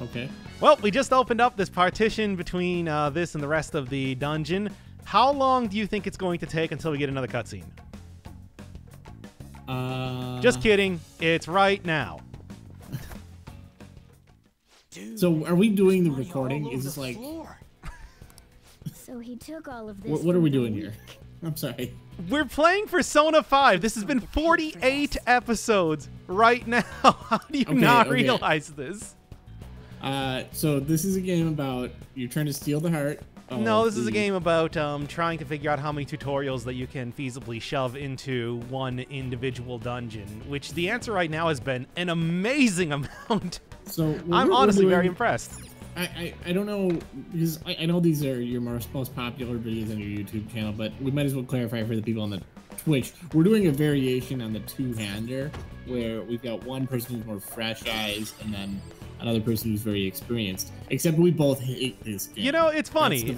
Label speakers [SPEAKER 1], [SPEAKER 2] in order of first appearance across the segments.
[SPEAKER 1] Okay.
[SPEAKER 2] Well, we just opened up this partition between this and the rest of the dungeon. How long do you think it's going to take until we get another cutscene? Just kidding. It's right now.
[SPEAKER 1] So are we doing the recording? Is this like...
[SPEAKER 3] So he took all of this.
[SPEAKER 1] What are we doing here? I'm sorry.
[SPEAKER 2] We're playing Persona 5. This has been 48 episodes right now. How do you not realize this?
[SPEAKER 1] So this is a game about you're trying to steal the heart.
[SPEAKER 2] No, this is a game about trying to figure out how many tutorials that you can feasibly shove into one individual dungeon, which the answer right now has been an amazing amount.
[SPEAKER 1] So
[SPEAKER 2] I'm honestly very impressed.
[SPEAKER 1] I don't know, because I know these are your most popular videos on your YouTube channel, but we might as well clarify for the people on the Twitch. We're doing a variation on the two-hander, where we've got one person who's more fresh eyes, and then another person who's very experienced. Except we both hate this game.
[SPEAKER 2] You know, it's funny.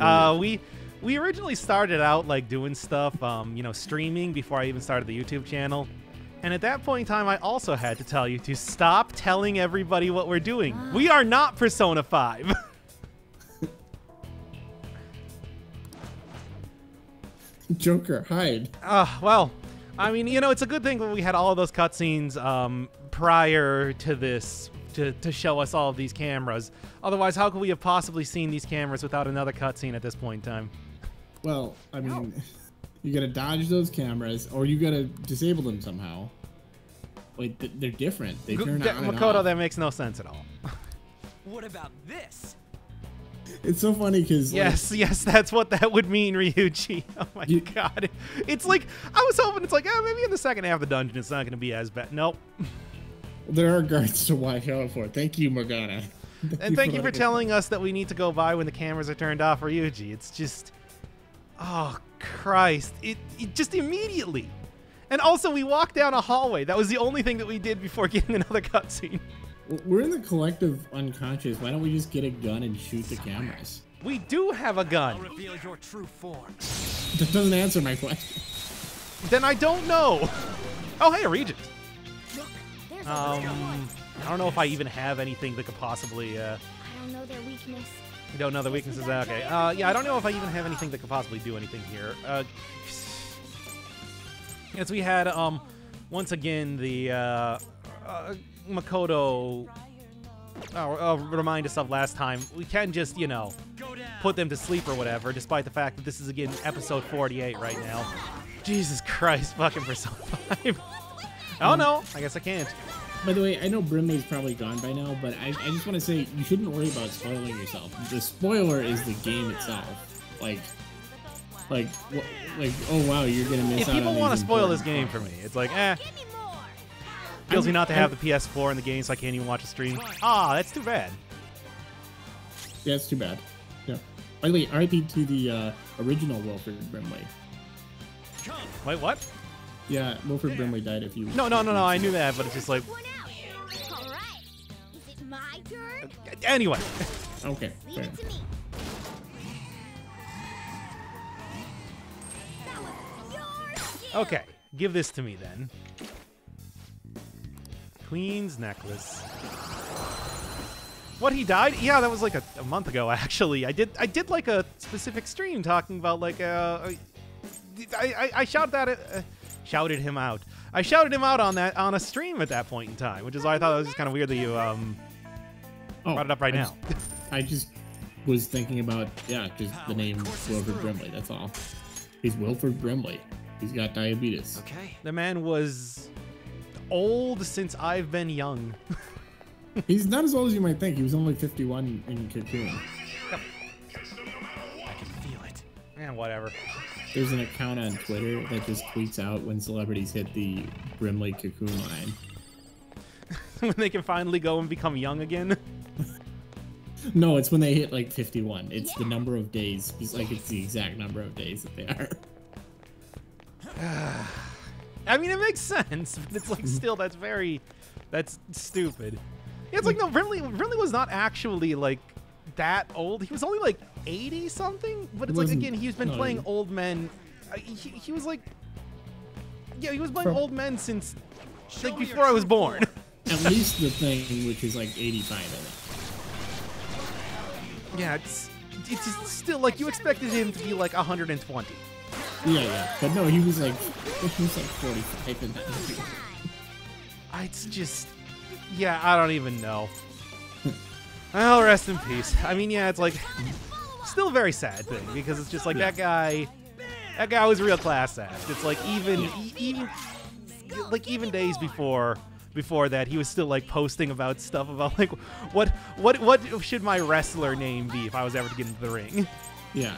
[SPEAKER 2] We originally started out like doing stuff, you know, streaming before I even started the YouTube channel. And at that point in time, I also had to tell you to stop telling everybody what we're doing. We are not Persona 5.
[SPEAKER 1] Joker, hide.
[SPEAKER 2] Well, I mean, you know, it's a good thing that we had all of those cutscenes prior to this to show us all of these cameras. Otherwise, how could we have possibly seen these cameras without another cutscene at this point in time?
[SPEAKER 1] Well, I mean... You gotta dodge those cameras, or you gotta disable them somehow. Wait, they're different. They turn on and
[SPEAKER 2] Makoto,
[SPEAKER 1] off.
[SPEAKER 2] that makes no sense at all.
[SPEAKER 4] What about this?
[SPEAKER 1] It's so funny because
[SPEAKER 2] yes, that's what that would mean, Ryuji. Oh my god, it's like I was hoping it's like maybe in the second half of the dungeon it's not going to be as bad. Nope.
[SPEAKER 1] There are guards to watch out for. Thank you, Morgana.
[SPEAKER 2] And thank you for telling us that we need to go by when the cameras are turned off, Ryuji. It's just, oh Christ, it just immediately. And also, we walked down a hallway. That was the only thing that we did before getting another cutscene.
[SPEAKER 1] We're in the collective unconscious. Why don't we just get a gun and shoot the cameras?
[SPEAKER 2] We do have a gun.
[SPEAKER 4] I'll reveal your true form.
[SPEAKER 1] That doesn't answer my question.
[SPEAKER 2] Then I don't know. Oh, hey, a regent.
[SPEAKER 3] Look, there's
[SPEAKER 2] I don't know if I even have anything that could possibly.
[SPEAKER 3] I don't know their weakness.
[SPEAKER 2] You don't know the weaknesses? Okay. Yeah, I don't know if I even have anything that could possibly do anything here. Yes, we had, once again, the, Makoto remind us of last time. We can just, you know, put them to sleep or whatever, despite the fact that this is, again, episode 48 right now. Jesus Christ, fucking Persona 5. Oh, no, I guess I can't.
[SPEAKER 1] By the way, I know Brimley's probably gone by now, but I just want to say you shouldn't worry about spoiling yourself. The spoiler is the game itself. Like, oh wow, you're gonna miss out on.
[SPEAKER 2] If people want to spoil this game for me, it's like, Feels me not to have the PS4 in the game, so I can't even watch a stream. Ah, that's too bad.
[SPEAKER 1] Yeah, it's too bad. Yeah. By the way, RIP to the original Wilfred Brimley.
[SPEAKER 2] Wait, what?
[SPEAKER 1] Yeah, Wilfred Brimley died a few.
[SPEAKER 2] No, I knew that, but it's just like.
[SPEAKER 3] All right. Is it my turn?
[SPEAKER 2] Anyway.
[SPEAKER 1] Okay.
[SPEAKER 3] Leave it to me.
[SPEAKER 2] Okay, give this to me then. Queen's necklace. What, he died? Yeah, that was like a month ago actually. I did like a specific stream talking about like I shouted him out. I shouted him out on a stream at that point in time, which is why I thought it was just kind of weird that you brought it up right now.
[SPEAKER 1] I just was thinking about just the name Wilfred Brimley. That's all. He's Wilfred Brimley. He's got diabetes.
[SPEAKER 4] Okay.
[SPEAKER 2] The man was old since I've been young.
[SPEAKER 1] He's not as old as you might think. He was only 51 in Cocoon.
[SPEAKER 2] Yep.
[SPEAKER 4] I can feel it.
[SPEAKER 2] Man, whatever.
[SPEAKER 1] There's an account on Twitter that just tweets out when celebrities hit the Brimley Cocoon line.
[SPEAKER 2] When they can finally go and become young again.
[SPEAKER 1] No, it's when they hit like 51. It's the number of days. It's like it's the exact number of days that they are.
[SPEAKER 2] I mean, it makes sense, but it's like still that's stupid. Yeah, it's like no, Brimley was not actually like that old. He was only like 80 something. But it's like again, he's been playing old men. He was like, yeah, he was playing old men since like before I was born.
[SPEAKER 1] At least the thing, which is like 85 of it.
[SPEAKER 2] Yeah, it's still like you expected him to be like 120.
[SPEAKER 1] Yeah, but no, he was like 45 in that movie.
[SPEAKER 2] It's just, yeah, I don't even know. Well, rest in peace. I mean, yeah, it's like still a very sad thing because it's just like that guy was a real class act. It's like even days before that, he was still like posting about stuff about like what should my wrestler name be if I was ever to get into the ring.
[SPEAKER 1] Yeah.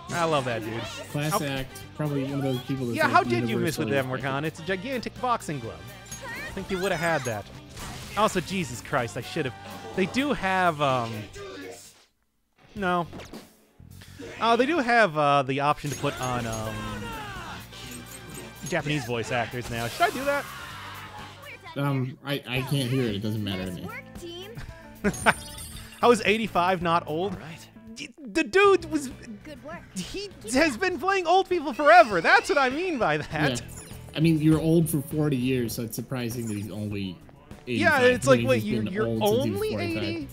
[SPEAKER 2] I love that dude.
[SPEAKER 1] Class act, probably one of those people that
[SPEAKER 2] Yeah, how did you miss with them, Morgan? It's a gigantic boxing glove. I think you would have had that. Also, Jesus Christ, I should have. They do have, no. They do have the option to put on Japanese voice actors now. Should I do that?
[SPEAKER 1] I can't hear it. It doesn't matter to me.
[SPEAKER 3] Work, team.
[SPEAKER 2] How is 85 not old? The dude was.
[SPEAKER 3] Good work.
[SPEAKER 2] He has been playing old people forever. That's what I mean by that.
[SPEAKER 1] Yeah. I mean, you're old for 40 years, so it's surprising that he's only 85.
[SPEAKER 2] Yeah, it's like, wait,
[SPEAKER 1] He's been
[SPEAKER 2] you're
[SPEAKER 1] old since he was
[SPEAKER 2] only
[SPEAKER 1] 45.
[SPEAKER 2] 80?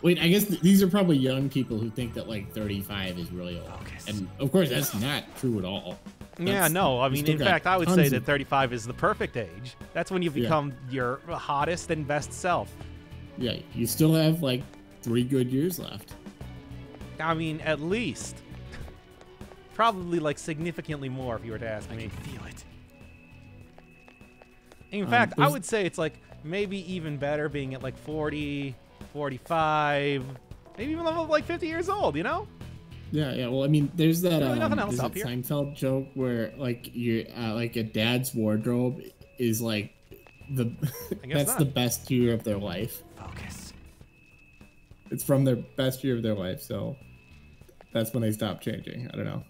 [SPEAKER 1] Wait, I guess these are probably young people who think that like 35 is really old. And of course, that's not true at all.
[SPEAKER 2] Yeah, no, I mean, in fact, I would say that 35 is the perfect age. That's when you become your hottest and best self.
[SPEAKER 1] Yeah, you still have like 3 good years left.
[SPEAKER 2] I mean, at least. Probably like significantly more if you were to ask me.
[SPEAKER 4] Feel it.
[SPEAKER 2] In fact, I would say it's like maybe even better being at like 40, 45, maybe even like 50 years old, you know?
[SPEAKER 1] Yeah. Well, I mean, there's that
[SPEAKER 2] Really nothing else
[SPEAKER 1] there's
[SPEAKER 2] up
[SPEAKER 1] that
[SPEAKER 2] here?
[SPEAKER 1] Seinfeld joke where like your like a dad's wardrobe is like the
[SPEAKER 2] guess
[SPEAKER 1] that's
[SPEAKER 2] not.
[SPEAKER 1] the best year of their life.
[SPEAKER 4] Focus.
[SPEAKER 1] It's from their best year of their life, so that's when they stop changing. I don't know.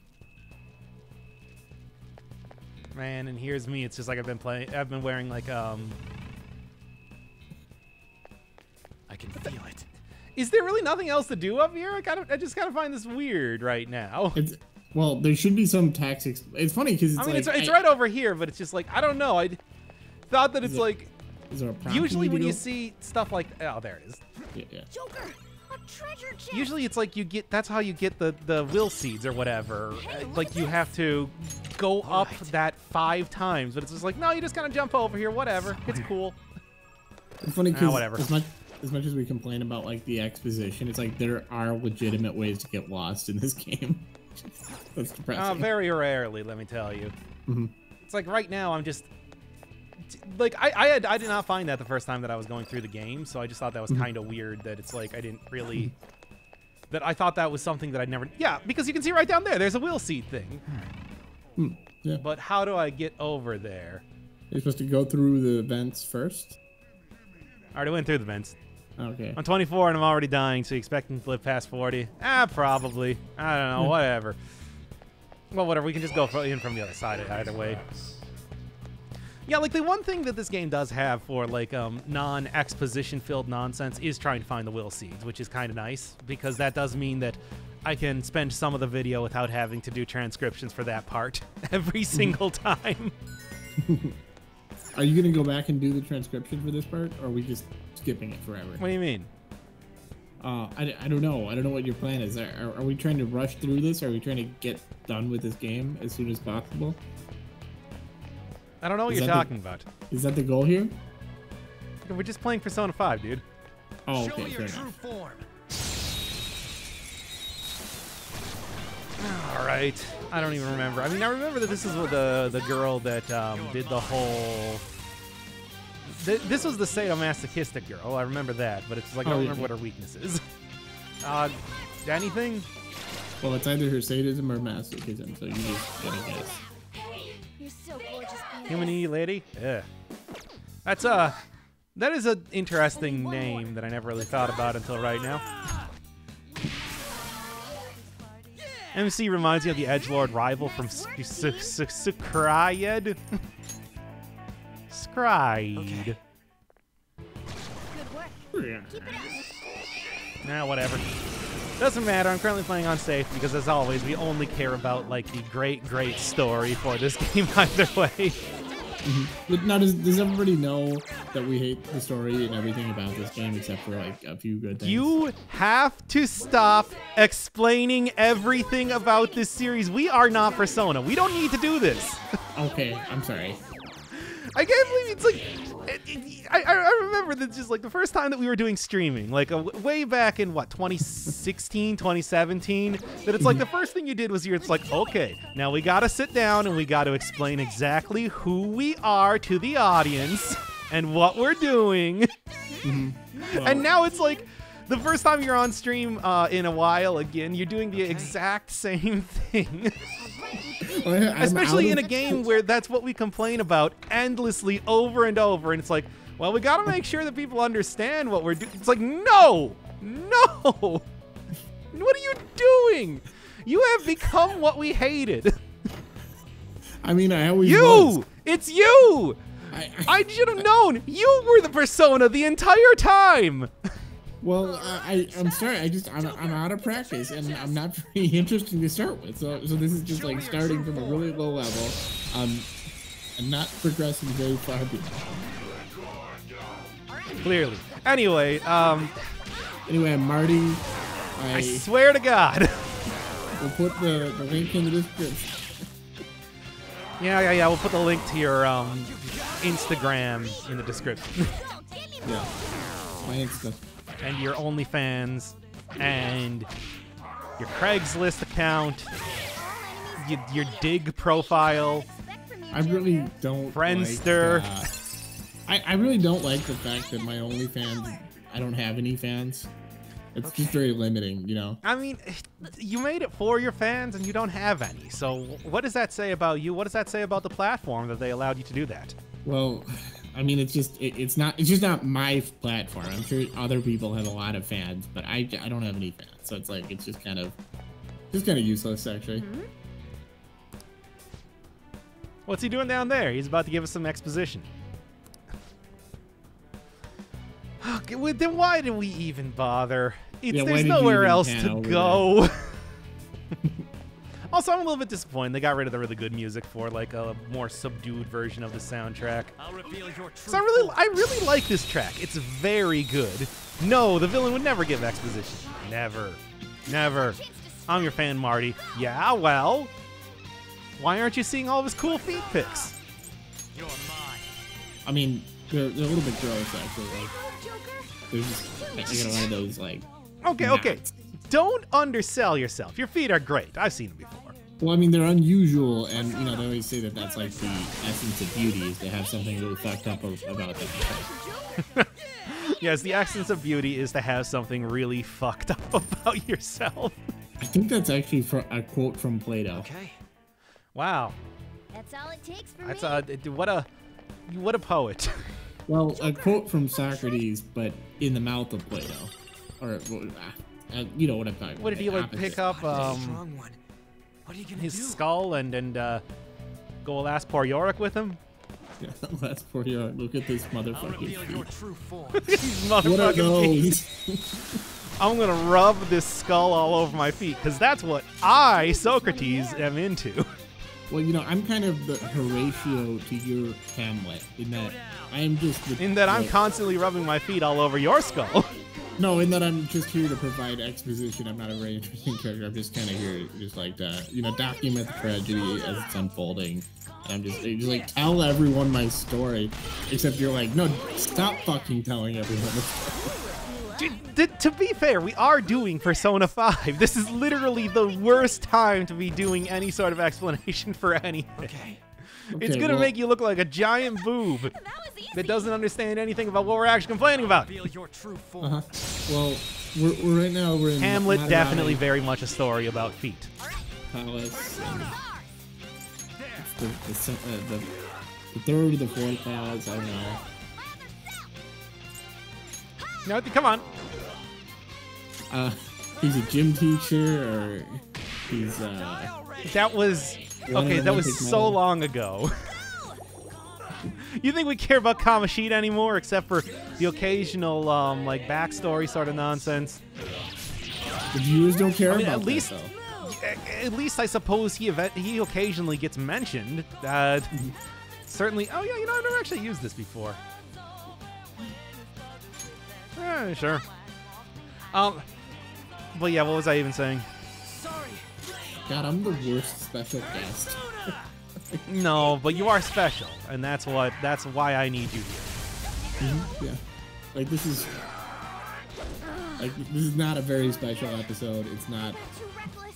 [SPEAKER 2] Man, and here's me. It's just like I've been wearing like
[SPEAKER 4] I can feel it.
[SPEAKER 2] Is there really nothing else to do up here? I just kind of find this weird right now.
[SPEAKER 1] Well, there should be some tax. It's funny because
[SPEAKER 2] I mean, it's right over here, but it's just like I don't know. I thought that it's like
[SPEAKER 1] Is there a prompt
[SPEAKER 2] usually when
[SPEAKER 1] to
[SPEAKER 2] you
[SPEAKER 1] go?
[SPEAKER 2] see stuff like oh, there it is.
[SPEAKER 1] Yeah.
[SPEAKER 3] Joker, a treasure chest.
[SPEAKER 2] Usually it's like that's how you get the will seeds or whatever. Like you have to go up that 5 times, but it's just like no, you just kind of jump over here. Whatever, it's cool.
[SPEAKER 1] It's funny because
[SPEAKER 2] whatever.
[SPEAKER 1] as much as we complain about like the exposition, it's like there are legitimate ways to get lost in this game. That's depressing.
[SPEAKER 2] Very rarely, let me tell you. It's like right now I'm just like I did not find that the first time that I was going through the game, so I just thought that was kind of weird that it's like I didn't really that I thought that was something that I'd never because you can see right down there's a will seed thing.
[SPEAKER 1] Yeah.
[SPEAKER 2] But how do I get over there?
[SPEAKER 1] You're supposed to go through the vents first.
[SPEAKER 2] I already went through the vents.
[SPEAKER 1] Okay.
[SPEAKER 2] I'm 24 and I'm already dying, so you expect me to live past 40? Probably. I don't know, whatever. Well, whatever, we can just go in from the other side either way. Yeah, like the one thing that this game does have for like non-exposition filled nonsense is trying to find the will seeds, which is kind of nice because that does mean that I can spend some of the video without having to do transcriptions for that part every single time.
[SPEAKER 1] Are you gonna go back and do the transcription for this part, or are we just skipping it forever?
[SPEAKER 2] What do you mean?
[SPEAKER 1] I don't know. I don't know what your plan is. Are we trying to rush through this? Or are we trying to get done with this game as soon as possible?
[SPEAKER 2] I don't know what
[SPEAKER 1] Is
[SPEAKER 2] you're
[SPEAKER 1] that
[SPEAKER 2] talking about.
[SPEAKER 1] Is that the goal here?
[SPEAKER 2] We're just playing Persona 5, dude.
[SPEAKER 1] Oh,
[SPEAKER 4] Show
[SPEAKER 1] okay,
[SPEAKER 4] me
[SPEAKER 1] fair
[SPEAKER 4] your true
[SPEAKER 1] enough.
[SPEAKER 4] form.
[SPEAKER 2] All right. I don't even remember. I mean, I remember that this is the girl that did the whole. This was the sadomasochistic girl. I remember that, but it's like I don't remember what her weakness is. Anything?
[SPEAKER 1] Well, it's either her sadism or masochism, so you just gotta guess.
[SPEAKER 3] You're so gorgeous, Bean.
[SPEAKER 2] Humanity lady? Yeah. That is an interesting name that I never really thought about until right now. MC reminds me of the edgelord rival from Skryed. Skryed.
[SPEAKER 3] Good work.
[SPEAKER 1] Yeah.
[SPEAKER 3] Keep it up.
[SPEAKER 2] Nah, whatever. Doesn't matter. I'm currently playing on safe because, as always, we only care about like the great story for this game either way.
[SPEAKER 1] But now, does everybody know that we hate the story and everything about this game except for like a few good things?
[SPEAKER 2] You have to stop explaining everything about this series. We are not Persona. We don't need to do this.
[SPEAKER 1] Okay, I'm sorry.
[SPEAKER 2] I can't believe it's like. I remember that just like the first time that we were doing streaming, like way back in what 2016, 2017. That it's like the first thing you did was it's like, okay, now we gotta sit down and we gotta explain exactly who we are to the audience and what we're doing.
[SPEAKER 1] Well,
[SPEAKER 2] And now it's like the first time you're on stream in a while again, you're doing the exact same thing. Especially in a game where that's what we complain about endlessly over and over. And it's like, well, we got to make sure that people understand what we're doing. It's like, no. What are you doing? You have become what we hated.
[SPEAKER 1] I mean, I always was.
[SPEAKER 2] It's you. I should have known. You were the Persona the entire time.
[SPEAKER 1] Well, I'm sorry. I'm out of practice, and I'm not very interesting to start with. So this is just like starting from a really low level. I'm not progressing very far beyond.
[SPEAKER 2] Clearly. Anyway,
[SPEAKER 1] Anyway, I'm Marty.
[SPEAKER 2] I swear to God.
[SPEAKER 1] We'll put the link in the description.
[SPEAKER 2] Yeah. We'll put the link to your Instagram in the description.
[SPEAKER 1] Yeah, my Insta.
[SPEAKER 2] And your OnlyFans, and your Craigslist account, your Dig profile.
[SPEAKER 1] I really don't.
[SPEAKER 2] Friendster.
[SPEAKER 1] Like, I really don't like the fact that my OnlyFans, I don't have any fans. It's just very limiting, you know.
[SPEAKER 2] I mean, you made it for your fans, and you don't have any. So what does that say about you? What does that say about the platform that they allowed you to do that?
[SPEAKER 1] Well, I mean, it's just not my platform. I'm sure other people have a lot of fans, but I don't have any fans, so it's like it's just kind of useless actually.
[SPEAKER 2] What's he doing down there? He's about to give us some exposition. Okay, well, then why do we even bother? There's nowhere else to go. Also, I'm a little bit disappointed. They got rid of the really good music for like a more subdued version of the soundtrack.
[SPEAKER 4] I'll reveal your
[SPEAKER 2] So I really like this track. It's very good. No, the villain would never give exposition. Never. I'm your fan, Marty. Yeah, well, why aren't you seeing all of his cool feet pics?
[SPEAKER 4] You're mine.
[SPEAKER 1] I mean, they're a little bit gross actually. Like, there's just like, you got a lot of those like.
[SPEAKER 2] Okay. Don't undersell yourself. Your feet are great. I've seen them before.
[SPEAKER 1] Well, I mean, they're unusual, and you know they always say that that's like the essence of beauty is to have something really fucked up about that.
[SPEAKER 2] Yes, the essence of beauty is to have something really fucked up about yourself.
[SPEAKER 1] I think that's actually a quote from Plato.
[SPEAKER 4] Okay.
[SPEAKER 2] Wow.
[SPEAKER 3] That's all it takes for
[SPEAKER 2] That's
[SPEAKER 3] me.
[SPEAKER 2] what a poet.
[SPEAKER 1] Well, a quote from Socrates, but in the mouth of Plato, or you know what I'm talking about.
[SPEAKER 2] What did he like
[SPEAKER 1] opposite.
[SPEAKER 2] pick up
[SPEAKER 4] Strong one. What are you gonna
[SPEAKER 2] his
[SPEAKER 4] do?
[SPEAKER 2] skull and go last poor Yorick with him?
[SPEAKER 1] Yeah, last 40 hours. Look at this
[SPEAKER 4] I'll
[SPEAKER 1] motherfucking
[SPEAKER 4] reveal your
[SPEAKER 1] feet.
[SPEAKER 4] true form.
[SPEAKER 2] These
[SPEAKER 1] What are
[SPEAKER 2] motherfucking feet.
[SPEAKER 1] those?
[SPEAKER 2] I'm gonna rub this skull all over my feet because that's what I, Socrates, am into.
[SPEAKER 1] Well, you know, I'm kind of the Horatio to your Hamlet in that I am just the,
[SPEAKER 2] In that I'm
[SPEAKER 1] the-
[SPEAKER 2] constantly rubbing my feet all over your skull.
[SPEAKER 1] No, in that I'm just here to provide exposition. I'm not a very interesting character. I'm just kind of here, just like to, you know, document the tragedy as it's unfolding. And I'm just like tell everyone my story, except you're like, no, stop fucking telling everyone the story.
[SPEAKER 2] Dude, to be fair, we are doing Persona 5. This is literally the worst time to be doing any sort of explanation for anything.
[SPEAKER 4] Okay.
[SPEAKER 2] It's
[SPEAKER 1] Okay,
[SPEAKER 2] gonna
[SPEAKER 1] well-
[SPEAKER 2] make you look like a giant boob
[SPEAKER 3] That was easy.
[SPEAKER 2] that doesn't understand anything about what we're actually complaining about.
[SPEAKER 4] Reveal your true form.
[SPEAKER 1] Uh-huh. Well, we're right now we're in
[SPEAKER 2] Hamlet
[SPEAKER 1] Maserati
[SPEAKER 2] definitely very much a story about feet.
[SPEAKER 1] Palace. And it's the third or the fourth palace. I don't know.
[SPEAKER 2] No, come on.
[SPEAKER 1] He's a gym teacher, or he's
[SPEAKER 2] That was
[SPEAKER 1] Won
[SPEAKER 2] okay.
[SPEAKER 1] an
[SPEAKER 2] That was
[SPEAKER 1] Olympic
[SPEAKER 2] so
[SPEAKER 1] medal.
[SPEAKER 2] long ago. You think we care about Kamoshida anymore, except for the occasional like backstory sort of nonsense?
[SPEAKER 1] the viewers don't care
[SPEAKER 2] I mean,
[SPEAKER 1] about
[SPEAKER 2] at least,
[SPEAKER 1] that, though.
[SPEAKER 2] at least I suppose he occasionally gets mentioned. certainly. Oh yeah, you know I've never actually used this before. Sure. But yeah, what was I even saying?
[SPEAKER 1] God, I'm the worst special guest.
[SPEAKER 2] No, but you are special, and that's why I need you here.
[SPEAKER 1] Yeah. Like this is not a very special episode. It's not.
[SPEAKER 3] Too reckless.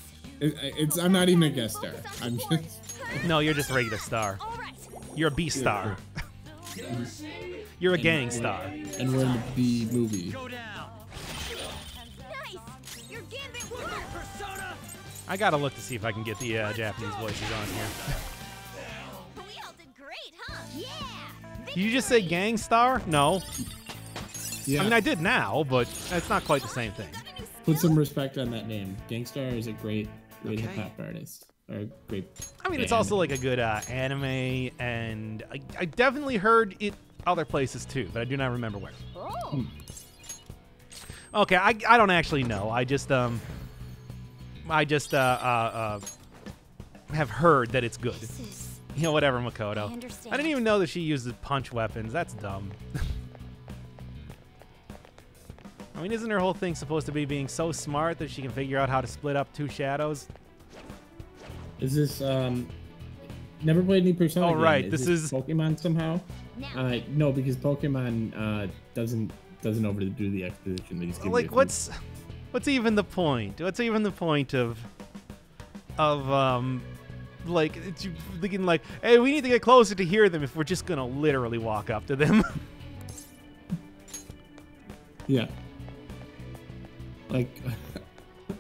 [SPEAKER 1] It's. I'm not even a guest star. I'm just.
[SPEAKER 2] No, you're just a regular star.
[SPEAKER 3] All right.
[SPEAKER 2] You're a B star. You're a gang star.
[SPEAKER 1] And we're in the B movie.
[SPEAKER 3] Nice. Your gambit worked.
[SPEAKER 2] I gotta look to see if I can get the Japanese voices on here.
[SPEAKER 3] We all did great, huh? Yeah.
[SPEAKER 2] Did you just say gang star? No.
[SPEAKER 1] Yeah.
[SPEAKER 2] I mean, I did now, but it's not quite the same thing.
[SPEAKER 1] Put some respect on that name. Gangstar is a great hip hop artist. Or a great.
[SPEAKER 2] I mean, it's
[SPEAKER 1] band.
[SPEAKER 2] also like a good anime, and I definitely heard it other places too, but I do not remember where.
[SPEAKER 3] Oh.
[SPEAKER 2] Okay, I don't actually know. I just have heard that it's good.
[SPEAKER 3] This is.
[SPEAKER 2] You know, whatever, Makoto.
[SPEAKER 3] I understand.
[SPEAKER 2] I didn't even know that she uses punch weapons. That's dumb. I mean, isn't her whole thing supposed to be being so smart that she can figure out how to split up two shadows?
[SPEAKER 1] Is this never played any Persona?
[SPEAKER 2] Oh,
[SPEAKER 1] game.
[SPEAKER 2] right, this is-
[SPEAKER 1] Pokemon somehow.
[SPEAKER 3] Now.
[SPEAKER 1] No, because Pokemon doesn't overdo the exposition. They just give
[SPEAKER 2] Like,
[SPEAKER 1] you a
[SPEAKER 2] what's even the point? What's even the point of like it's thinking like, hey, we need to get closer to hear them if we're just gonna literally walk up to them.
[SPEAKER 1] Yeah. Like,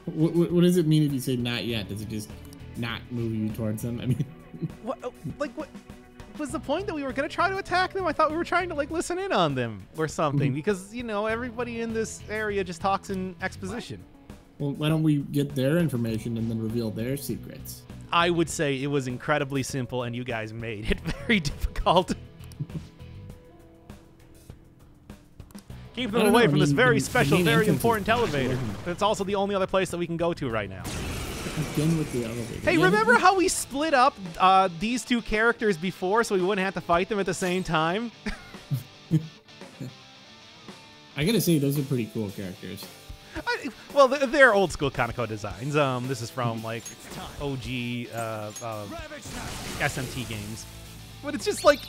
[SPEAKER 1] what does it mean if you say not yet? Does it just not move you towards them? I mean,
[SPEAKER 2] what was the point that we were gonna try to attack them? I thought we were trying to like listen in on them or something because you know everybody in this area just talks in exposition.
[SPEAKER 1] well, why don't we get their information and then reveal their secrets?
[SPEAKER 2] I would say it was incredibly simple, and you guys made it very difficult. Keep them
[SPEAKER 1] I don't
[SPEAKER 2] away
[SPEAKER 1] know,
[SPEAKER 2] from
[SPEAKER 1] I
[SPEAKER 2] this
[SPEAKER 1] mean,
[SPEAKER 2] very
[SPEAKER 1] the
[SPEAKER 2] special,
[SPEAKER 1] main
[SPEAKER 2] very
[SPEAKER 1] entrance is
[SPEAKER 2] important elevator.
[SPEAKER 1] important.
[SPEAKER 2] It's also the only other place that we can go to right now.
[SPEAKER 1] Again with the elevator.
[SPEAKER 2] Hey,
[SPEAKER 1] Yeah,
[SPEAKER 2] remember how we split up these two characters before so we wouldn't have to fight them at the same time?
[SPEAKER 1] I gotta say, those are pretty cool characters.
[SPEAKER 2] Well, they're old school Kaneko designs. This is from like OG SMT games. But it's just like,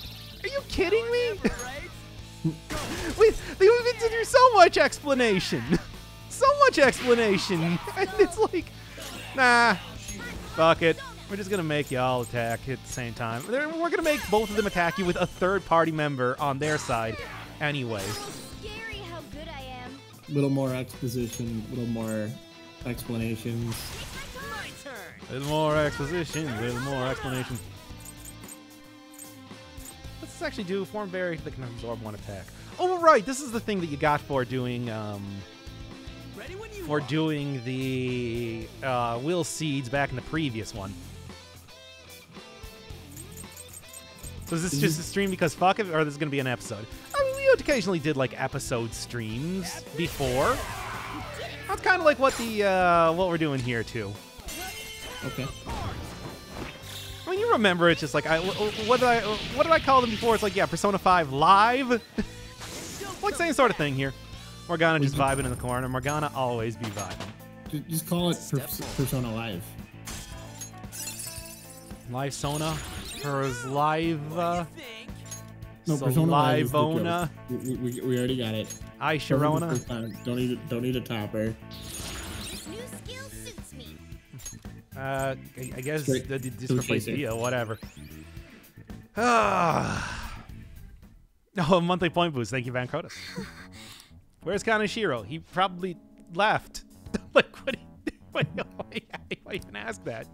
[SPEAKER 2] are you kidding me? We've been through so much explanation. So much explanation. And it's like, nah, fuck it. We're just going to make y'all attack at the same time. We're going to make both of them attack you with a third party member on their side anyway.
[SPEAKER 3] Scary how good I am.
[SPEAKER 1] A little more exposition, a little more explanations.
[SPEAKER 3] My turn.
[SPEAKER 2] A little more exposition, a little more explanation. Let's actually do form berry that can absorb one attack. Oh, right, this is the thing that you got for doing the will seeds back in the previous one. So is this just a stream because fuck it, or this is gonna be an episode? I mean, we occasionally did like episode streams before. That's kind of like what what we're doing here too.
[SPEAKER 1] Okay.
[SPEAKER 2] I mean, you remember it's just like what did I call them before? It's like, yeah, Persona 5 Live. Like same sort of thing here. Morgana just vibing in the corner. Morgana always be vibing.
[SPEAKER 1] Just call it Persona Live.
[SPEAKER 2] Live Sona. Hers live.
[SPEAKER 1] No,
[SPEAKER 2] so
[SPEAKER 1] Persona Live is the
[SPEAKER 2] Live-ona.
[SPEAKER 1] joke. We already got it.
[SPEAKER 2] I Sharona.
[SPEAKER 1] Don't need a topper.
[SPEAKER 3] This new skill suits me.
[SPEAKER 2] I guess
[SPEAKER 1] Straight
[SPEAKER 2] just
[SPEAKER 1] to
[SPEAKER 2] replace
[SPEAKER 1] chaser.
[SPEAKER 2] Via, whatever. Oh, monthly point boost. Thank you, Van Crotus. Where's Kaneshiro? He probably left. Like, why even ask that?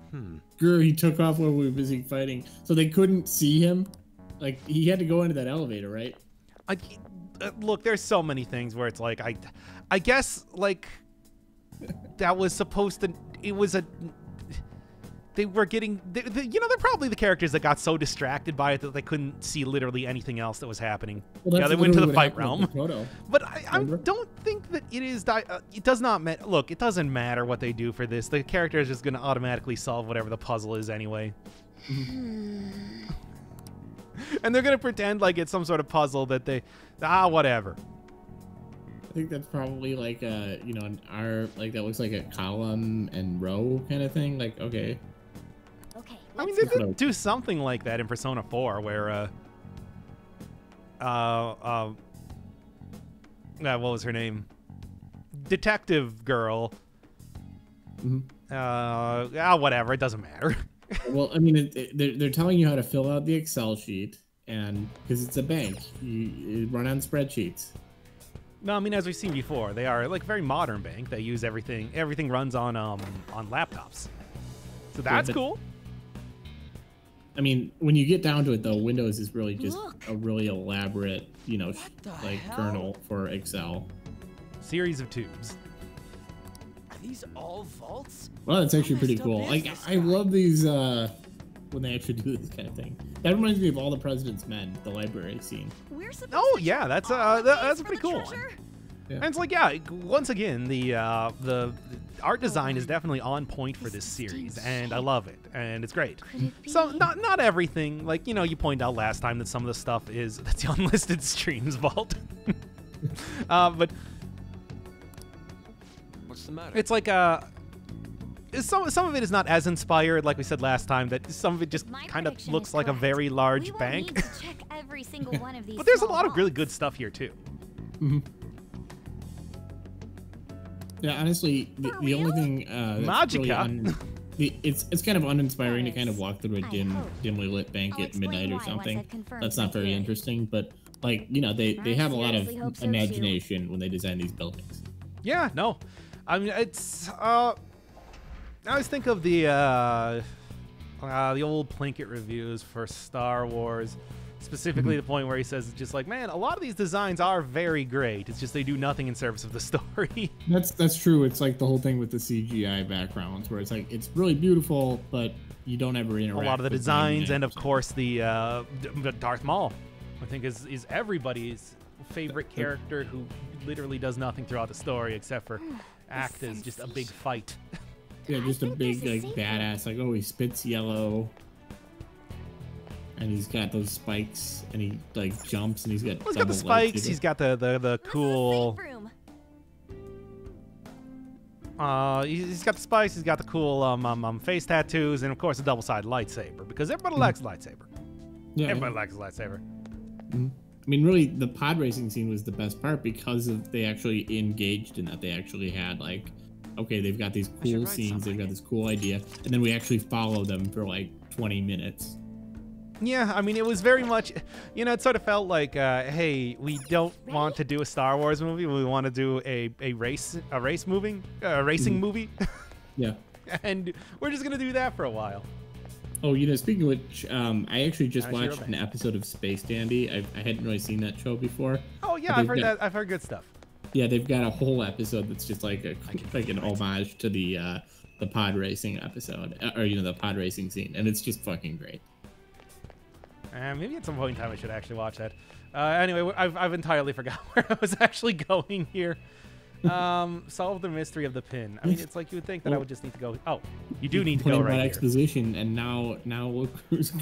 [SPEAKER 1] Girl, he took off when we were busy fighting, so they couldn't see him. Like, he had to go into that elevator, right?
[SPEAKER 2] Look, there's so many things where it's like, I guess, like, that was supposed to, it was a, they were getting, you know, they're probably the characters that got so distracted by it that they couldn't see literally anything else that was happening.
[SPEAKER 1] Well,
[SPEAKER 2] Yeah,
[SPEAKER 1] that's
[SPEAKER 2] they went to the
[SPEAKER 1] literally
[SPEAKER 2] fight
[SPEAKER 1] what happened
[SPEAKER 2] realm.
[SPEAKER 1] with Makoto.
[SPEAKER 2] But I
[SPEAKER 1] Remember?
[SPEAKER 2] don't think that it is, it does not matter. Look, it doesn't matter what they do for this. The character is just going to automatically solve whatever the puzzle is anyway. And they're gonna pretend like it's some sort of puzzle that they, whatever.
[SPEAKER 1] I think that's probably like a, an R, like that looks like a column and row kind of thing. Like, okay.
[SPEAKER 3] Okay.
[SPEAKER 2] I mean,
[SPEAKER 3] let's
[SPEAKER 2] they
[SPEAKER 3] go.
[SPEAKER 2] did do something like that in Persona 4, where what was her name? Detective girl. Whatever. It doesn't matter.
[SPEAKER 1] Well, I mean, they're telling you how to fill out the Excel sheet, and because it's a bank, you run on spreadsheets.
[SPEAKER 2] No, I mean, as we've seen before, they are like very modern bank. They use everything. Everything runs on laptops. So that's
[SPEAKER 1] but-
[SPEAKER 2] cool.
[SPEAKER 1] I mean, when you get down to it, though, Windows is really just
[SPEAKER 3] Look.
[SPEAKER 1] a really elaborate,
[SPEAKER 4] the
[SPEAKER 1] like
[SPEAKER 4] hell?
[SPEAKER 1] kernel for Excel.
[SPEAKER 2] Series of tubes.
[SPEAKER 4] Are these all vaults?
[SPEAKER 1] Well, that's actually
[SPEAKER 4] How
[SPEAKER 1] pretty
[SPEAKER 4] messed up
[SPEAKER 1] cool.
[SPEAKER 4] is
[SPEAKER 1] Like,
[SPEAKER 4] this
[SPEAKER 1] I
[SPEAKER 4] guy?
[SPEAKER 1] love these when they actually do this kind of thing. That reminds me of All the President's Men, the library scene.
[SPEAKER 3] We're supposed
[SPEAKER 2] Oh
[SPEAKER 3] to
[SPEAKER 2] yeah,
[SPEAKER 3] check
[SPEAKER 2] that's
[SPEAKER 3] all of
[SPEAKER 2] that's
[SPEAKER 3] these
[SPEAKER 2] a
[SPEAKER 3] for
[SPEAKER 2] pretty
[SPEAKER 3] the
[SPEAKER 2] cool one.
[SPEAKER 3] treasure?
[SPEAKER 1] Yeah.
[SPEAKER 2] And it's like, yeah, once again, the art design is definitely on point for this series, and I love it, and it's great.
[SPEAKER 3] Could it be?
[SPEAKER 2] So not everything, like, you pointed out last time that some of the stuff that's the unlisted streams vault. But
[SPEAKER 4] What's the matter?
[SPEAKER 2] it's like some of it is not as inspired, like we said last time, that some of it just
[SPEAKER 3] My
[SPEAKER 2] kind of
[SPEAKER 3] prediction
[SPEAKER 2] looks
[SPEAKER 3] is
[SPEAKER 2] like a
[SPEAKER 3] correct.
[SPEAKER 2] very large
[SPEAKER 3] We won't
[SPEAKER 2] bank.
[SPEAKER 3] need to check every single one of these
[SPEAKER 2] But there's a
[SPEAKER 3] small
[SPEAKER 2] lot of really
[SPEAKER 3] vaults.
[SPEAKER 2] good stuff here too.
[SPEAKER 1] Yeah, honestly, the
[SPEAKER 3] For
[SPEAKER 1] only
[SPEAKER 3] real?
[SPEAKER 1] thing that's really
[SPEAKER 2] Magica.
[SPEAKER 1] it's kind of uninspiring to kind of
[SPEAKER 3] Yes,
[SPEAKER 1] walk through a
[SPEAKER 3] I hope.
[SPEAKER 1] dimly lit bank
[SPEAKER 3] I'll
[SPEAKER 1] at midnight or
[SPEAKER 3] explain why once
[SPEAKER 1] something.
[SPEAKER 3] I've confirmed
[SPEAKER 1] That's not very
[SPEAKER 3] Siberia.
[SPEAKER 1] interesting, but like they
[SPEAKER 3] I
[SPEAKER 1] have a lot of
[SPEAKER 3] seriously hope so, too.
[SPEAKER 1] imagination when they design these buildings.
[SPEAKER 2] Yeah, no. I mean, it's I always think of the old Plinkett reviews for Star Wars, specifically the point where he says just like, man, a lot of these designs are very great. It's just they do nothing in service of the story.
[SPEAKER 1] That's true. It's like the whole thing with the CGI backgrounds, where it's like it's really beautiful, but you don't ever
[SPEAKER 2] A
[SPEAKER 1] interact.
[SPEAKER 2] lot of the
[SPEAKER 1] with
[SPEAKER 2] designs, and of
[SPEAKER 1] 99%.
[SPEAKER 2] course the Darth Maul, I think is everybody's favorite character who literally does nothing throughout the story except for act as just a big fight.
[SPEAKER 1] Yeah, just a
[SPEAKER 3] think
[SPEAKER 1] big
[SPEAKER 3] there's a
[SPEAKER 1] like
[SPEAKER 3] safe
[SPEAKER 1] badass. Like, oh, he spits yellow, and he's got those spikes, and he like jumps, and he's got.
[SPEAKER 2] Well, he's got the
[SPEAKER 1] double
[SPEAKER 2] spikes.
[SPEAKER 1] lightsaber.
[SPEAKER 2] He's got the cool.
[SPEAKER 3] Safe room.
[SPEAKER 2] He's got the spikes. He's got the cool face tattoos, and of course a double-sided lightsaber because everybody likes a lightsaber.
[SPEAKER 1] Yeah,
[SPEAKER 2] Everybody likes a lightsaber.
[SPEAKER 1] I mean, really, the pod racing scene was the best part because of they actually engaged in that. They actually had like, okay, they've got these
[SPEAKER 4] I should
[SPEAKER 1] cool
[SPEAKER 4] write
[SPEAKER 1] scenes, they've got
[SPEAKER 4] something.
[SPEAKER 1] this cool idea, and then we actually follow them for like 20 minutes.
[SPEAKER 2] Yeah, I mean, it was very much, it sort of felt like, hey, we don't want to do a Star Wars movie. We want to do a racing movie,
[SPEAKER 1] Yeah.
[SPEAKER 2] and we're just gonna do that for a while.
[SPEAKER 1] Oh, speaking of which, I actually just
[SPEAKER 2] How's your
[SPEAKER 1] watched
[SPEAKER 2] band?
[SPEAKER 1] an episode of Space Dandy. I hadn't really seen that show before.
[SPEAKER 2] Oh yeah,
[SPEAKER 1] But
[SPEAKER 2] I've heard
[SPEAKER 1] they've got-
[SPEAKER 2] that. I've heard good stuff.
[SPEAKER 1] Yeah, they've got a whole episode that's just like an homage to the pod racing episode, or the pod racing scene, and it's just fucking great.
[SPEAKER 2] Maybe at some point in time I should actually watch that. Anyway, I've entirely forgot where I was actually going here. Solve the mystery of the pin. I mean, it's like you would think that I would just need to go. Oh, you do need to go
[SPEAKER 1] Putting
[SPEAKER 2] right
[SPEAKER 1] that
[SPEAKER 2] here.
[SPEAKER 1] exposition, and now look who's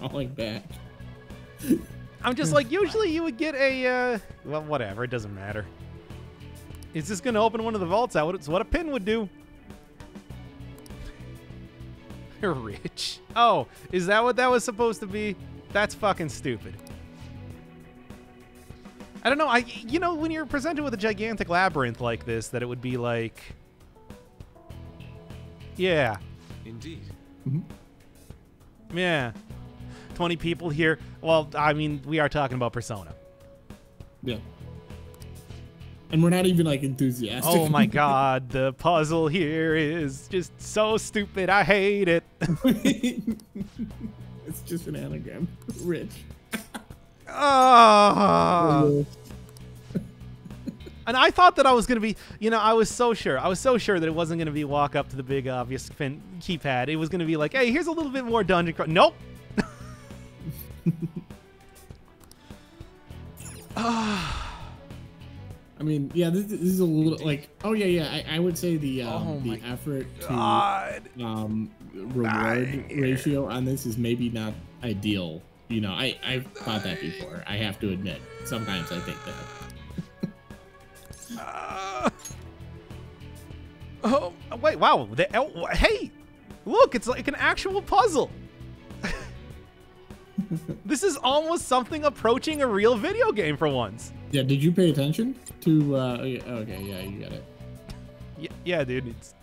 [SPEAKER 1] calling back.
[SPEAKER 2] I'm just like, usually you would get a, well, whatever, it doesn't matter. It's just going to open one of the vaults out. It's what a pin would do. Rich. Oh, is that what that was supposed to be? That's fucking stupid. I don't know. When you're presented with a gigantic labyrinth like this, that it would be like, yeah.
[SPEAKER 4] Indeed.
[SPEAKER 2] Yeah. 20 people here. Well, I mean, we are talking about Persona.
[SPEAKER 1] Yeah. And we're not even like enthusiastic.
[SPEAKER 2] Oh my god, the puzzle here is just so stupid. I hate it.
[SPEAKER 1] It's just an anagram. Rich.
[SPEAKER 2] Oh. And I thought that I was going to be, I was so sure. I was so sure that it wasn't going to be walk up to the big obvious keypad. It was going to be like, hey, here's a little bit more dungeon crawl. Nope.
[SPEAKER 1] I mean, yeah, this is a little like, oh yeah. I would say the
[SPEAKER 2] Oh my
[SPEAKER 1] effort to
[SPEAKER 2] God.
[SPEAKER 1] reward ratio on this is maybe not ideal. you know, I've thought that before. I have to admit, sometimes I think that.
[SPEAKER 2] Oh wait! Wow! Hey, look! It's like an actual puzzle. This is almost something approaching a real video game for once.
[SPEAKER 1] Yeah. Did you pay attention to? Okay. Yeah, you got it.
[SPEAKER 2] Yeah, dude. It's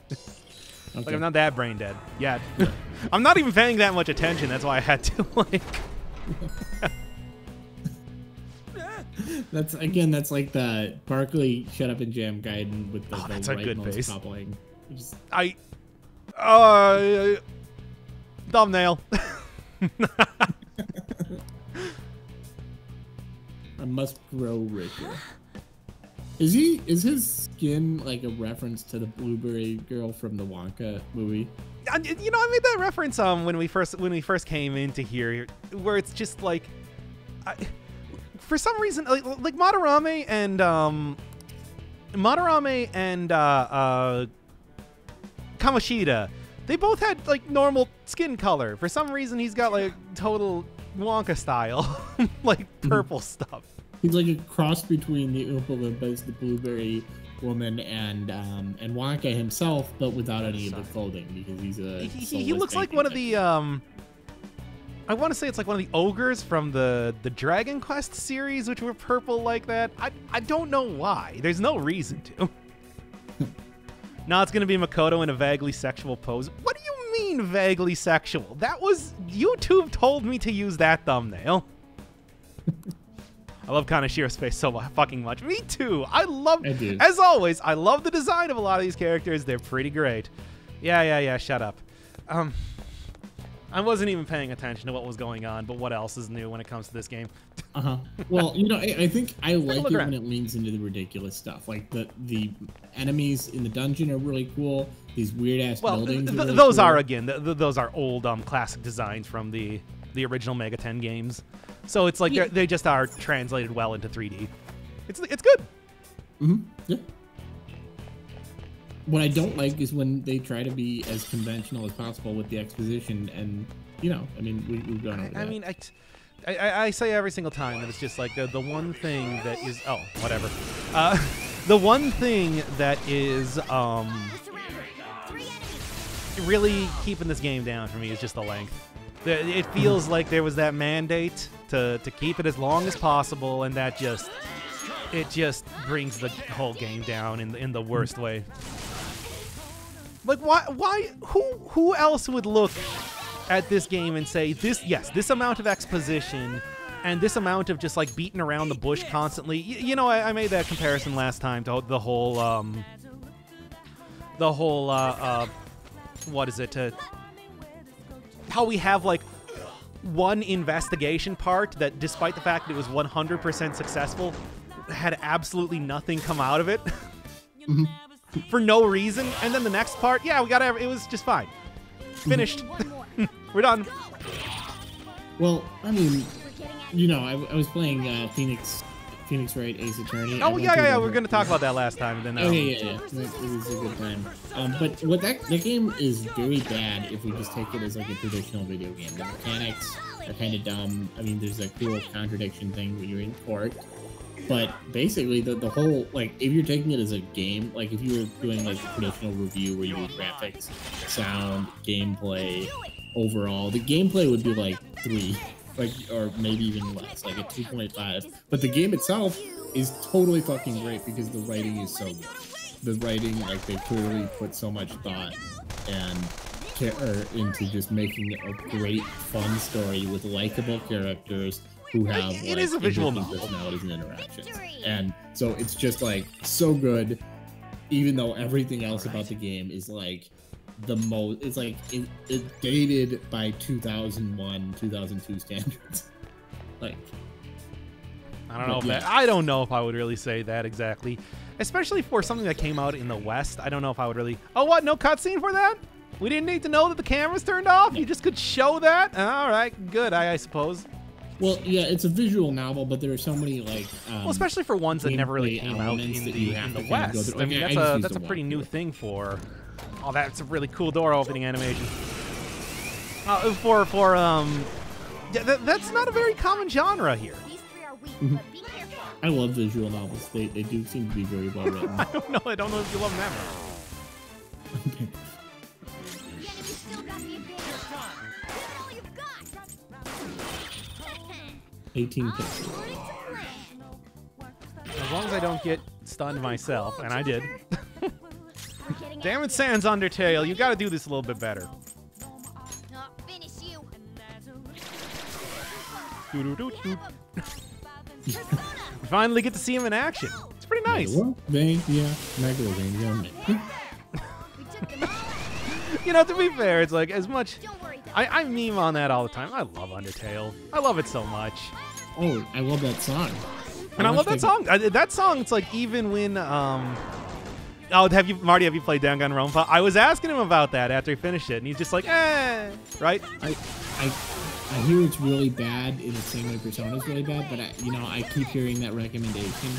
[SPEAKER 1] Okay.
[SPEAKER 2] like I'm not that brain dead. Yeah. I'm not even paying that much attention. That's why I had to like.
[SPEAKER 1] That's like the Barkley Shut Up and Jam Gaiden with the,
[SPEAKER 2] that's
[SPEAKER 1] the
[SPEAKER 2] a
[SPEAKER 1] right
[SPEAKER 2] good
[SPEAKER 1] mouse
[SPEAKER 2] face.
[SPEAKER 1] coupling. Just,
[SPEAKER 2] Thumbnail.
[SPEAKER 1] I must grow richer. Is his skin like a reference to the Blueberry Girl from the Wonka movie?
[SPEAKER 2] You know, I made that reference when we first came into here, where it's just like, for some reason, like Madarame and Kamoshida, they both had like normal skin color. For some reason, he's got like total Wonka style, like purple stuff.
[SPEAKER 1] He's like a cross between the Oompa Loompas, the Blueberry Woman, and Wonka himself, but without any of the clothing because he's a.
[SPEAKER 2] He looks like one of the I want to say it's like one of the ogres from the Dragon Quest series, which were purple like that. I don't know why. There's no reason to. Now it's gonna be Makoto in a vaguely sexual pose. What do you mean vaguely sexual? That was YouTube told me to use that thumbnail. I love Kanashiro's face so fucking much. Me too. As always, I love the design of a lot of these characters. They're pretty great. Yeah. Shut up. I wasn't even paying attention to what was going on, but what else is new when it comes to this game?
[SPEAKER 1] Well, you know, I think I like it when it leans into the ridiculous stuff. Like the enemies in the dungeon are really cool. These weird ass buildings. Are really
[SPEAKER 2] those
[SPEAKER 1] cool.
[SPEAKER 2] are again. Those are old classic designs from the original Mega 10 games. So it's like they just are translated well into 3D. It's good.
[SPEAKER 1] Yeah. What I don't like is when they try to be as conventional as possible with the exposition, and you know, I mean, we've gone over that.
[SPEAKER 2] I mean, I say every single time that it's just like the one thing that is whatever. The one thing that is really keeping this game down for me is just the length. It feels like there was that mandate to keep it as long as possible, and that just brings the whole game down in the worst way. Like why who else would look at this game and say this amount of exposition and this amount of just like beating around the bush constantly. You know, I made that comparison last time to the whole what is it, how we have like one investigation part that, despite the fact that it was 100% successful, had absolutely nothing come out of it. For no reason. And then the next part, yeah, it was just fine. Finished. We're done.
[SPEAKER 1] Well, I mean, you know, I was playing Phoenix Wright Ace Attorney.
[SPEAKER 2] Oh, yeah. We're going to talk about that last time. And then,
[SPEAKER 1] yeah. It was a good time. But what that game is very bad if we just take it as like a traditional video game. The mechanics are kind of dumb. I mean, there's a cool contradiction thing when you're in court. But basically, the whole, like, if you're taking it as a game, like if you were doing like a traditional review where you do graphics, sound, gameplay, overall, the gameplay would be like 3, like, or maybe even less, like a 2.5. But the game itself is totally fucking great because the writing is so good. The writing, like, they clearly put so much thought and care into just making a great, fun story with likable characters who have
[SPEAKER 2] it is a visual novel,
[SPEAKER 1] personalities and interactions, and so it's just like so good, even though everything else about the game is like the most. It's like it dated by 2001, 2002 standards. Like,
[SPEAKER 2] I don't know if I would really say that exactly, especially for something that came out in the West. I don't know if I would really. Oh, what? No cutscene for that? We didn't need to know that the camera's turned off. You just could show that. All right, good. I suppose.
[SPEAKER 1] Well, yeah, it's a visual novel, but there are so many like.
[SPEAKER 2] Well, especially for ones that never really came out in the West. I mean, that's a pretty new thing for. Oh, that's a really cool door opening animation. Yeah, that's not a very common genre here.
[SPEAKER 3] These three are weak,
[SPEAKER 1] Mhm.
[SPEAKER 3] but be careful.
[SPEAKER 1] I love visual novels. They do seem to be very well written.
[SPEAKER 2] I don't know if you love them that much.
[SPEAKER 3] The enemy still got the advantage. That's all you've got.
[SPEAKER 1] 18
[SPEAKER 3] All
[SPEAKER 1] pixels.
[SPEAKER 3] according to plan.
[SPEAKER 2] As long as I don't get stunned myself, and I did.
[SPEAKER 3] We're getting
[SPEAKER 2] Damn it,
[SPEAKER 3] active.
[SPEAKER 2] Sans Undertale, you gotta do this a little bit better.
[SPEAKER 3] I'll finish you.
[SPEAKER 2] Doo-doo-doo-doo.
[SPEAKER 3] Persona.
[SPEAKER 2] We finally get to see him in action. It's pretty nice.
[SPEAKER 1] Megalovania. Megalovania.
[SPEAKER 3] We took them all.
[SPEAKER 2] You know, to be fair, it's like as much.
[SPEAKER 3] Don't worry, though.
[SPEAKER 2] I meme on that all the time. I love Undertale. I love it so much.
[SPEAKER 1] Oh, I love that song.
[SPEAKER 2] And I love that song. That song, it's like even when oh, have you played Danganronpa? I was asking him about that after he finished it, and he's just like, right?
[SPEAKER 1] I hear it's really bad in the same way Persona's really bad, but I keep hearing that recommendation,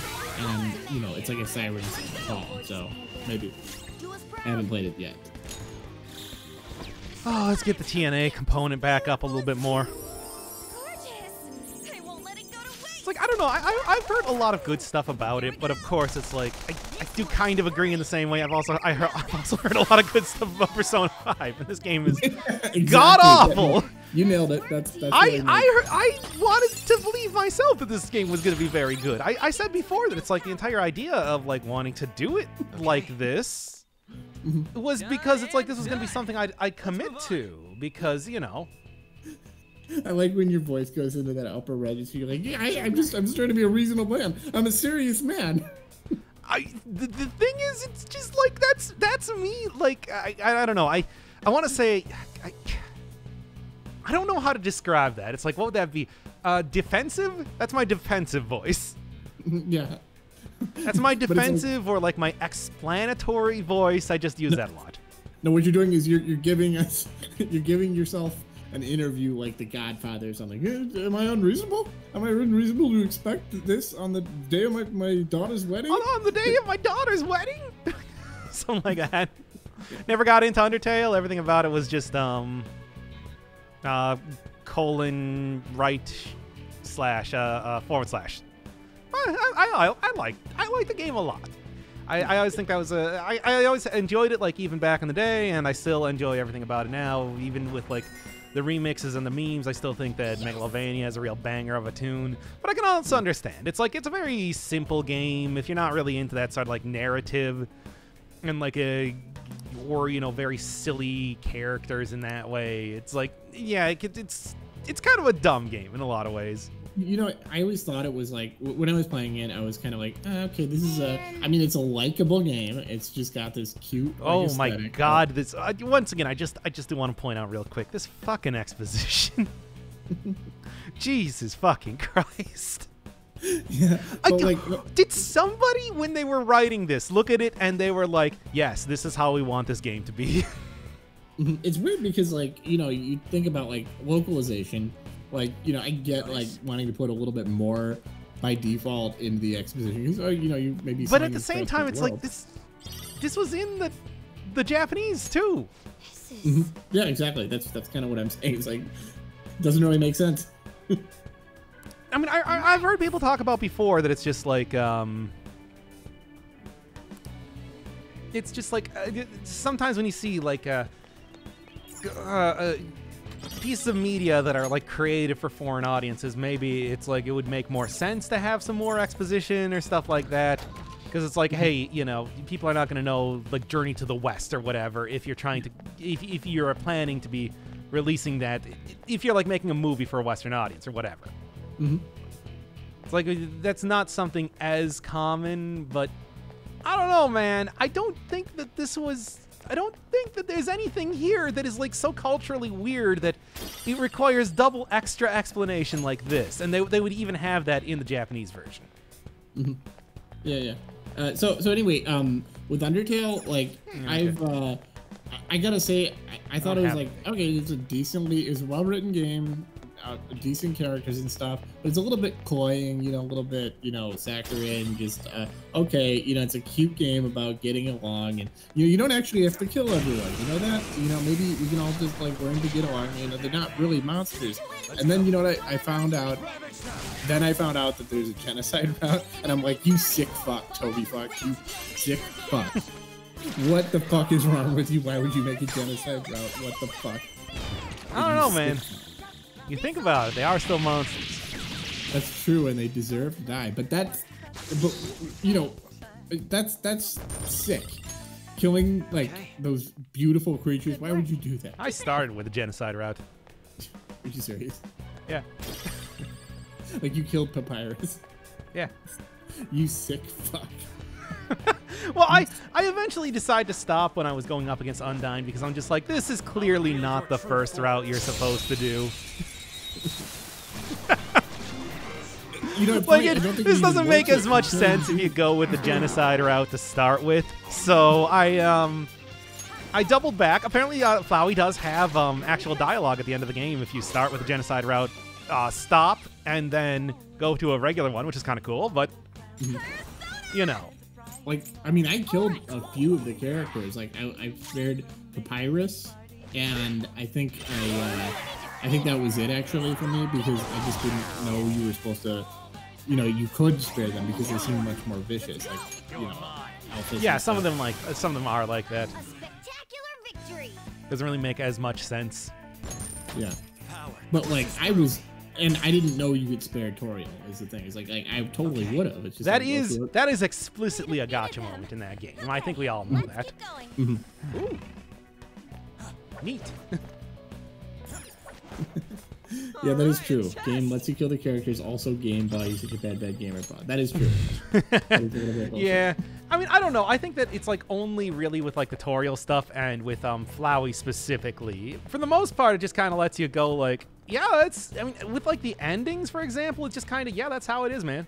[SPEAKER 1] and it's like a siren's call. So maybe
[SPEAKER 3] Do us
[SPEAKER 1] I
[SPEAKER 3] proud.
[SPEAKER 1] haven't played it yet.
[SPEAKER 2] Oh, let's get the TNA component back up a little bit more.
[SPEAKER 3] Gorgeous. I won't let it go to waste.
[SPEAKER 2] It's like, I don't know, I've heard a lot of good stuff about it, but of course it's like, I do kind of agree in the same way. I've also heard a lot of good stuff about Persona 5, and this game is
[SPEAKER 1] Exactly.
[SPEAKER 2] god-awful.
[SPEAKER 1] You nailed it. That's
[SPEAKER 2] I wanted to believe myself that this game was going to be very good. I said before that it's like the entire idea of like wanting to do it like this was because it's like this was going to be something I'd commit to because,
[SPEAKER 1] I like when your voice goes into that upper register. You're like, yeah, I'm just trying to be a reasonable man. I'm a serious man.
[SPEAKER 2] The thing is, it's just like that's me. Like I don't know. I want to say I don't know how to describe that. It's like, what would that be? Defensive? That's my defensive voice.
[SPEAKER 1] Yeah.
[SPEAKER 2] That's my
[SPEAKER 1] But it's like-
[SPEAKER 2] defensive or like my explanatory voice. I just use that a lot.
[SPEAKER 1] No, what you're doing is you're giving yourself an interview like The Godfather or something. Am I unreasonable? Am I unreasonable to expect this on the day of my daughter's wedding?
[SPEAKER 2] On the day of my daughter's wedding? Something like that. Never got into Undertale. Everything about it was just colon right slash forward slash. I like the game a lot. I always think that was I always enjoyed it, like even back in the day, and I still enjoy everything about it now. Even with like the remixes and the memes, I still think that Megalovania is a real banger of a tune. But I can also understand it's a very simple game if you're not really into that sort of like narrative and like very silly characters in that way. It's like, yeah, it's kind of a dumb game in a lot of ways.
[SPEAKER 1] I always thought it was like, when I was playing it, I was kind of like, okay, this is it's a likable game. It's just got this cute,
[SPEAKER 2] Oh my
[SPEAKER 1] aesthetic.
[SPEAKER 2] god, this once again, I just do want to point out real quick, this fucking exposition. Jesus fucking Christ.
[SPEAKER 1] Yeah, but like,
[SPEAKER 2] Did somebody, when they were writing this, look at it and they were like, yes, this is how we want this game to be?
[SPEAKER 1] it's weird because like, you think about like localization. Like, I get like wanting to put a little bit more by default in the exposition because you maybe.
[SPEAKER 2] But at the same time, it's like this was in the Japanese too.
[SPEAKER 1] Yeah, exactly. That's kind of what I'm saying. It's like doesn't really make sense.
[SPEAKER 2] I mean, I've heard people talk about before that it's just like sometimes when you see like pieces of media that are like created for foreign audiences, maybe it's like it would make more sense to have some more exposition or stuff like that, because it's like, hey, people are not going to know like Journey to the West or whatever if you're trying to if you're planning to be releasing that, if you're like making a movie for a Western audience or whatever. It's like that's not something as common, but I don't know, man. I don't think that there's anything here that is like so culturally weird that it requires double extra explanation like this, and they would even have that in the Japanese version.
[SPEAKER 1] Yeah. So anyway, with Undertale, like I gotta say, I thought it was like, okay, it's a well-written game. decent characters and stuff, but it's a little bit cloying, you know, a little bit, you know, saccharine. Just okay, you know, it's a cute game about getting along, and you don't actually have to kill everyone. You know that? You know, maybe we can all just like learn to get along. You know, they're not really monsters. And then you know what I found out? Then I found out that there's a genocide route, and I'm like, you sick fuck, Toby fuck, you sick fuck. What the fuck is wrong with you? Why would you make a genocide route? What the fuck?
[SPEAKER 2] I don't know, man. You think about it, they are still monsters.
[SPEAKER 1] That's true, and they deserve to die. But you know, that's sick. Killing like those beautiful creatures. Why would you do that?
[SPEAKER 2] I started with a genocide route.
[SPEAKER 1] Are you serious?
[SPEAKER 2] Yeah.
[SPEAKER 1] Like you killed Papyrus.
[SPEAKER 2] Yeah.
[SPEAKER 1] You sick fuck.
[SPEAKER 2] Well, I eventually decided to stop when I was going up against Undyne because I'm just like, this is clearly not the first route you're supposed to do.
[SPEAKER 1] You know,
[SPEAKER 2] Like this doesn't make as much sense if you go with the genocide route to start with. So I doubled back. Apparently, Flowey does have actual dialogue at the end of the game if you start with the genocide route, stop, and then go to a regular one, which is kind of cool. But you know.
[SPEAKER 1] Like, I mean, I killed a few of the characters. Like, I spared Papyrus, and I think that was it actually for me because I just didn't know you were supposed to, you know, you could spare them because they seem much more vicious. Like, you know, alphas.
[SPEAKER 2] Yeah, some of them are like that.
[SPEAKER 3] A spectacular victory.
[SPEAKER 2] Doesn't really make as much sense.
[SPEAKER 1] Yeah, but like and I didn't know you could spare Toriel is the thing. It's like I totally would have. It's just
[SPEAKER 2] That
[SPEAKER 1] like,
[SPEAKER 2] is explicitly a gotcha moment in that game. I think we all know that.
[SPEAKER 3] Keep going.
[SPEAKER 2] Ooh. Neat.
[SPEAKER 1] Yeah, that is true. Game lets you kill the characters. Also, game buys you such a bad gamer pod. That is true. That is a little bit bullshit.
[SPEAKER 2] Yeah. I mean, I don't know. I think that it's like only really with like the Toriel stuff and with Flowey specifically. For the most part, it just kind of lets you go like, yeah, it's. I mean, with like the endings, for example, it's just kind of that's how it is, man.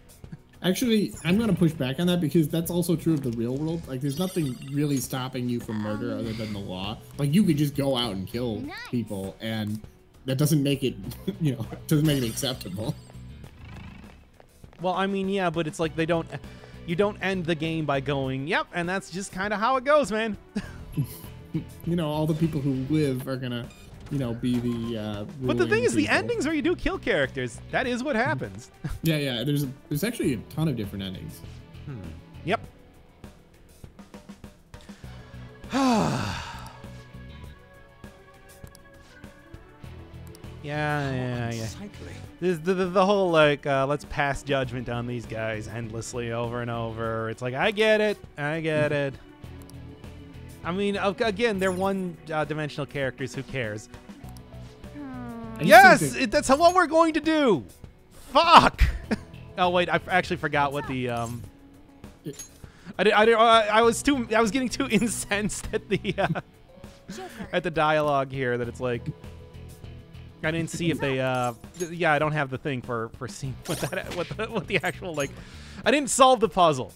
[SPEAKER 1] Actually, I'm gonna push back on that because that's also true of the real world. Like, there's nothing really stopping you from murder other than the law. Like, you could just go out and kill people, and that doesn't make it, you know, doesn't make it acceptable.
[SPEAKER 2] Well, I mean, yeah, but it's like you don't end the game by going, yep, and that's just kind of how it goes, man.
[SPEAKER 1] You know, all the people who live are gonna, you know, be the.
[SPEAKER 2] But the thing is, the
[SPEAKER 1] people.
[SPEAKER 2] endings where you do kill characters, that is what happens.
[SPEAKER 1] Yeah. There's actually a ton of different endings.
[SPEAKER 2] Yep. Yeah. This the whole like let's pass judgment on these guys endlessly over and over. It's like I get it. I mean, again, they're one-dimensional characters. Who cares? Yes, that's what we're going to do. Fuck. Oh wait, I actually forgot what the I was getting too incensed at the at the dialogue here that it's like. I didn't see if they yeah, I don't have the thing for seeing what the actual like I didn't solve the puzzle.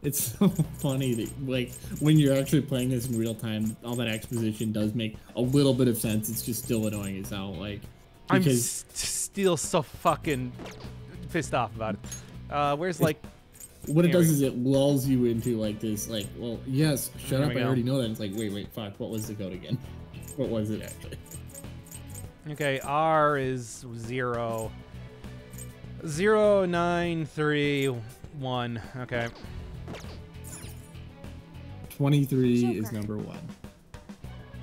[SPEAKER 1] It's so funny that like when you're actually playing this in real time, all that exposition does make a little bit of sense. It's just still annoying as hell. Like
[SPEAKER 2] I'm still so fucking pissed off about it. Where's like
[SPEAKER 1] what it does is it lulls you into like this like, well, yes, shut up, I already know that. It's like, wait, fuck, what was the code again? What was it actually?
[SPEAKER 2] Okay, R is 0. 0, 9, 3, 1. Okay.
[SPEAKER 1] 23 is number 1.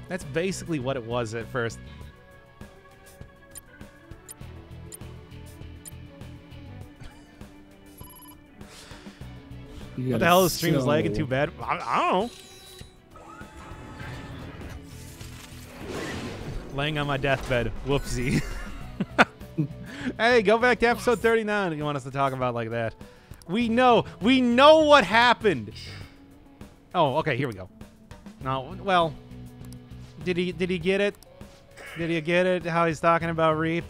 [SPEAKER 2] That's basically what it was at first. What the hell? The stream is lagging too bad? I don't know. Laying on my deathbed. Whoopsie. Hey, go back to episode 39 if you want us to talk about like that. We know what happened. Oh, okay, here we go. No, well, did he get it? Did he get it? How he's talking about Reap?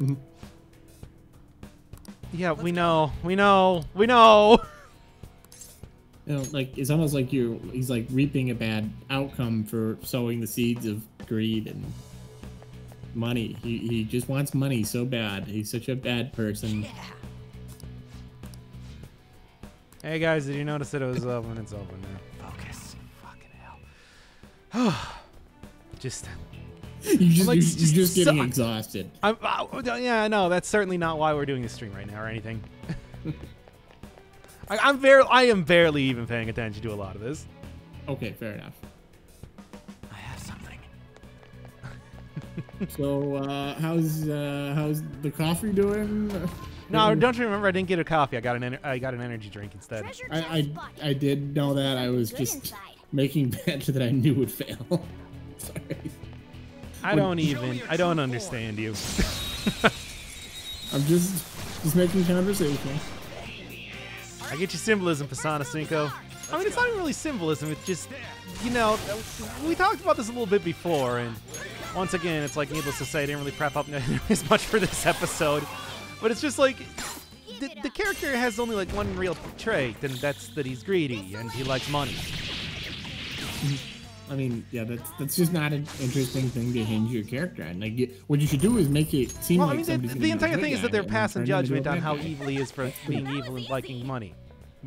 [SPEAKER 1] Mm-hmm.
[SPEAKER 2] Yeah, we know. We know.
[SPEAKER 1] You know, like it's almost like he's like reaping a bad outcome for sowing the seeds of greed and money. He just wants money so bad. He's such a bad person.
[SPEAKER 2] Hey guys, did you notice that it was open? It's open now. Focus. Fucking hell. just.
[SPEAKER 1] You're
[SPEAKER 2] like,
[SPEAKER 1] just getting
[SPEAKER 2] so,
[SPEAKER 1] exhausted.
[SPEAKER 2] Yeah, no, that's certainly not why we're doing this stream right now or anything. I am barely even paying attention to a lot of this.
[SPEAKER 1] Okay, fair enough.
[SPEAKER 4] I have something.
[SPEAKER 1] So, how's the coffee doing?
[SPEAKER 2] No, don't you remember? I didn't get a coffee. I got an energy drink instead.
[SPEAKER 1] I did know that. I was just making bets that I knew would fail. Sorry.
[SPEAKER 2] I don't understand you.
[SPEAKER 1] I'm just making conversation.
[SPEAKER 2] I get your symbolism, Persona 5. I mean, it's not even really symbolism. It's just, you know, we talked about this a little bit before, and once again, it's like, needless to say, I didn't really prep up as much for this episode. But it's just like, the character has only like one real trait, and that's that he's greedy and he likes money.
[SPEAKER 1] I mean, yeah, that's just not an interesting thing to hinge your character on. Like, what you should do is make it seem like somebody's
[SPEAKER 2] the entire thing is that they're passing judgment on how
[SPEAKER 1] evil.
[SPEAKER 2] evil he is for being evil and liking money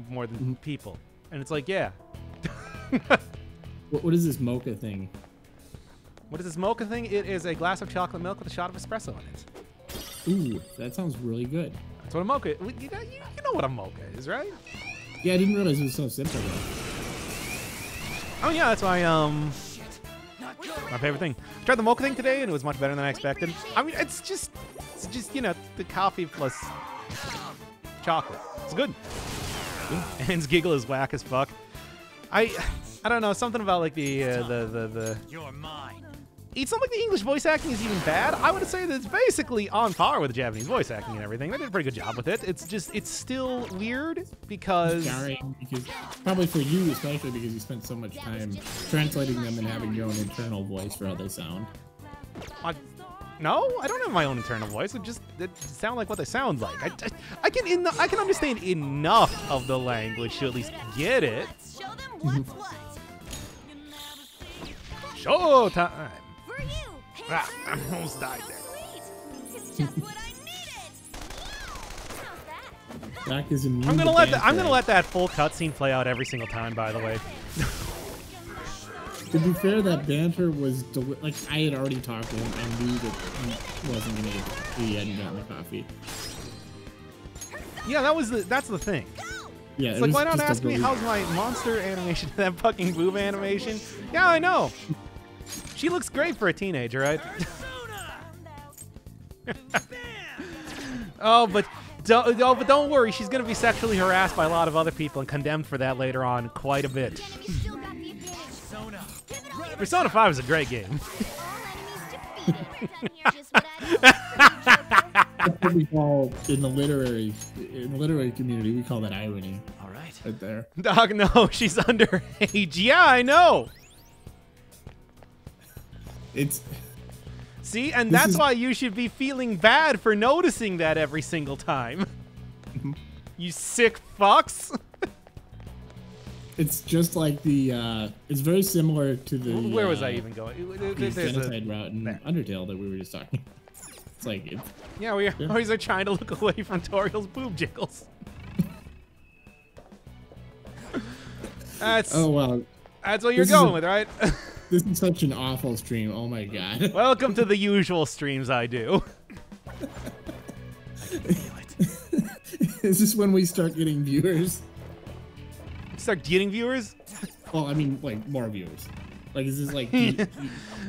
[SPEAKER 2] more than people. And it's like, yeah.
[SPEAKER 1] What is this mocha thing?
[SPEAKER 2] What is this mocha thing? It is a glass of chocolate milk with a shot of espresso in it.
[SPEAKER 1] Ooh, that sounds really good.
[SPEAKER 2] That's what a mocha. You know what a mocha is, right?
[SPEAKER 1] Yeah, I didn't realize it was so simple though.
[SPEAKER 2] Oh yeah, that's my favorite thing. I tried the mocha thing today, and it was much better than I expected. I mean, it's just you know, the coffee plus chocolate. It's good. And Giggle is whack as fuck. I don't know, something about like the
[SPEAKER 4] You're mine.
[SPEAKER 2] It's not like the English voice acting is even bad. I would say that it's basically on par with the Japanese voice acting and everything. They did a pretty good job with it. It's still weird because
[SPEAKER 1] Jarring, because probably for you especially because you spent so much time translating them and having your own internal voice for how they sound.
[SPEAKER 2] No, I don't have my own internal voice. It sound like what they sound like. I can understand enough of the language to at least get it.
[SPEAKER 3] Let's show them what's what.
[SPEAKER 2] Showtime.
[SPEAKER 3] For you.
[SPEAKER 2] Ah, I almost died there.
[SPEAKER 3] Sweet. It's just what I needed. How's that?
[SPEAKER 1] Jack is immune
[SPEAKER 2] I'm
[SPEAKER 1] to
[SPEAKER 2] gonna
[SPEAKER 1] banter.
[SPEAKER 2] let that full cutscene play out every single time. By the way.
[SPEAKER 1] To be fair, that banter was like I had already talked to him. I knew that he wasn't gonna get. He hadn't gotten the coffee.
[SPEAKER 2] Yeah, that's the thing.
[SPEAKER 1] Yeah,
[SPEAKER 2] It's
[SPEAKER 1] it
[SPEAKER 2] like,
[SPEAKER 1] was
[SPEAKER 2] why not
[SPEAKER 1] just a
[SPEAKER 2] ask me
[SPEAKER 1] really-
[SPEAKER 2] how's my monster animation, that fucking boob animation? Yeah, I know. She looks great for a teenager, right? but don't worry, she's gonna be sexually harassed by a lot of other people and condemned for that later on quite a bit.
[SPEAKER 3] Yeah, you still got the advantage. Give it all
[SPEAKER 2] Persona 5 is a great game.
[SPEAKER 3] enemies defeated. Down here, just what I
[SPEAKER 1] That's what we call in the literary community. We call that irony.
[SPEAKER 4] All right.
[SPEAKER 1] Right there.
[SPEAKER 2] Dog, no, she's underage. Yeah, I know.
[SPEAKER 1] It's
[SPEAKER 2] See, and
[SPEAKER 1] This
[SPEAKER 2] that's
[SPEAKER 1] is-
[SPEAKER 2] why you should be feeling bad for noticing that every single time. You sick fucks.
[SPEAKER 1] it's just like the. It's very similar to the.
[SPEAKER 2] Where was I even going?
[SPEAKER 1] The
[SPEAKER 2] There's a-
[SPEAKER 1] genocide route in
[SPEAKER 2] there.
[SPEAKER 1] Undertale that we were just talking. It's like
[SPEAKER 2] Yeah, we always are trying to look away from Toriel's boob jiggles. That's
[SPEAKER 1] oh well.
[SPEAKER 2] that's what you're
[SPEAKER 1] this is
[SPEAKER 2] going
[SPEAKER 1] a-
[SPEAKER 2] with, right?
[SPEAKER 1] This is such an awful stream. Oh my god.
[SPEAKER 2] Welcome to the usual streams I do.
[SPEAKER 1] Is this when we start getting viewers?
[SPEAKER 2] Start getting viewers?
[SPEAKER 1] Well, I mean, like more viewers. Like, is this like?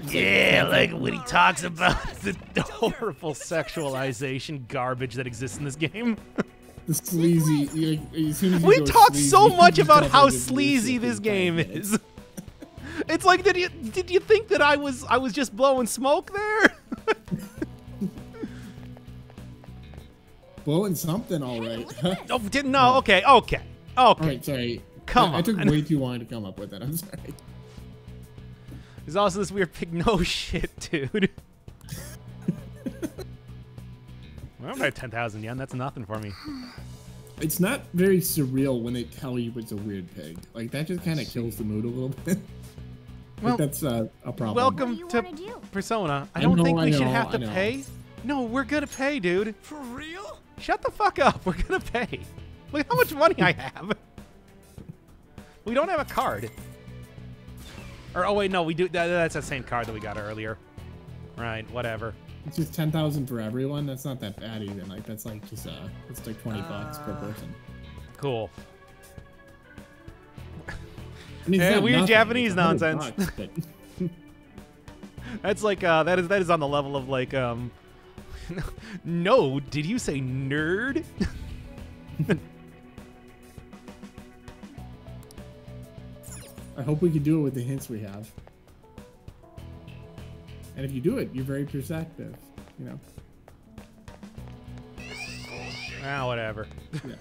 [SPEAKER 2] Yeah, like when he talks about the horrible sexualization garbage that exists in this game.
[SPEAKER 1] The sleazy. Like, as soon as you
[SPEAKER 2] We
[SPEAKER 1] go
[SPEAKER 2] talked
[SPEAKER 1] sleazy,
[SPEAKER 2] so much
[SPEAKER 1] you
[SPEAKER 2] about
[SPEAKER 1] just
[SPEAKER 2] how
[SPEAKER 1] have, like, a
[SPEAKER 2] sleazy
[SPEAKER 1] viewership
[SPEAKER 2] this
[SPEAKER 1] in
[SPEAKER 2] game
[SPEAKER 1] 5 minutes.
[SPEAKER 2] is. It's like, did you think that I was just blowing smoke there?
[SPEAKER 1] Blowing something, all right.
[SPEAKER 2] Oh, didn't no. Okay.
[SPEAKER 1] All right, sorry.
[SPEAKER 2] Come
[SPEAKER 1] I took
[SPEAKER 2] on.
[SPEAKER 1] way too long to come up with that. I'm sorry.
[SPEAKER 2] There's also this weird pig nose shit, dude. Well, I'm at 10,000 yen. That's nothing for me.
[SPEAKER 1] It's not very surreal when they tell you it's a weird pig. Like that just kind of kills the mood a little bit.
[SPEAKER 2] Well,
[SPEAKER 1] that's a problem.
[SPEAKER 2] welcome
[SPEAKER 3] What do you
[SPEAKER 2] to
[SPEAKER 3] wanna do?
[SPEAKER 2] Persona. I
[SPEAKER 1] I
[SPEAKER 2] don't
[SPEAKER 1] know,
[SPEAKER 2] think
[SPEAKER 1] I
[SPEAKER 2] we should
[SPEAKER 1] know,
[SPEAKER 2] have to
[SPEAKER 1] I know.
[SPEAKER 2] pay. No, we're gonna pay, dude.
[SPEAKER 4] For real?
[SPEAKER 2] Shut the fuck up. We're gonna pay. Look how much money I have. We don't have a card. Or, oh wait, no, we do. That's that same card that we got earlier. Right, whatever.
[SPEAKER 1] It's just 10,000 for everyone. That's not that bad even. Like that's like just it's like 20 bucks per person.
[SPEAKER 2] Cool.
[SPEAKER 1] I mean, it's
[SPEAKER 2] Hey,
[SPEAKER 1] not
[SPEAKER 2] weird
[SPEAKER 1] nothing,
[SPEAKER 2] Japanese
[SPEAKER 1] it's 100
[SPEAKER 2] nonsense.
[SPEAKER 1] bucks, but
[SPEAKER 2] That's like that is on the level of like no, did you say nerd?
[SPEAKER 1] I hope we can do it with the hints we have. And if you do it, you're very perceptive. You know.
[SPEAKER 2] Ah, whatever.
[SPEAKER 1] Yeah.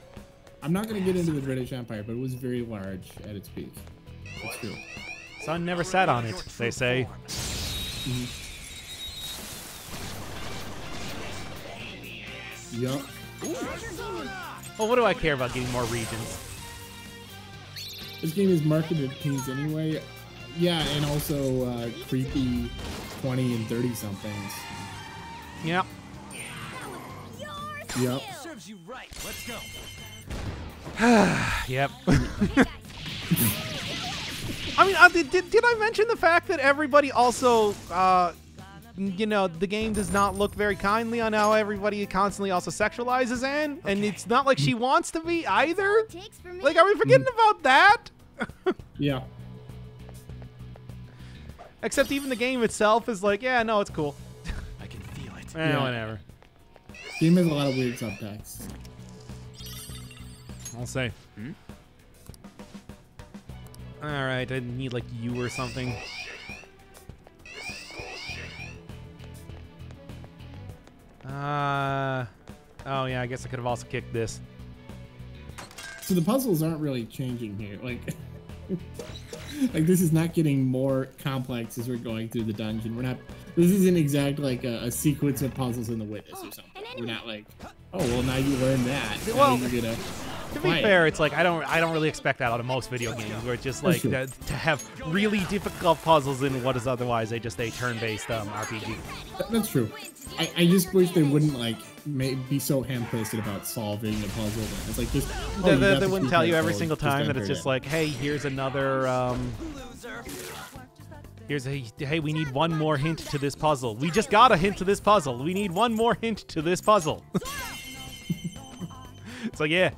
[SPEAKER 1] I'm not gonna get into the British Empire, but it was very large at its peak. It's true.
[SPEAKER 2] Sun never sat on it, they say.
[SPEAKER 1] Yup.
[SPEAKER 2] Well, what do I care about getting more regions?
[SPEAKER 1] This game is marketed to teens anyway. Yeah, and also creepy 20 and 30 somethings.
[SPEAKER 2] Yep.
[SPEAKER 1] Yep.
[SPEAKER 4] Serves you right. Let's go.
[SPEAKER 2] Yep. I mean, did I mention the fact that everybody also, you know, the game does not look very kindly on how everybody constantly also sexualizes Anne, and it's not like she wants to be either.
[SPEAKER 3] Takes for me.
[SPEAKER 2] Like, are we forgetting about that?
[SPEAKER 1] Yeah.
[SPEAKER 2] Except even the game itself is like, yeah, no, it's cool.
[SPEAKER 4] I can feel it.
[SPEAKER 1] Yeah.
[SPEAKER 2] Whatever.
[SPEAKER 1] Game has a lot of weird subtext.
[SPEAKER 2] I'll say. All right, I need like you or something. Oh yeah, I guess I could have also kicked this.
[SPEAKER 1] So the puzzles aren't really changing here. Like, like this is not getting more complex as we're going through the dungeon. We're not. This isn't exactly like a sequence of puzzles in the Witness or something. We're not like, oh well, now you learn that. Now
[SPEAKER 2] Well,
[SPEAKER 1] you're gonna.
[SPEAKER 2] To be fair, it's like I don't really expect that out of most video games, where it's just like
[SPEAKER 1] true.
[SPEAKER 2] to have really difficult puzzles in what is otherwise just a turn-based RPG.
[SPEAKER 1] That's true. I just wish they wouldn't like be so ham-fisted about solving a puzzle. It's like just
[SPEAKER 2] They wouldn't tell you every single time that it's just like, hey, here's another. Here's a hey, we need one more hint to this puzzle. We just got a hint to this puzzle. We need one more hint to this puzzle. It's like, yeah.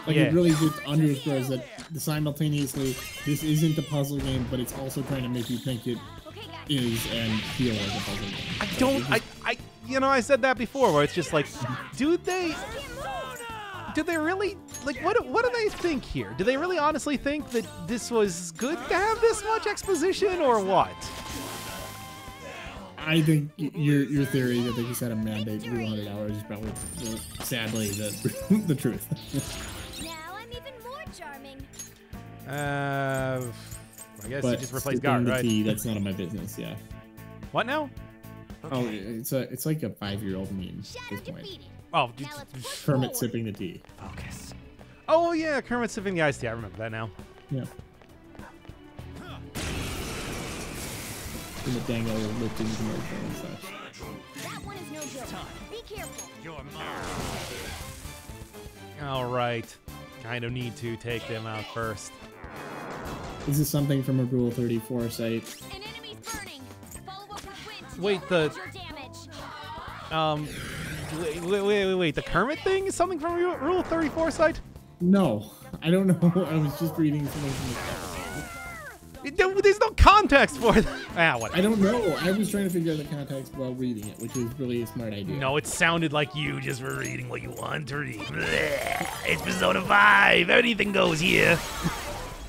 [SPEAKER 1] like
[SPEAKER 2] yeah.
[SPEAKER 1] it really just underscores that simultaneously this isn't a puzzle game, but it's also trying to make you think it is and feel like a puzzle game.
[SPEAKER 2] You know, I said that before, where it's just like, do they really, like, what do they think here? Do they really honestly think that this was good to have this much exposition, or what?
[SPEAKER 1] I think your theory that they just had a mandate 200 hours is probably, sadly, the truth.
[SPEAKER 3] Now I'm even more charming.
[SPEAKER 2] I guess you
[SPEAKER 1] But
[SPEAKER 2] just replace
[SPEAKER 1] skipping
[SPEAKER 2] guard,
[SPEAKER 1] the
[SPEAKER 2] right?
[SPEAKER 1] T, that's none of my business. Yeah.
[SPEAKER 2] What now?
[SPEAKER 1] Oh, it's like a 5-year-old meme at
[SPEAKER 3] Shadow
[SPEAKER 1] this point.
[SPEAKER 3] defeated.
[SPEAKER 2] Oh,
[SPEAKER 3] Now let's push
[SPEAKER 1] Kermit
[SPEAKER 3] forward.
[SPEAKER 1] sipping the tea.
[SPEAKER 4] Focus.
[SPEAKER 2] oh yeah, Kermit sipping the iced tea. I remember that now.
[SPEAKER 1] Yeah. In the Dango lifting commercial and such.
[SPEAKER 3] That one is no joke. Be careful.
[SPEAKER 4] You're mine.
[SPEAKER 2] All right, kind of need to take them out first.
[SPEAKER 1] This is something from a Rule 34 site.
[SPEAKER 3] An enemy's burning. Follow up with wind to
[SPEAKER 2] Wait,
[SPEAKER 3] minimize
[SPEAKER 2] the-
[SPEAKER 3] your damage.
[SPEAKER 2] Wait. The Kermit thing is something from Rule 34 site?
[SPEAKER 1] No, I don't know. I was just reading something from the
[SPEAKER 2] There's no context for that. Ah,
[SPEAKER 1] I
[SPEAKER 2] whatever.
[SPEAKER 1] don't know. I was trying to figure out the context while reading it, which was really a smart idea.
[SPEAKER 2] No, it sounded like you just were reading what you want to read. Blech. It's Persona 5. Anything goes here.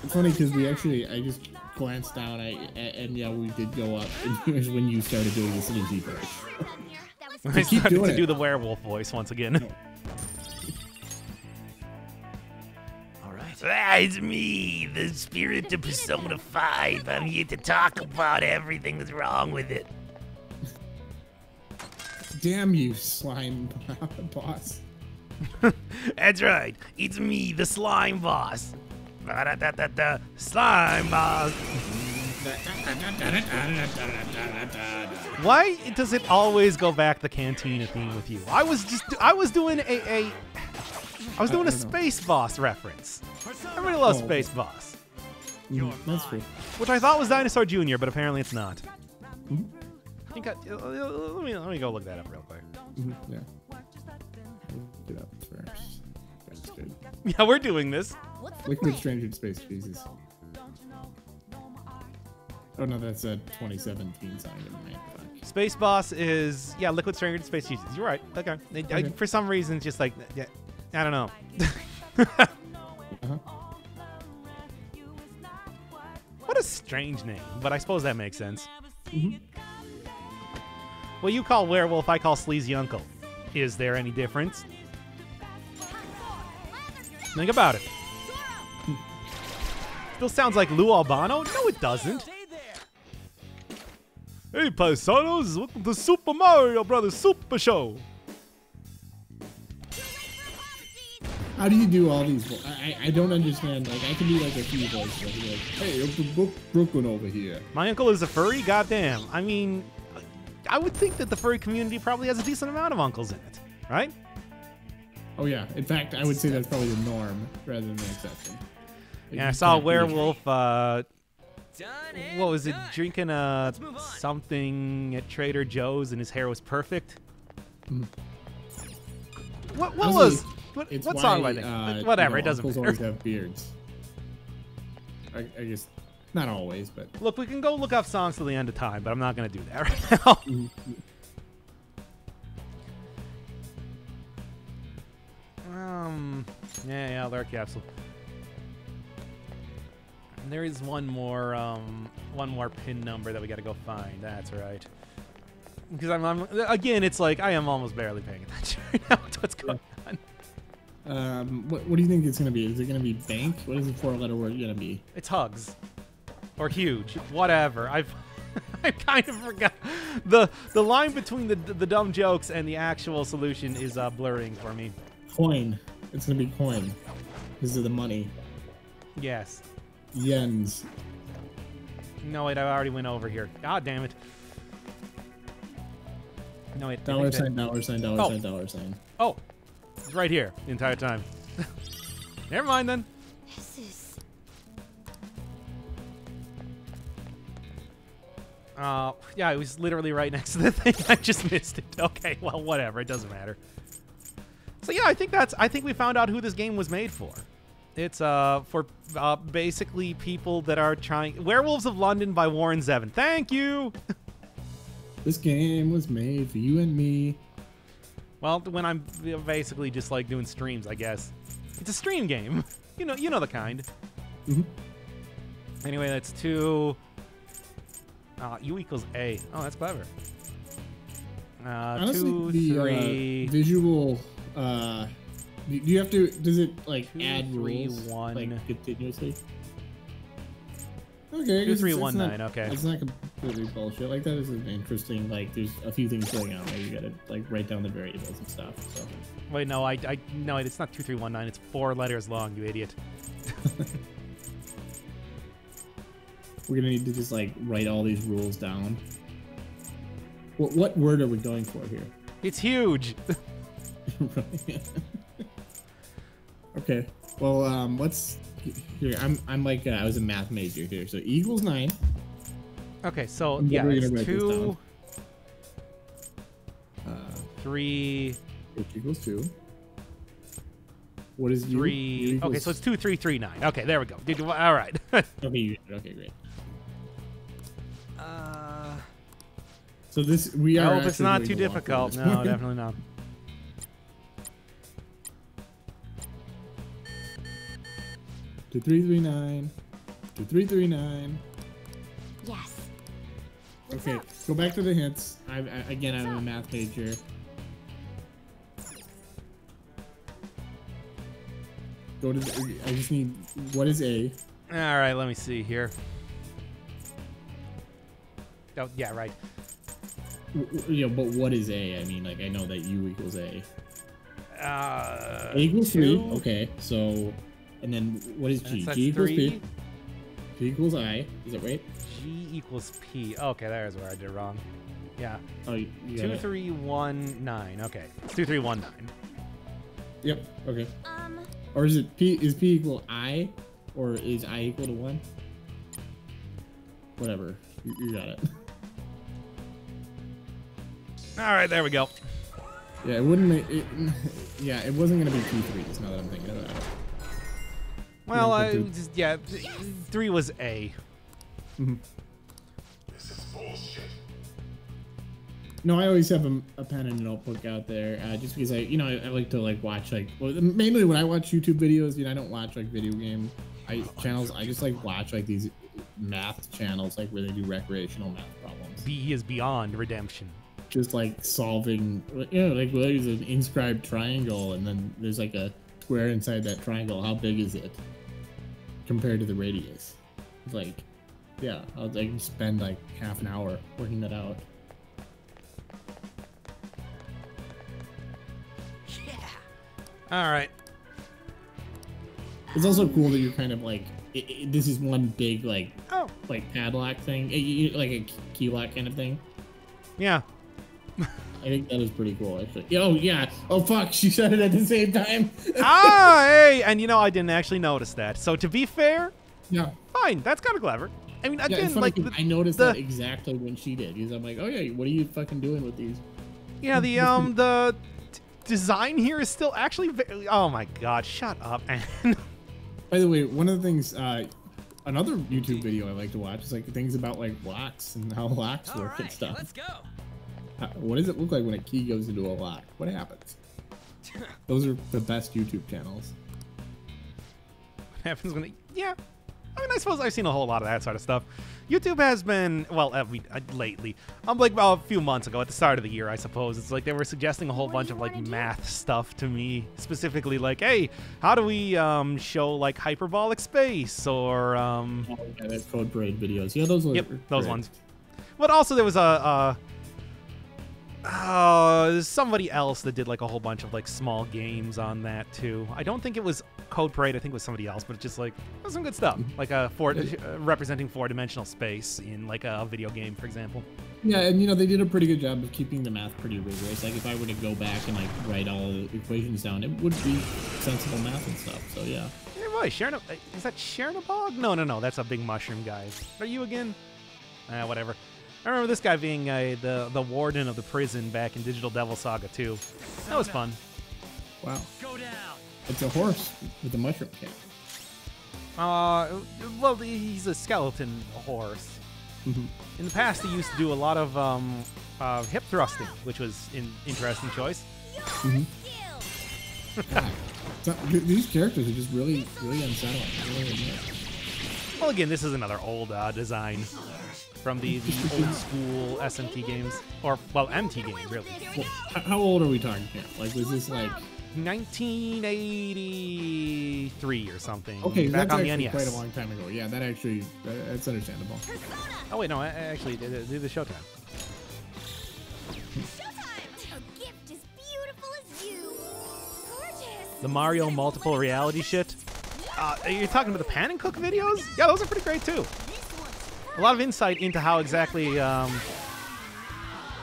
[SPEAKER 1] It's funny because I just glanced down, and yeah, we did go up. And here's when you started doing this easy version.
[SPEAKER 3] That was
[SPEAKER 2] I
[SPEAKER 1] keep
[SPEAKER 2] started
[SPEAKER 1] doing
[SPEAKER 2] to
[SPEAKER 1] it.
[SPEAKER 2] do the werewolf voice once again.
[SPEAKER 4] All right.
[SPEAKER 5] It's me, the spirit of Persona 5. I'm here to talk about everything that's wrong with it.
[SPEAKER 1] Damn you, slime boss.
[SPEAKER 5] That's right. It's me, the slime boss. Ba-da-da-da-da. Slime boss.
[SPEAKER 2] Why does it always go back the Cantina theme with you? I was doing a Space Boss reference. Everybody loves
[SPEAKER 1] Oh.
[SPEAKER 2] Space Boss,
[SPEAKER 1] That's true.
[SPEAKER 2] which I thought was Dinosaur Jr., but apparently it's not.
[SPEAKER 1] Mhm.
[SPEAKER 2] I think let me go look that up real quick.
[SPEAKER 1] Yeah. Do that first. That's good.
[SPEAKER 2] Yeah, we're doing this.
[SPEAKER 1] Liquid Stranger in Space, Jesus. Oh no, that's a 2017 song. Never mind. Fuck.
[SPEAKER 2] Space Boss is Liquid Stranger to Space Jesus. You're right. Okay. For some reason, it's just like I don't know.
[SPEAKER 1] Uh-huh.
[SPEAKER 2] What a strange name, but I suppose that makes sense.
[SPEAKER 1] Mhm.
[SPEAKER 2] Well, you call Werewolf, I call Sleazy Uncle. Is there any difference? Think about it. Still sounds like Lou Albano? No, it doesn't. Hey, paisanos, welcome to Super Mario Brothers Super Show.
[SPEAKER 1] How do you do all these? I don't understand. Like, I can do like a few voices. Like, hey, I'm from Brooklyn over here.
[SPEAKER 2] My uncle is a furry? Goddamn. I mean, I would think that the furry community probably has a decent amount of uncles in it, right?
[SPEAKER 1] Oh yeah. In fact, I would say that's probably the norm rather than the exception. Like,
[SPEAKER 2] Yeah, I
[SPEAKER 1] you
[SPEAKER 2] saw a
[SPEAKER 1] can't really-
[SPEAKER 2] werewolf, what was it, drinking something at Trader Joe's and his hair was perfect?
[SPEAKER 1] Mhm.
[SPEAKER 2] What
[SPEAKER 1] Honestly,
[SPEAKER 2] was...
[SPEAKER 1] It's
[SPEAKER 2] What
[SPEAKER 1] why,
[SPEAKER 2] song was it? Whatever,
[SPEAKER 1] you
[SPEAKER 2] it
[SPEAKER 1] know,
[SPEAKER 2] doesn't
[SPEAKER 1] uncles
[SPEAKER 2] matter.
[SPEAKER 1] always have beards. I guess not always, but
[SPEAKER 2] Look, we can go look up songs till the end of time, but I'm not going to do that right now. Yeah, Alert Capsule. And there is one more pin number that we got to go find. That's right. Because I'm again, it's like I am almost barely paying attention right now to what's going on.
[SPEAKER 1] what do you think it's gonna be? Is it gonna be bank? What is the 4-letter word gonna be?
[SPEAKER 2] It's hugs, or huge, whatever. I kind of forgot the line between the dumb jokes and the actual solution is blurring for me.
[SPEAKER 1] Coin. It's gonna be coin. This is the money.
[SPEAKER 2] Yes.
[SPEAKER 1] Yens.
[SPEAKER 2] No, wait, I already went over here. God damn it. No, wait.
[SPEAKER 1] Dollar sign, dollar sign, dollar
[SPEAKER 2] Oh.
[SPEAKER 1] sign, dollar sign.
[SPEAKER 2] Oh, it's right here the entire time. Never mind then.
[SPEAKER 3] This is
[SPEAKER 2] Yeah, it was literally right next to the thing. I just missed it. Okay, well, whatever. It doesn't matter. So yeah, I think we found out who this game was made for. It's for basically people that are trying. Werewolves of London by Warren Zevon. Thank you.
[SPEAKER 1] This game was made for you and me.
[SPEAKER 2] Well, when I'm basically just like doing streams, I guess. It's a stream game. You know the kind.
[SPEAKER 1] Mhm.
[SPEAKER 2] Anyway, that's 2. U equals A. Oh, that's clever.
[SPEAKER 1] Honestly,
[SPEAKER 2] 2,
[SPEAKER 1] the
[SPEAKER 2] 3.
[SPEAKER 1] visual. Do you have to? Does it like
[SPEAKER 2] 2,
[SPEAKER 1] add
[SPEAKER 2] 3,
[SPEAKER 1] rules
[SPEAKER 2] 1.
[SPEAKER 1] like continuously? Okay. I
[SPEAKER 2] 2,
[SPEAKER 1] guess
[SPEAKER 2] 3,
[SPEAKER 1] it's
[SPEAKER 2] 1,
[SPEAKER 1] not-
[SPEAKER 2] 9. Okay.
[SPEAKER 1] It's not completely bullshit. Like that is an interesting. Like there's a few things going on where you gotta like write down the variables and stuff. So.
[SPEAKER 2] Wait, no, no, it's not 2, 3, 1, 9. It's 4 letters long. You idiot.
[SPEAKER 1] We're gonna need to just like write all these rules down. What word are we going for here?
[SPEAKER 2] It's huge.
[SPEAKER 1] Okay. Well, let's here. I'm like I was a math major here, so E equals 9.
[SPEAKER 2] Okay, so
[SPEAKER 1] I'm
[SPEAKER 2] yeah,
[SPEAKER 1] literally
[SPEAKER 2] it's
[SPEAKER 1] gonna write this
[SPEAKER 2] 2,
[SPEAKER 1] down.
[SPEAKER 2] 3,
[SPEAKER 1] Which equals 2. What is U?
[SPEAKER 2] 3.
[SPEAKER 1] U
[SPEAKER 2] Okay,
[SPEAKER 1] equals-
[SPEAKER 2] so it's 2, 3, 3, 9. Okay, there we go. All right.
[SPEAKER 1] Okay, okay, great. So this we
[SPEAKER 2] I
[SPEAKER 1] are.
[SPEAKER 2] hope it's
[SPEAKER 1] actually
[SPEAKER 2] not
[SPEAKER 1] going
[SPEAKER 2] too
[SPEAKER 1] to walk through
[SPEAKER 2] difficult.
[SPEAKER 1] this.
[SPEAKER 2] No, definitely not.
[SPEAKER 1] Two, 3, 3, 9. 2, 3, 3, 9.
[SPEAKER 3] yes.
[SPEAKER 1] Okay, go back to the hints. Again, I'm a math major. Go to. I just need. What is A?
[SPEAKER 2] All right, let me see here. Oh, yeah, right.
[SPEAKER 1] Yeah, but what is A? I mean, like I know that U equals A. A equals 3.
[SPEAKER 2] 2.
[SPEAKER 1] Okay, so, and then what is G?
[SPEAKER 2] That's
[SPEAKER 1] G equals
[SPEAKER 2] 3.
[SPEAKER 1] P. P equals I. Is that right?
[SPEAKER 2] G equals P. Okay, there's where I did wrong. Yeah.
[SPEAKER 1] Oh, you got it.
[SPEAKER 2] 2319. Okay, it's 2319.
[SPEAKER 1] Yep. Okay. Or is it P? Is P equal I, or is I equal to 1? Whatever. You got it.
[SPEAKER 2] All right, there we go.
[SPEAKER 1] Yeah, it wouldn't. Yeah, it wasn't gonna be P3. Now that I'm thinking about it.
[SPEAKER 2] Well,
[SPEAKER 1] Yeah,
[SPEAKER 2] I
[SPEAKER 1] but
[SPEAKER 2] just, yeah, 3 was A.
[SPEAKER 1] No, I always have a pen and a notebook out there, just because I like to like watch well, mainly when I watch YouTube videos, I don't watch like video game channels. I just like watch like these math channels, like where they do recreational math problems.
[SPEAKER 2] B is beyond redemption.
[SPEAKER 1] Just like solving, like well, there's an inscribed triangle, and then there's like a square inside that triangle. How big is it compared to the radius? It's like, yeah, I can spend like half an hour working that out.
[SPEAKER 2] All right.
[SPEAKER 1] It's also cool that you're kind of like, this is one big like padlock thing, like a key lock kind of thing.
[SPEAKER 2] Yeah.
[SPEAKER 1] I think that is pretty cool, actually. Oh yeah. Oh fuck, she said it at the same time.
[SPEAKER 2] Hey, and I didn't actually notice that. So to be fair,
[SPEAKER 1] Yeah.
[SPEAKER 2] fine. That's kind of clever. I mean,
[SPEAKER 1] Yeah,
[SPEAKER 2] again,
[SPEAKER 1] it's funny
[SPEAKER 2] like
[SPEAKER 1] 'cause I noticed that exactly when she did, because I'm like, oh yeah, what are you fucking doing with these?
[SPEAKER 2] yeah, the design here is still actually oh my god, shut up, man.
[SPEAKER 1] By the way, one of the things, another YouTube video I like to watch is like things about like locks and how locks work and stuff.
[SPEAKER 4] Let's go.
[SPEAKER 1] What does it look like when a key goes into a lock? What happens? Those are the best YouTube channels.
[SPEAKER 2] What happens when yeah. I mean, I suppose I've seen a whole lot of that sort of stuff. YouTube has been, well, lately. Like a few months ago, at the start of the year, I suppose. It's like they were suggesting a whole bunch of like math stuff to me, specifically like, hey, how do we show like hyperbolic space or
[SPEAKER 1] Oh, yeah, that's Code Parade videos. Yeah, those.
[SPEAKER 2] Yep,
[SPEAKER 1] are
[SPEAKER 2] those
[SPEAKER 1] great.
[SPEAKER 2] ones. But also there was somebody else that did like a whole bunch of like small games on that too. I don't think it was Code Parade. I think it was somebody else, but it's just like it was some good stuff, like representing 4-dimensional space in like a video game, for example.
[SPEAKER 1] Yeah, and they did a pretty good job of keeping the math pretty rigorous. Like if I were to go back and like write all the equations down, it would be sensible math and stuff. So yeah.
[SPEAKER 2] Hey, boy, is that Chernobog? No, that's a big mushroom guy. Are you again? Whatever. I remember this guy being the warden of the prison back in Digital Devil Saga 2. That was fun.
[SPEAKER 1] Wow.
[SPEAKER 4] Go down.
[SPEAKER 1] It's a horse with a mushroom cap.
[SPEAKER 2] Well, he's a skeleton horse.
[SPEAKER 1] Mhm.
[SPEAKER 2] In the past, he used to do a lot of hip thrusting, which was an interesting choice.
[SPEAKER 1] God. These characters are just really, really unsettling. Really annoying.
[SPEAKER 2] Well, again, this is another old design from the old school SMT games, or well, MT games, really.
[SPEAKER 1] Well, how old are we talking here? Like, was this like
[SPEAKER 2] 1983 or something.
[SPEAKER 1] okay?
[SPEAKER 2] Back
[SPEAKER 1] That's
[SPEAKER 2] on the
[SPEAKER 1] actually
[SPEAKER 2] NES.
[SPEAKER 1] quite a long time ago. Yeah, that's understandable.
[SPEAKER 2] Oh wait, no, I actually did the Showtime.
[SPEAKER 3] Showtime! A gift as beautiful as you. Gorgeous.
[SPEAKER 2] The Mario multiple reality shit. You're talking about the Pan and Cook videos? Yeah, those are pretty great too. A lot of insight into how exactly the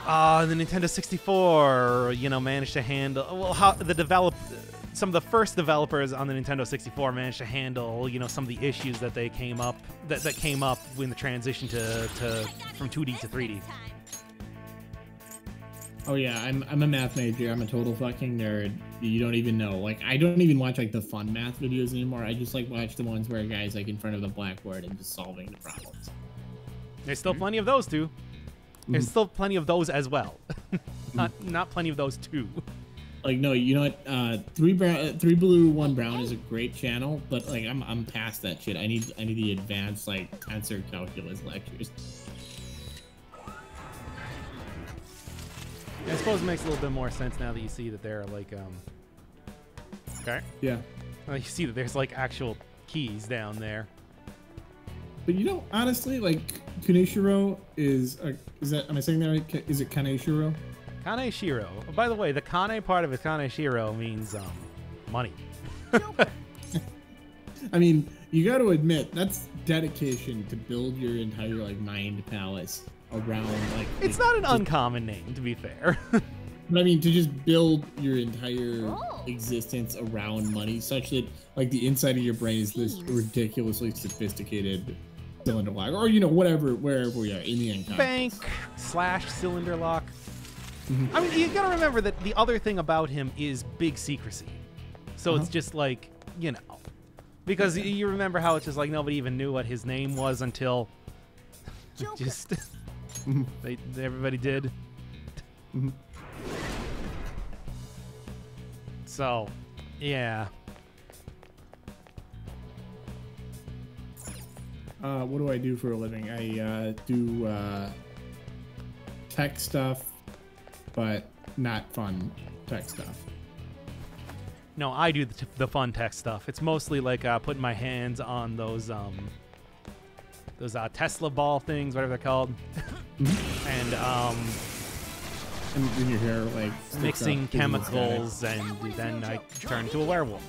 [SPEAKER 2] Nintendo 64, managed to handle. Well, how some of the first developers on the Nintendo 64 managed to handle, some of the issues that they came up that came up when the transition to from 2D to 3D.
[SPEAKER 1] Oh yeah, I'm a math major. I'm a total fucking nerd. You don't even know. Like, I don't even watch like the fun math videos anymore. I just like watch the ones where a guy's like in front of the blackboard and just solving the problems.
[SPEAKER 2] There's still plenty of those too. There's still plenty of those as well. not plenty of those too.
[SPEAKER 1] Like, no, you know what? 3 blue, 1 brown is a great channel, but like I'm past that shit. I need the advanced like tensor calculus lectures.
[SPEAKER 2] I suppose it makes a little bit more sense now that you see that there are like okay.
[SPEAKER 1] Yeah.
[SPEAKER 2] Well, you see that there's like actual keys down there.
[SPEAKER 1] But honestly, like Kaneshiro is that, am I saying that right? Is it Kaneshiro?
[SPEAKER 2] Kaneshiro. Oh, by the way, the Kane part of it, Kaneshiro, means money.
[SPEAKER 1] I mean, you got to admit that's dedication to build your entire like mind palace around like.
[SPEAKER 2] It's not an uncommon name, to be fair.
[SPEAKER 1] But I mean, to just build your entire existence around money, such that like the inside of your brain is this ridiculously sophisticated cylinder lock, or you know whatever, wherever we are in the end.
[SPEAKER 2] Bank / cylinder lock.
[SPEAKER 1] Mm-hmm.
[SPEAKER 2] I mean, you gotta remember that the other thing about him is big secrecy. So it's just like, you know, because you remember how it's just like nobody even knew what his name was until just everybody did. So, yeah.
[SPEAKER 1] What do I do for a living? I do tech stuff, but not fun tech stuff.
[SPEAKER 2] No, I do the fun tech stuff. It's mostly like putting my hands on those Tesla ball things, whatever they're called, and
[SPEAKER 1] in your hair, like
[SPEAKER 2] mixing chemicals, and then I turn into a werewolf.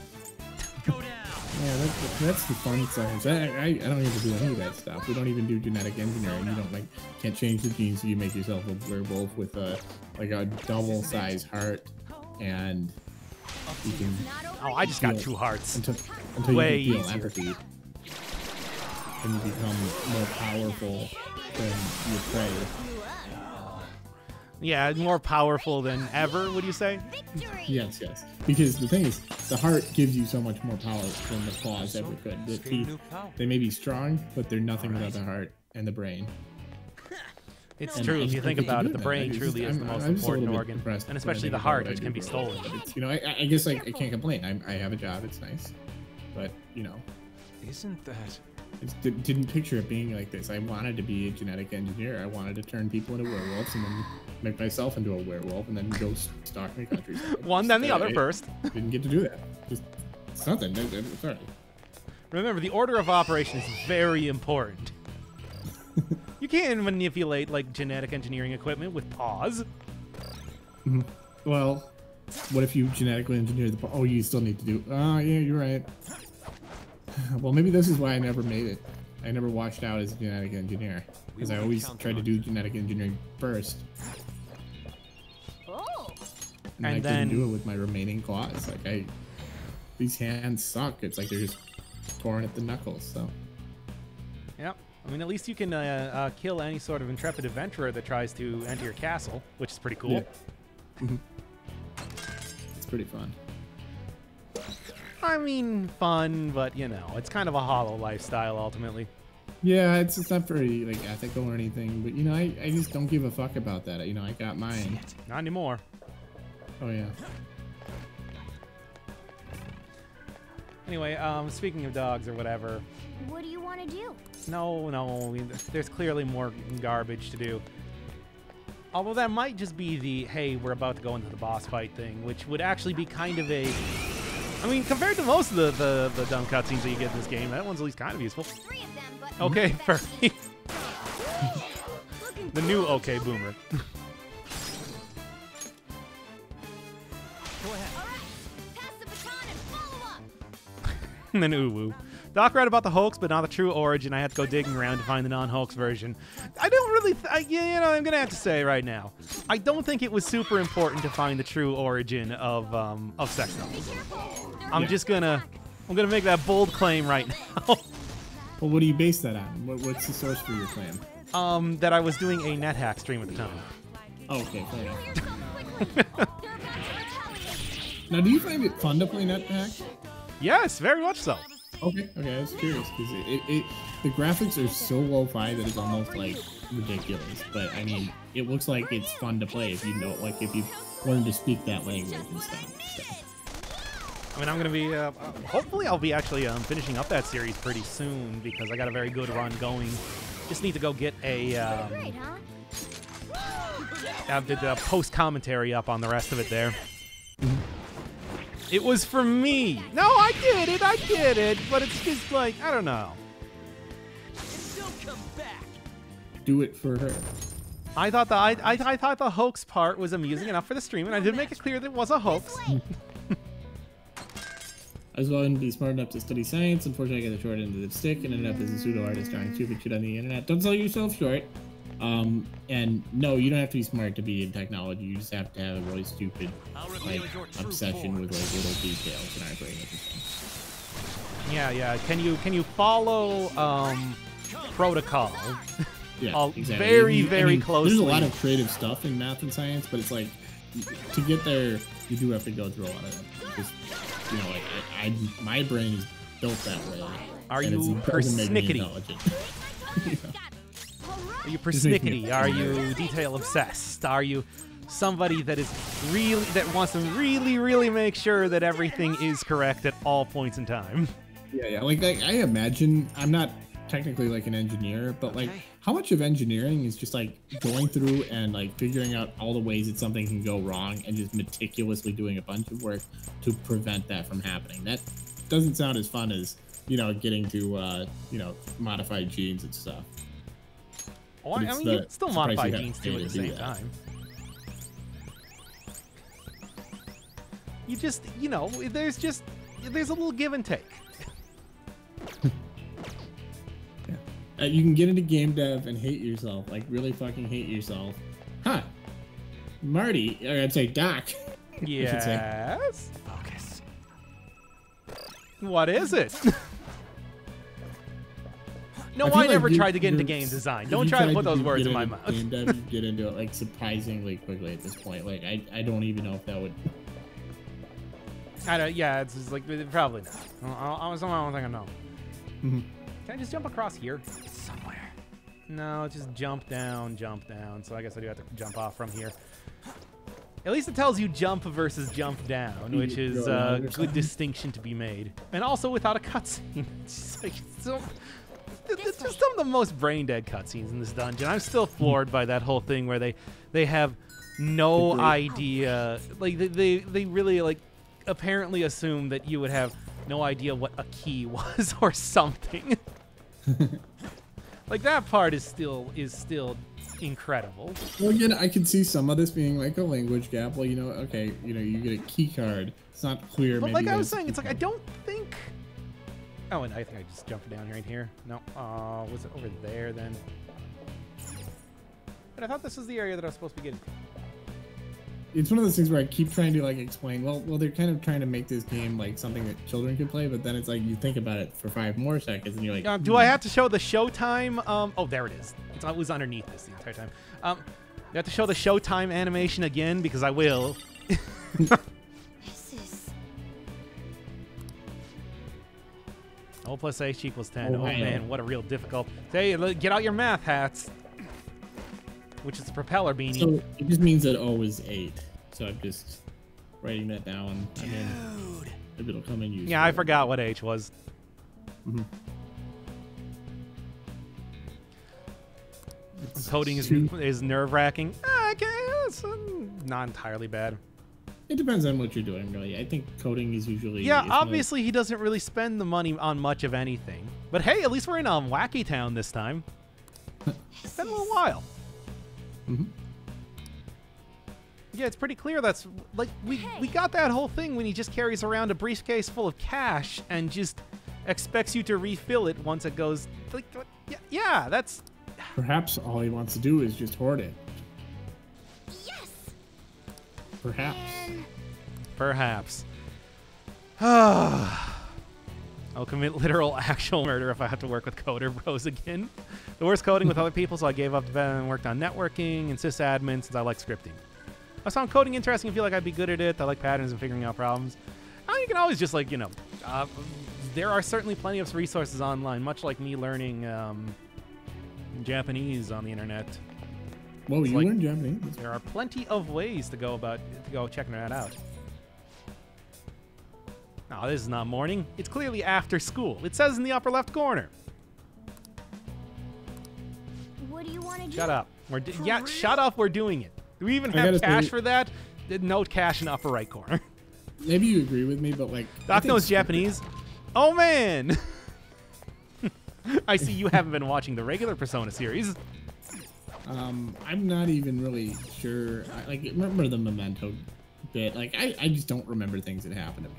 [SPEAKER 1] Yeah, that's the fun science. I don't even do any of that stuff. We don't even do genetic engineering. You don't can't change the genes so you make yourself a werewolf with a double size heart, and you can.
[SPEAKER 2] Oh, I just got 2 hearts.
[SPEAKER 1] Until
[SPEAKER 2] Way
[SPEAKER 1] you can feel
[SPEAKER 2] easier.
[SPEAKER 1] empathy, and you become more powerful than your prey.
[SPEAKER 2] Yeah, more powerful than ever, would you say?
[SPEAKER 1] Yes. Because the thing is, the heart gives you so much more power than the claws ever could. The teeth, they may be strong, but they're nothing without the heart and the brain.
[SPEAKER 2] It's
[SPEAKER 1] And
[SPEAKER 2] true. If you think about it, the
[SPEAKER 1] that.
[SPEAKER 2] brain truly is the most important organ, and especially the heart, which can be stolen.
[SPEAKER 1] But it's, I guess I can't complain. I have a job. It's nice, but
[SPEAKER 4] Isn't that?
[SPEAKER 1] I just didn't picture it being like this. I wanted to be a genetic engineer. I wanted to turn people into werewolves and then make myself into a werewolf and then go stalk my countryside.
[SPEAKER 2] One, then the other
[SPEAKER 1] I
[SPEAKER 2] first.
[SPEAKER 1] Didn't get to do that. Just it's nothing. It's all right.
[SPEAKER 2] Remember, the order of operation is very important. You can't manipulate like genetic engineering equipment with paws.
[SPEAKER 1] Well, what if you genetically engineer the? Oh, you still need to do. Oh, yeah, you're right. Well, maybe this is why I never made it. I never washed out as a genetic engineer because I always tried to do genetic engineering first, and I
[SPEAKER 2] then-
[SPEAKER 1] couldn't do it with my remaining claws. Like these hands suck. It's like they're just torn at the knuckles. So.
[SPEAKER 2] Yep. I mean, at least you can kill any sort of intrepid adventurer that tries to enter your castle, which is pretty cool.
[SPEAKER 1] Yeah. It's pretty fun.
[SPEAKER 2] I mean, fun, but it's kind of a hollow lifestyle ultimately.
[SPEAKER 1] Yeah, it's not very ethical or anything, but I just don't give a fuck about that. I got mine.
[SPEAKER 2] Not anymore.
[SPEAKER 1] Oh yeah.
[SPEAKER 2] Anyway, speaking of dogs or whatever,
[SPEAKER 3] What do you want to do?
[SPEAKER 2] no, there's clearly more garbage to do. Although that might just be the, hey, we're about to go into the boss fight thing, which would actually be kind of a... I mean, compared to most of the dumb cutscenes that you get in this game, that one's at least kind of useful.
[SPEAKER 3] 3 of them, but
[SPEAKER 2] Okay,
[SPEAKER 3] that's
[SPEAKER 2] Furby.
[SPEAKER 3] looking
[SPEAKER 2] The new OK Boomer.
[SPEAKER 3] All right, pass the baton and follow up.
[SPEAKER 2] And then Uwu. Doc read about the hoax, but not the true origin. I had to go digging around to find the non-hoax version. I don't really, I'm gonna have to say right now, I don't think it was super important to find the true origin of sex dolls. I'm gonna make that bold claim right now.
[SPEAKER 1] Well, what do you base that on? What's the source for your claim?
[SPEAKER 2] That I was doing a NetHack stream at the time.
[SPEAKER 1] Oh, okay, fair enough.
[SPEAKER 3] Here comes quickly. They're about to retaliate.
[SPEAKER 1] Now, do you find it fun to play NetHack?
[SPEAKER 2] Yes, very much so.
[SPEAKER 1] Okay, I was curious because the graphics are so lo-fi that it's almost ridiculous. But I mean, it looks like it's fun to play if you know, if you learn to speak that language and stuff. So.
[SPEAKER 2] I mean, I'm gonna be, hopefully I'll be actually finishing up that series pretty soon because I got a very good run going. Just need to go get a
[SPEAKER 3] Great, huh?
[SPEAKER 2] the post commentary up on the rest of it there. It was for me. No, I get it, but it's just like, I don't know.
[SPEAKER 1] Do it for her.
[SPEAKER 2] I thought I thought the hoax part was amusing enough for the stream, and I did make it clear that it was a hoax.
[SPEAKER 1] I was going to be smart enough to study science. Unfortunately, I got the short end of the stick and ended up as a pseudo artist drawing stupid shit on the internet. Don't sell yourself short. And no, you don't have to be smart to be in technology. You just have to have a really stupid like obsession with like little details and aren't very interesting.
[SPEAKER 2] Yeah. Can you follow protocol?
[SPEAKER 1] Yeah, exactly.
[SPEAKER 2] Very closely.
[SPEAKER 1] There's a lot of creative stuff in math and science, but it's like to get there, you do have to go through a lot of it. Just, you know, like my brain is built that way.
[SPEAKER 2] Are you persnickety? Are you persnickety? Are you detail obsessed? Are you somebody that wants to really make sure that everything is correct at all points in time?
[SPEAKER 1] Yeah. Like I imagine, I'm not technically like an engineer, but like how much of engineering is just like going through and like figuring out all the ways that something can go wrong and just meticulously doing a bunch of work to prevent that from happening. That doesn't sound as fun as, you know, getting to modify genes and stuff.
[SPEAKER 2] Oh, I mean, you can still modify genes too at the same time. You just, you know, there's a little give and take.
[SPEAKER 1] You can get into game dev and hate yourself, like really fucking hate yourself. Huh. Marty, or I'd say Doc.
[SPEAKER 2] Yes? Focus. What is it? No, I never tried to get into game design. Don't try to put those words in my mouth.
[SPEAKER 1] Game dev, you get into it like surprisingly quickly at this point. Like I don't even know if that would.
[SPEAKER 2] Yeah, it's just like probably not. I don't think I know. Can I just jump across here? Somewhere. No, just jump down. So I guess I do have to jump off from here. At least it tells you jump versus jump down, which is a good distinction to be made. And also without a cutscene. It's just like it's just some of the most brain dead cutscenes in this dungeon. I'm still floored by that whole thing where they have no idea. Like they really like apparently assume that you would have no idea what a key was or something. Like that part is still incredible.
[SPEAKER 1] Well, again, I can see some of this being like a language gap. Well, you know, okay, you know, you get a key card. It's not clear.
[SPEAKER 2] But
[SPEAKER 1] maybe
[SPEAKER 2] like I was saying, it's like I don't think. Oh, and I think I just jumped down right here. No, was it over there then? But I thought this was the area that I was supposed to be getting.
[SPEAKER 1] It's one of those things where I keep trying to like explain. Well, they're kind of trying to make this game like something that children can play, but then it's like you think about it for 5 more seconds and you're like,
[SPEAKER 2] do I have to show the showtime? Oh, there it is. It was underneath this the entire time. You have to show the showtime animation again because I will. O plus H equals 10. Oh man, what a real difficult. Hey, get out your math hats. Which is the propeller beanie.
[SPEAKER 1] So it just means that O is 8. So I'm just writing that down. I mean, maybe it'll come in useful.
[SPEAKER 2] Yeah, I forgot what H was. Coding is nerve-wracking. I guess not entirely bad.
[SPEAKER 1] It depends on what you're doing, really. I think coding is usually...
[SPEAKER 2] Yeah, obviously he doesn't really spend the money on much of anything. But hey, at least we're in Wacky Town this time. It's been a little while. Yeah, it's pretty clear that's like we got that whole thing when he just carries around a briefcase full of cash and just expects you to refill it once it goes like yeah, that's
[SPEAKER 1] perhaps all he wants to do is just hoard it.
[SPEAKER 3] Yes.
[SPEAKER 1] Perhaps.
[SPEAKER 2] I'll commit literal actual murder if I have to work with coder bros again. The worst coding with other people, so I gave up and worked on networking and sysadmin since I like scripting. I found coding interesting and feel like I'd be good at it. I like patterns and figuring out problems. You can always just like, you know, there are certainly plenty of resources online, much like me learning Japanese on the internet.
[SPEAKER 1] Whoa, you learned Japanese?
[SPEAKER 2] There are plenty of ways to go checking that out. Oh, this is not morning. It's clearly after school. It says in the upper left corner.
[SPEAKER 3] What do you want to do?
[SPEAKER 2] Shut up. Shut up. We're doing it. Do we even have cash for that? No cash in the upper right corner.
[SPEAKER 1] Maybe you agree with me, but like...
[SPEAKER 2] Doc knows Japanese. Oh, man. I see you haven't been watching the regular Persona series.
[SPEAKER 1] I'm not even really sure. I remember the Memento bit. Like, I just don't remember things that happened to me.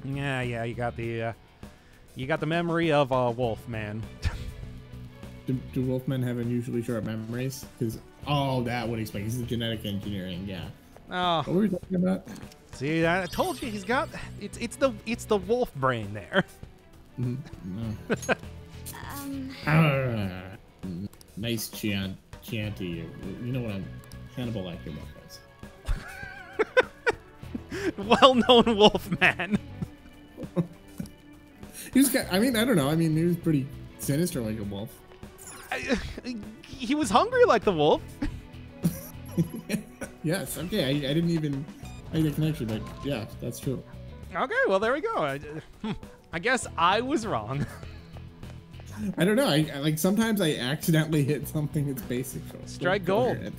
[SPEAKER 2] Yeah, you got the memory of a wolf, man.
[SPEAKER 1] Do Wolfmen have unusually short memories? Because that would explain. He's the genetic engineering. Yeah.
[SPEAKER 2] Oh,
[SPEAKER 1] What were we talking about?
[SPEAKER 2] see, I told you he's got it's the wolf brain there.
[SPEAKER 1] No. Nice Chianti. You know what I'm Hannibal Lecter guys.
[SPEAKER 2] Well-known wolf man.
[SPEAKER 1] He was. I mean, I don't know. I mean, he was pretty sinister like a wolf.
[SPEAKER 2] He was hungry like the wolf.
[SPEAKER 1] Yes. Okay. I didn't even make the connection, but yeah, that's true.
[SPEAKER 2] Okay, well there we go. I guess I was wrong.
[SPEAKER 1] I don't know. I like sometimes I accidentally hit something that's basic. So it's
[SPEAKER 2] Strike
[SPEAKER 1] still
[SPEAKER 2] gold.
[SPEAKER 1] coherent.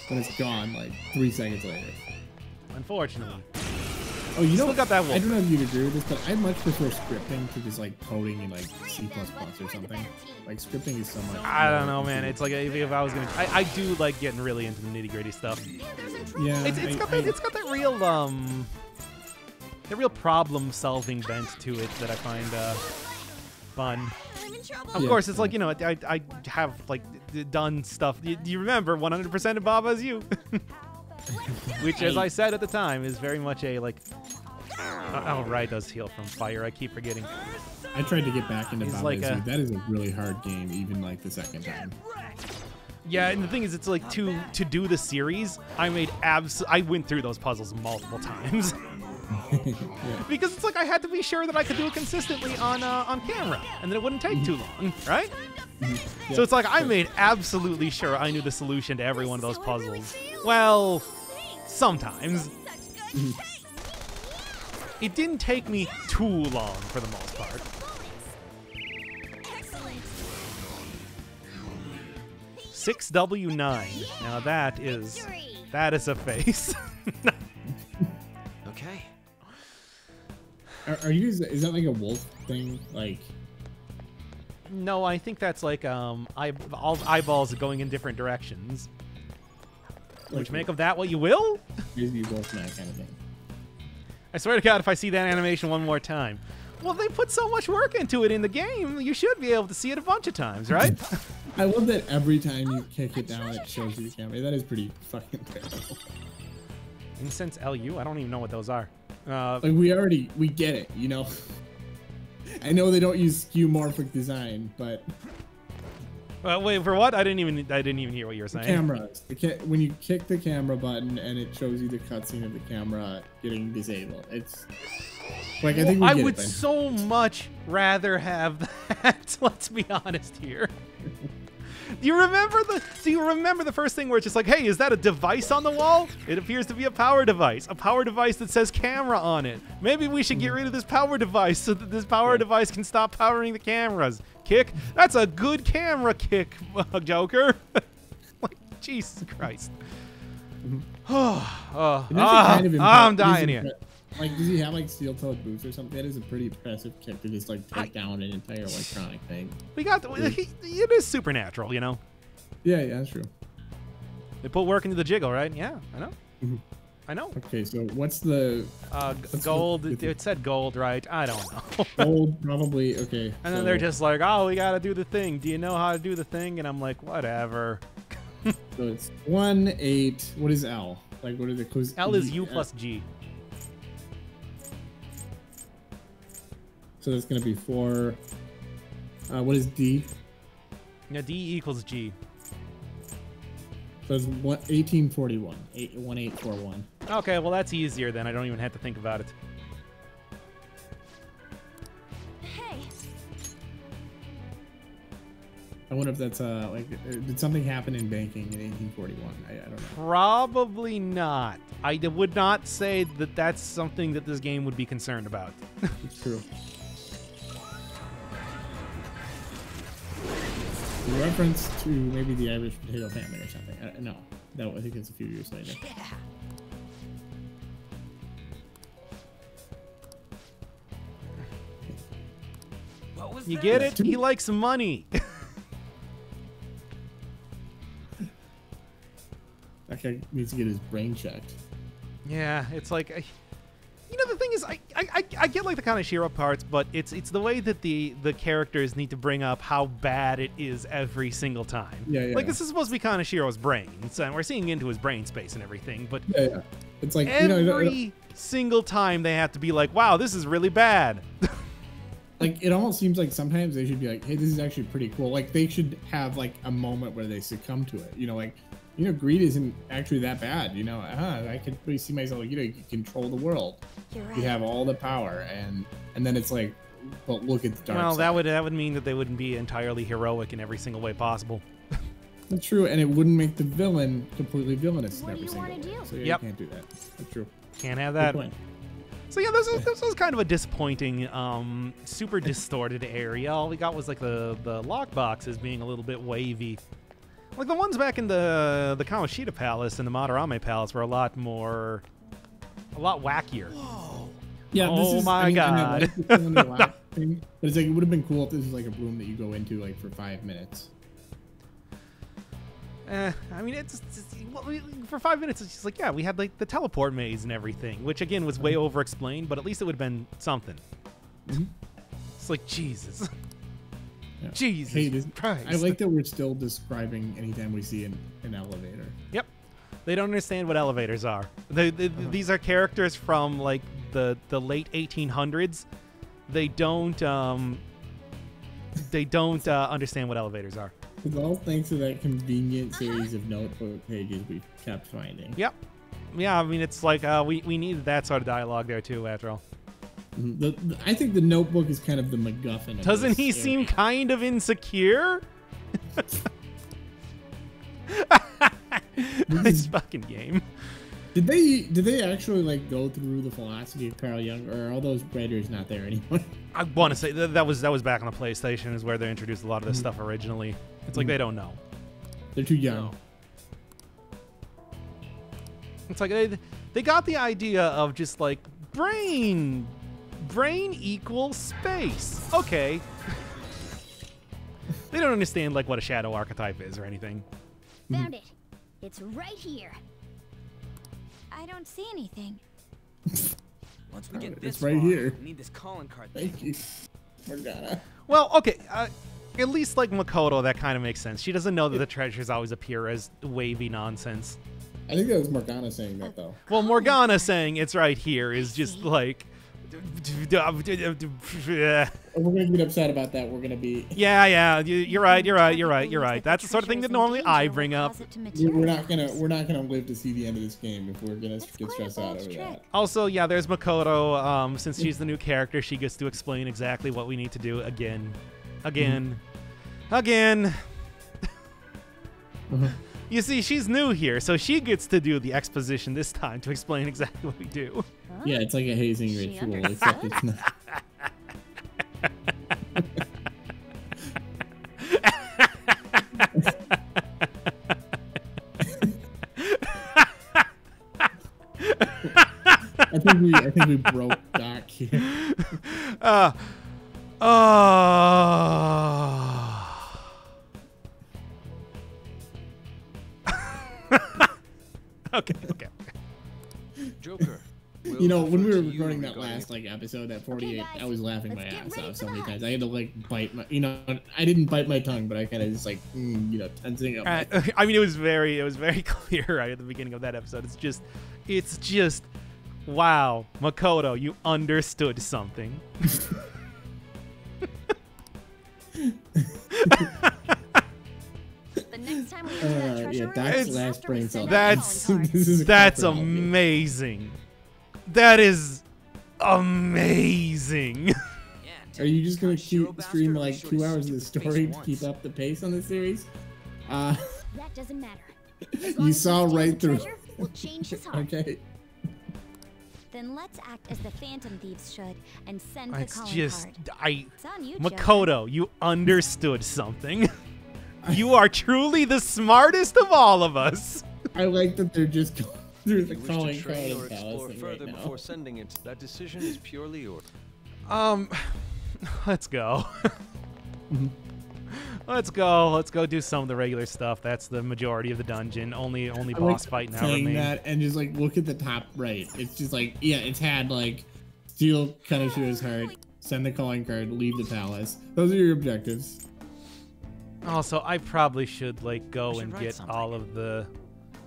[SPEAKER 1] But it's gone like 3 seconds later.
[SPEAKER 2] Unfortunately.
[SPEAKER 1] Oh, you know,
[SPEAKER 2] Still got that wolf.
[SPEAKER 1] I don't know if you'd agree with this, but I much prefer scripting to just like coding in like C++ or something. Like scripting is so much.
[SPEAKER 2] I don't
[SPEAKER 1] more
[SPEAKER 2] know, man. It's like if I was gonna, I do like getting really into the nitty gritty stuff.
[SPEAKER 1] Yeah.
[SPEAKER 2] It's got that real real problem solving bent to it that I find fun. Of
[SPEAKER 1] Yeah.
[SPEAKER 2] course, it's like, you know, I have like done stuff. Do you remember 100% of Baba is You? Which, as I said at the time, is very much a like. Oh, Rai does heal from fire. I keep forgetting.
[SPEAKER 1] I tried to get back into
[SPEAKER 2] He's
[SPEAKER 1] Baba
[SPEAKER 2] like
[SPEAKER 1] Is You.
[SPEAKER 2] a-
[SPEAKER 1] That is a really hard game, even like the second time.
[SPEAKER 2] Yeah, and the thing is, it's like to do the series, I went through those puzzles multiple times. Because it's like I had to be sure that I could do it consistently on camera, and that it wouldn't take too long, right? So it's like I made absolutely sure I knew the solution to every one of those puzzles. Well, sometimes. It didn't take me too long for the most part. 6W9. Now that is a face.
[SPEAKER 4] Okay.
[SPEAKER 1] Are you? Is that like a wolf thing? Like.
[SPEAKER 2] No, I think that's like all eyeballs going in different directions. Which make of that what you will?
[SPEAKER 1] Disney Wolfman kind of thing.
[SPEAKER 2] I swear to God, if I see that animation one more time. Well, they put so much work into it in the game, you should be able to see it a bunch of times, right?
[SPEAKER 1] I love that every time you kick it down, it shows you the camera. That is pretty fucking terrible.
[SPEAKER 2] Incense LU? I don't even know what those are.
[SPEAKER 1] Like we get it, you know. I know they don't use skeuomorphic design, but
[SPEAKER 2] Wait, for what? I didn't even hear what you were saying.
[SPEAKER 1] cameras. When you kick the camera button and it shows you the cutscene of the camera getting disabled, it's like I think we
[SPEAKER 2] I
[SPEAKER 1] get
[SPEAKER 2] would
[SPEAKER 1] it, Ben.
[SPEAKER 2] so much rather have that. Let's be honest here. Do you remember the first thing where it's just like, hey, is that a device on the wall? It appears to be a power device that says camera on it. Maybe we should get rid of this power device so that this power device can stop powering the cameras. Kick? That's a good camera kick, Joker. Like, Jesus Christ. I'm dying here.
[SPEAKER 1] Like, does he have like steel-toed boots or something? That is a pretty impressive kick to just like take down an entire electronic thing.
[SPEAKER 2] It is supernatural, you know.
[SPEAKER 1] Yeah, that's true.
[SPEAKER 2] They put work into the jiggle, right? Yeah, I know. I know.
[SPEAKER 1] Okay, so what's the
[SPEAKER 2] Gold.
[SPEAKER 1] look at
[SPEAKER 2] It said gold, right? I don't know.
[SPEAKER 1] gold? Probably okay.
[SPEAKER 2] And then they're just like, oh, we gotta do the thing. Do you know how to do the thing? And I'm like, whatever.
[SPEAKER 1] So it's 1, 8. What is L? Like, what are the
[SPEAKER 2] L is U plus G.
[SPEAKER 1] So that's gonna be 4. What is D?
[SPEAKER 2] Yeah, D equals G.
[SPEAKER 1] So it's 1841. 1841.
[SPEAKER 2] Okay, well that's easier then. I don't even have to think about it.
[SPEAKER 3] Hey,
[SPEAKER 1] I wonder if that's like did something happen in banking in 1841? I don't know.
[SPEAKER 2] Probably not. I would not say that that's something that this game would be concerned about.
[SPEAKER 1] It's true. In reference to maybe the Irish potato famine or something. No, I think it's a few years later.
[SPEAKER 4] What was
[SPEAKER 2] You
[SPEAKER 4] that?
[SPEAKER 2] get it? He likes money.
[SPEAKER 1] That guy needs to get his brain checked.
[SPEAKER 2] Yeah, it's like, you know, the thing is, I get like the Kaneshiro parts, but it's the way that the characters need to bring up how bad it is every single time.
[SPEAKER 1] Yeah, yeah.
[SPEAKER 2] Like, this is supposed to be Kaneshiro's brain, and we're seeing into his brain space and everything, but
[SPEAKER 1] Yeah, yeah. It's like,
[SPEAKER 2] every single time they have to be like, wow, this is really bad.
[SPEAKER 1] like, it almost seems like sometimes they should be like, hey, this is actually pretty cool. Like, they should have like a moment where they succumb to it. You know, like, you know, greed isn't actually that bad. You know, I can really see myself, you know, you can control the world.
[SPEAKER 3] You're right.
[SPEAKER 1] You have all the power, and then it's like, but look at the dark
[SPEAKER 2] Well,
[SPEAKER 1] side.
[SPEAKER 2] that would mean that they wouldn't be entirely heroic in every single way possible.
[SPEAKER 1] That's true, and it wouldn't make the villain completely villainous in
[SPEAKER 3] What do
[SPEAKER 1] every
[SPEAKER 3] you
[SPEAKER 1] single
[SPEAKER 3] wanna
[SPEAKER 1] way.
[SPEAKER 3] do?
[SPEAKER 1] So yeah,
[SPEAKER 2] Yep.
[SPEAKER 1] you can't do that. That's true.
[SPEAKER 2] Can't have
[SPEAKER 1] Good
[SPEAKER 2] that.
[SPEAKER 1] point.
[SPEAKER 2] So yeah, this was kind of a disappointing, super distorted area. All we got was like the lock boxes being a little bit wavy. Like the ones back in the Kamoshida Palace and the Madarame Palace were a lot wackier.
[SPEAKER 1] Yeah,
[SPEAKER 2] Oh
[SPEAKER 1] this is,
[SPEAKER 2] my
[SPEAKER 1] I mean,
[SPEAKER 2] God.
[SPEAKER 1] I like the feeling of lack thing, but it's like it would have been cool if this was like a room that you go into like for 5 minutes.
[SPEAKER 2] I mean, well, for 5 minutes, it's just like, yeah, we had like the teleport maze and everything, which again was way over-explained, but at least it would have been something. It's like, Jesus.
[SPEAKER 1] Yeah.
[SPEAKER 2] Jesus
[SPEAKER 1] Hey,
[SPEAKER 2] Christ.
[SPEAKER 1] I like that we're still describing anytime we see an elevator.
[SPEAKER 2] Yep. They don't understand what elevators are. These are characters from like the late 1800s. They don't understand what elevators are.
[SPEAKER 1] It's all thanks to that convenient series of notebook pages we kept finding.
[SPEAKER 2] Yep. Yeah, I mean, it's like we needed that sort of dialogue there too, after all.
[SPEAKER 1] I think the notebook is kind of the MacGuffin. Of
[SPEAKER 2] Doesn't
[SPEAKER 1] this
[SPEAKER 2] he
[SPEAKER 1] area.
[SPEAKER 2] seem kind of insecure? This fucking game.
[SPEAKER 1] Did they actually like go through the philosophy of Carl Jung, or are all those writers not there anymore?
[SPEAKER 2] I want to say that was back on the PlayStation, is where they introduced a lot of this stuff originally. It's like they don't know.
[SPEAKER 1] They're too young.
[SPEAKER 2] It's like they got the idea of just like brain equals space. Okay. They don't understand like what a shadow archetype is or anything.
[SPEAKER 3] Found it. It's right here. I don't see anything.
[SPEAKER 4] Once we get
[SPEAKER 1] It's
[SPEAKER 4] this
[SPEAKER 1] right
[SPEAKER 4] far,
[SPEAKER 1] here.
[SPEAKER 4] we need this calling card.
[SPEAKER 1] Thank you, Morgana.
[SPEAKER 2] Well, okay. At least like Makoto, that kind of makes sense. She doesn't know that the treasures always appear as wavy nonsense.
[SPEAKER 1] I think that was Morgana saying that though.
[SPEAKER 2] Well, Morgana saying it's right here is just like.
[SPEAKER 1] If we're gonna get upset about that, we're gonna be.
[SPEAKER 2] Yeah. You're right. That's the sort of thing that normally I bring up.
[SPEAKER 1] We're not gonna live to see the end of this game if we're gonna get stressed out over that.
[SPEAKER 2] Also, yeah, there's Makoto. Since she's the new character, she gets to explain exactly what we need to do again. You see, she's new here, so she gets to do the exposition this time to explain exactly what we do.
[SPEAKER 1] Yeah, it's like a hazing
[SPEAKER 3] She
[SPEAKER 1] ritual,
[SPEAKER 3] understood.
[SPEAKER 1] except it's not. I think we broke Doc here.
[SPEAKER 2] Okay.
[SPEAKER 4] Joker.
[SPEAKER 1] You know, when we were recording that last like episode at 48,
[SPEAKER 3] Okay, guys,
[SPEAKER 1] I was laughing my
[SPEAKER 3] let's get
[SPEAKER 1] ass
[SPEAKER 3] ready
[SPEAKER 1] off
[SPEAKER 3] for
[SPEAKER 1] so many
[SPEAKER 3] that.
[SPEAKER 1] times. I had to like bite my, you know, I didn't bite my tongue, but I kind of just like, you know, tensing up. my-
[SPEAKER 2] I mean, it was very clear right at the beginning of that episode. It's just, wow, Makoto, you understood something.
[SPEAKER 3] The next time we enter that treasure
[SPEAKER 1] yeah,
[SPEAKER 3] room,
[SPEAKER 1] Doc's
[SPEAKER 3] we
[SPEAKER 1] last
[SPEAKER 3] have to
[SPEAKER 1] brain
[SPEAKER 3] resend
[SPEAKER 1] cell.
[SPEAKER 3] that
[SPEAKER 2] That's
[SPEAKER 3] calling card.
[SPEAKER 1] This is a
[SPEAKER 2] that's
[SPEAKER 1] crap for all of you.
[SPEAKER 2] amazing. That is amazing.
[SPEAKER 4] Yeah,
[SPEAKER 1] Are you just gonna
[SPEAKER 4] Shiro
[SPEAKER 1] keep
[SPEAKER 4] bastard,
[SPEAKER 1] stream
[SPEAKER 4] or
[SPEAKER 1] like
[SPEAKER 4] show
[SPEAKER 1] 2
[SPEAKER 4] his
[SPEAKER 1] hours of the
[SPEAKER 4] stupid face
[SPEAKER 1] story to
[SPEAKER 4] once?
[SPEAKER 1] keep up the pace on this series?
[SPEAKER 3] That doesn't matter. As long
[SPEAKER 1] You
[SPEAKER 3] as we
[SPEAKER 1] saw
[SPEAKER 3] steal
[SPEAKER 1] right
[SPEAKER 3] the
[SPEAKER 1] through.
[SPEAKER 3] treasure, we'll change his heart.
[SPEAKER 1] Okay.
[SPEAKER 3] Then let's act as the Phantom Thieves should and send the
[SPEAKER 2] It's
[SPEAKER 3] calling
[SPEAKER 2] just,
[SPEAKER 3] card. It's on you, Joker.
[SPEAKER 2] Makoto, you understood something. You are truly the smartest of all of us.
[SPEAKER 1] I like that they're just going through the
[SPEAKER 6] If you
[SPEAKER 1] calling
[SPEAKER 6] wish to
[SPEAKER 1] card
[SPEAKER 6] train
[SPEAKER 1] and
[SPEAKER 6] or
[SPEAKER 1] palace
[SPEAKER 6] explore
[SPEAKER 1] thing
[SPEAKER 6] further
[SPEAKER 1] right now.
[SPEAKER 6] before sending it, that decision is purely yours.
[SPEAKER 2] Let's go. Let's go. Let's go do some of the regular stuff. That's the majority of the dungeon. Only
[SPEAKER 1] I
[SPEAKER 2] boss
[SPEAKER 1] like
[SPEAKER 2] fight now
[SPEAKER 1] saying
[SPEAKER 2] remains.
[SPEAKER 1] that and just like look at the top right. It's just like, yeah, it's had like steal Kanashiro's heart, send the calling card, leave the palace. Those are your objectives.
[SPEAKER 2] Also, I probably should like go and
[SPEAKER 4] write
[SPEAKER 2] get
[SPEAKER 4] something.
[SPEAKER 2] all of the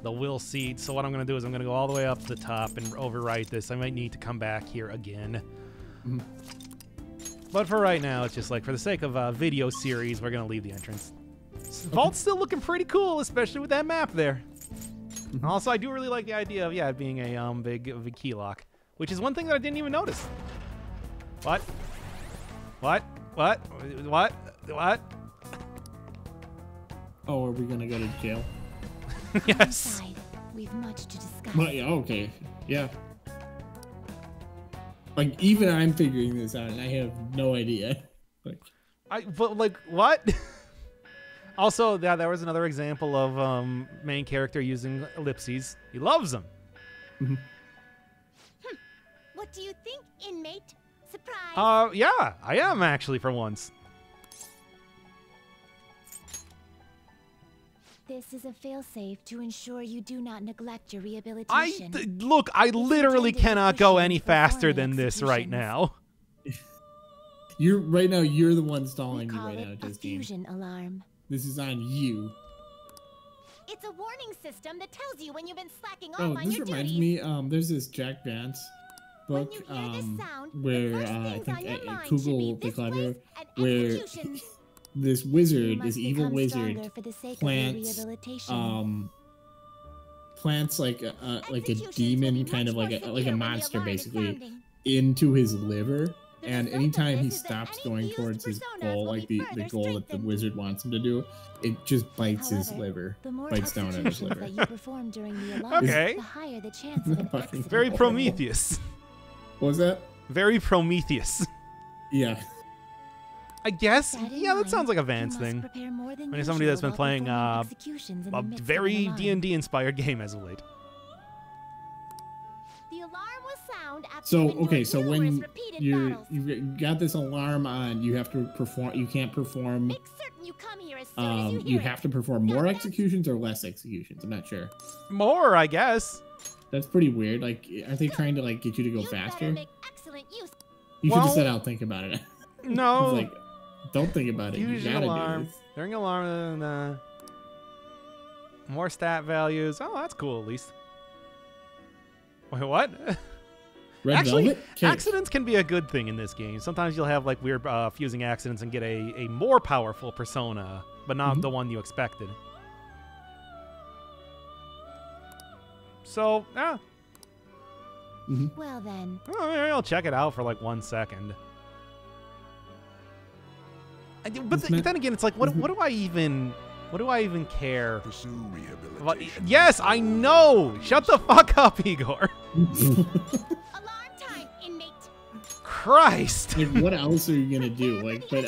[SPEAKER 2] will seeds. So what I'm gonna do is I'm gonna go all the way up to the top and overwrite this. I might need to come back here again.
[SPEAKER 1] Mhm.
[SPEAKER 2] But for right now, it's just like for the sake of a video series, we're gonna leave the entrance. Vault's still looking pretty cool, especially with that map there. Also, I do really like the idea of it being a big key lock, which is one thing that I didn't even notice. What? What? What? What? What?
[SPEAKER 1] Oh, are we gonna go to jail?
[SPEAKER 2] Yes.
[SPEAKER 3] Inside, we've much to discuss.
[SPEAKER 1] Well, yeah, okay. Yeah. Like, even I'm figuring this out, and I have no idea. Like,
[SPEAKER 2] But like what? Also, there was another example of main character using ellipses. He loves them.
[SPEAKER 3] What do you think, inmate? Surprise!
[SPEAKER 2] Yeah, I am actually for once.
[SPEAKER 3] This is a failsafe to ensure you do not neglect your rehabilitation.
[SPEAKER 2] Look, I literally
[SPEAKER 3] intended to
[SPEAKER 2] cannot
[SPEAKER 3] push
[SPEAKER 2] go
[SPEAKER 3] you
[SPEAKER 2] any
[SPEAKER 3] before
[SPEAKER 2] faster
[SPEAKER 3] the
[SPEAKER 2] than this right
[SPEAKER 3] executions.
[SPEAKER 2] now.
[SPEAKER 1] you're the one
[SPEAKER 3] We
[SPEAKER 1] stalling me
[SPEAKER 3] call
[SPEAKER 1] right
[SPEAKER 3] it
[SPEAKER 1] now,
[SPEAKER 3] a
[SPEAKER 1] Justine.
[SPEAKER 3] fusion alarm.
[SPEAKER 1] This is on you.
[SPEAKER 3] It's a warning system that tells you when you've been slacking off
[SPEAKER 1] Oh,
[SPEAKER 3] on
[SPEAKER 1] this
[SPEAKER 3] your
[SPEAKER 1] reminds
[SPEAKER 3] duties.
[SPEAKER 1] me, there's this Jack Vance book,
[SPEAKER 3] When you hear this sound, the
[SPEAKER 1] where
[SPEAKER 3] first
[SPEAKER 1] I
[SPEAKER 3] things
[SPEAKER 1] think
[SPEAKER 3] on your mind should
[SPEAKER 1] Kugel
[SPEAKER 3] be
[SPEAKER 1] the
[SPEAKER 3] this
[SPEAKER 1] Clever,
[SPEAKER 3] place and
[SPEAKER 1] where
[SPEAKER 3] executions.
[SPEAKER 1] this
[SPEAKER 3] You
[SPEAKER 1] wizard,
[SPEAKER 3] must
[SPEAKER 1] this evil
[SPEAKER 3] become
[SPEAKER 1] wizard,
[SPEAKER 3] stronger for the sake of your
[SPEAKER 1] plants,
[SPEAKER 3] rehabilitation.
[SPEAKER 1] plants like a
[SPEAKER 3] Executions
[SPEAKER 1] demon,
[SPEAKER 3] will be
[SPEAKER 1] kind of
[SPEAKER 3] much
[SPEAKER 1] like
[SPEAKER 3] more
[SPEAKER 1] a
[SPEAKER 3] severe when the
[SPEAKER 1] monster,
[SPEAKER 3] alarm is
[SPEAKER 1] basically,
[SPEAKER 3] sounding.
[SPEAKER 1] into his liver.
[SPEAKER 3] The
[SPEAKER 1] And
[SPEAKER 3] result of
[SPEAKER 1] anytime he
[SPEAKER 3] this is that
[SPEAKER 1] stops
[SPEAKER 3] any
[SPEAKER 1] going
[SPEAKER 3] fused
[SPEAKER 1] towards his
[SPEAKER 3] personas
[SPEAKER 1] goal,
[SPEAKER 3] will
[SPEAKER 1] like
[SPEAKER 3] be
[SPEAKER 1] the
[SPEAKER 3] further
[SPEAKER 1] goal that the
[SPEAKER 3] strengthened.
[SPEAKER 1] wizard wants him to do, it just bites his
[SPEAKER 3] However,
[SPEAKER 1] liver,
[SPEAKER 3] The more
[SPEAKER 1] bites down at his
[SPEAKER 3] executions
[SPEAKER 1] liver.
[SPEAKER 3] that you perform during the alarm,
[SPEAKER 2] Okay.
[SPEAKER 3] the higher the chance of an
[SPEAKER 1] Fucking
[SPEAKER 3] accident.
[SPEAKER 2] Very Prometheus.
[SPEAKER 1] What was that?
[SPEAKER 2] Very Prometheus.
[SPEAKER 1] Yeah.
[SPEAKER 2] I guess.
[SPEAKER 3] That in
[SPEAKER 2] Yeah, that
[SPEAKER 3] mind,
[SPEAKER 2] sounds like a
[SPEAKER 3] you
[SPEAKER 2] Vance
[SPEAKER 3] must
[SPEAKER 2] thing.
[SPEAKER 3] prepare more than
[SPEAKER 2] I mean, somebody that's
[SPEAKER 3] usual
[SPEAKER 2] been playing
[SPEAKER 3] while performing executions in the
[SPEAKER 2] a
[SPEAKER 3] midst of
[SPEAKER 2] very
[SPEAKER 3] an alarm.
[SPEAKER 2] D&D inspired game as of late.
[SPEAKER 3] The alarm will sound after
[SPEAKER 1] So
[SPEAKER 3] you endure
[SPEAKER 1] okay, so
[SPEAKER 3] numerous
[SPEAKER 1] when
[SPEAKER 3] repeated
[SPEAKER 1] you're
[SPEAKER 3] battles.
[SPEAKER 1] you've got this alarm on, you have to perform. You can't perform.
[SPEAKER 3] Make certain you come here as soon as you hear
[SPEAKER 1] You
[SPEAKER 3] it.
[SPEAKER 1] have to perform more executions or less executions. I'm not sure.
[SPEAKER 2] More, I guess.
[SPEAKER 1] That's pretty weird. Like, are they trying to like get you to go
[SPEAKER 3] You'd better
[SPEAKER 1] faster?
[SPEAKER 3] make excellent use.
[SPEAKER 1] You should have
[SPEAKER 2] Well-
[SPEAKER 1] said, "I'll think about it."
[SPEAKER 2] No.
[SPEAKER 1] It's like, don't think about it. You
[SPEAKER 2] Fusion
[SPEAKER 1] gotta
[SPEAKER 2] alarm.
[SPEAKER 1] do this.
[SPEAKER 2] During alarm, more stat values. Oh, that's cool at least. Wait, what?
[SPEAKER 1] Red
[SPEAKER 2] Actually,
[SPEAKER 1] Velvet? 'Kay.
[SPEAKER 2] accidents can be a good thing in this game. Sometimes you'll have like weird fusing accidents and get a more powerful persona, but not
[SPEAKER 1] Mhm.
[SPEAKER 2] the one you expected. So,
[SPEAKER 3] Well then,
[SPEAKER 2] I'll check it out for like 1 second. But
[SPEAKER 1] Isn't it-
[SPEAKER 2] then again, it's like, what do I even care?
[SPEAKER 7] Pursue
[SPEAKER 2] About,
[SPEAKER 7] rehabilitation.
[SPEAKER 2] yes, I know. Shut the fuck up, Igor.
[SPEAKER 3] alarm time, inmate.
[SPEAKER 2] Christ.
[SPEAKER 1] Like, what else are you gonna do? Like, but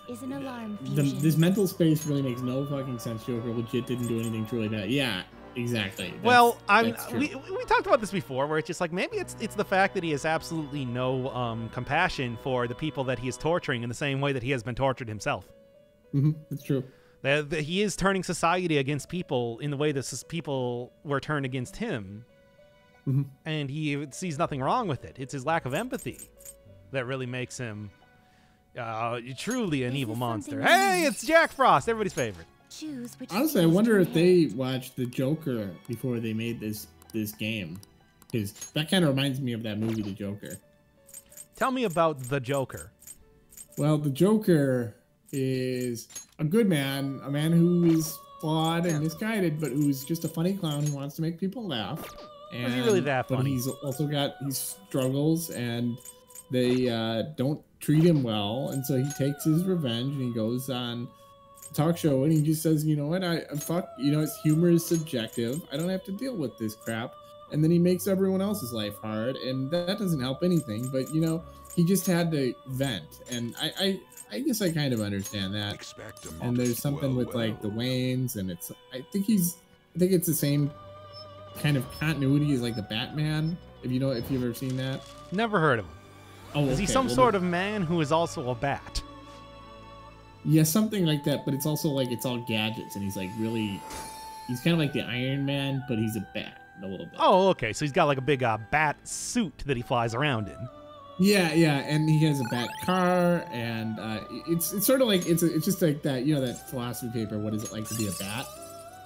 [SPEAKER 3] Is an alarm
[SPEAKER 1] the,
[SPEAKER 3] fusion.
[SPEAKER 1] this mental space really makes no fucking sense. Joker legit didn't do anything truly bad. Yeah, exactly. That's-
[SPEAKER 2] Well,
[SPEAKER 1] that's true.
[SPEAKER 2] we talked about this before, where it's just like maybe it's the fact that he has absolutely no compassion for the people that he is torturing in the same way that he has been tortured himself.
[SPEAKER 1] That's true.
[SPEAKER 2] That he is turning society against people in the way that people were turned against him, and he sees nothing wrong with it. It's his lack of empathy that really makes him truly an
[SPEAKER 3] This
[SPEAKER 2] evil
[SPEAKER 3] is
[SPEAKER 2] monster.
[SPEAKER 3] something
[SPEAKER 2] Hey,
[SPEAKER 3] we-
[SPEAKER 2] it's Jack Frost, everybody's favorite.
[SPEAKER 3] Choose which
[SPEAKER 1] Honestly, I
[SPEAKER 3] skills
[SPEAKER 1] wonder
[SPEAKER 3] to
[SPEAKER 1] if they
[SPEAKER 3] inherit.
[SPEAKER 1] watched the Joker before they made this game, because that kind of reminds me of that movie, The Joker.
[SPEAKER 2] Tell me about the Joker.
[SPEAKER 1] Well, the Joker is a good man, a man who is flawed and misguided, but who's just a funny clown who wants to make people laugh. And,
[SPEAKER 2] Was he really that
[SPEAKER 1] But
[SPEAKER 2] funny?
[SPEAKER 1] he's also got his struggles, and they don't treat him well, and so he takes his revenge and he goes on a talk show and he just says, you know what, his humor is subjective. I don't have to deal with this crap. And then he makes everyone else's life hard, and that doesn't help anything. But he just had to vent, and I guess I kind of understand that.
[SPEAKER 7] Expect a
[SPEAKER 1] And there's something with like the Waynes, and I think it's the same kind of continuity as like the Batman. If you've ever seen that.
[SPEAKER 2] Never heard of him.
[SPEAKER 1] Oh,
[SPEAKER 2] Is he
[SPEAKER 1] okay,
[SPEAKER 2] some
[SPEAKER 1] well,
[SPEAKER 2] sort of man who is also a bat?
[SPEAKER 1] Yeah, something like that. But it's also like it's all gadgets, and he's like really, he's kind of like the Iron Man, but he's a bat a little bit.
[SPEAKER 2] Oh, okay. So he's got like a big bat suit that he flies around in.
[SPEAKER 1] Yeah, and he has a bat car, and it's sort of like it's just like that, you know, that philosophy paper. What is it like to be a bat?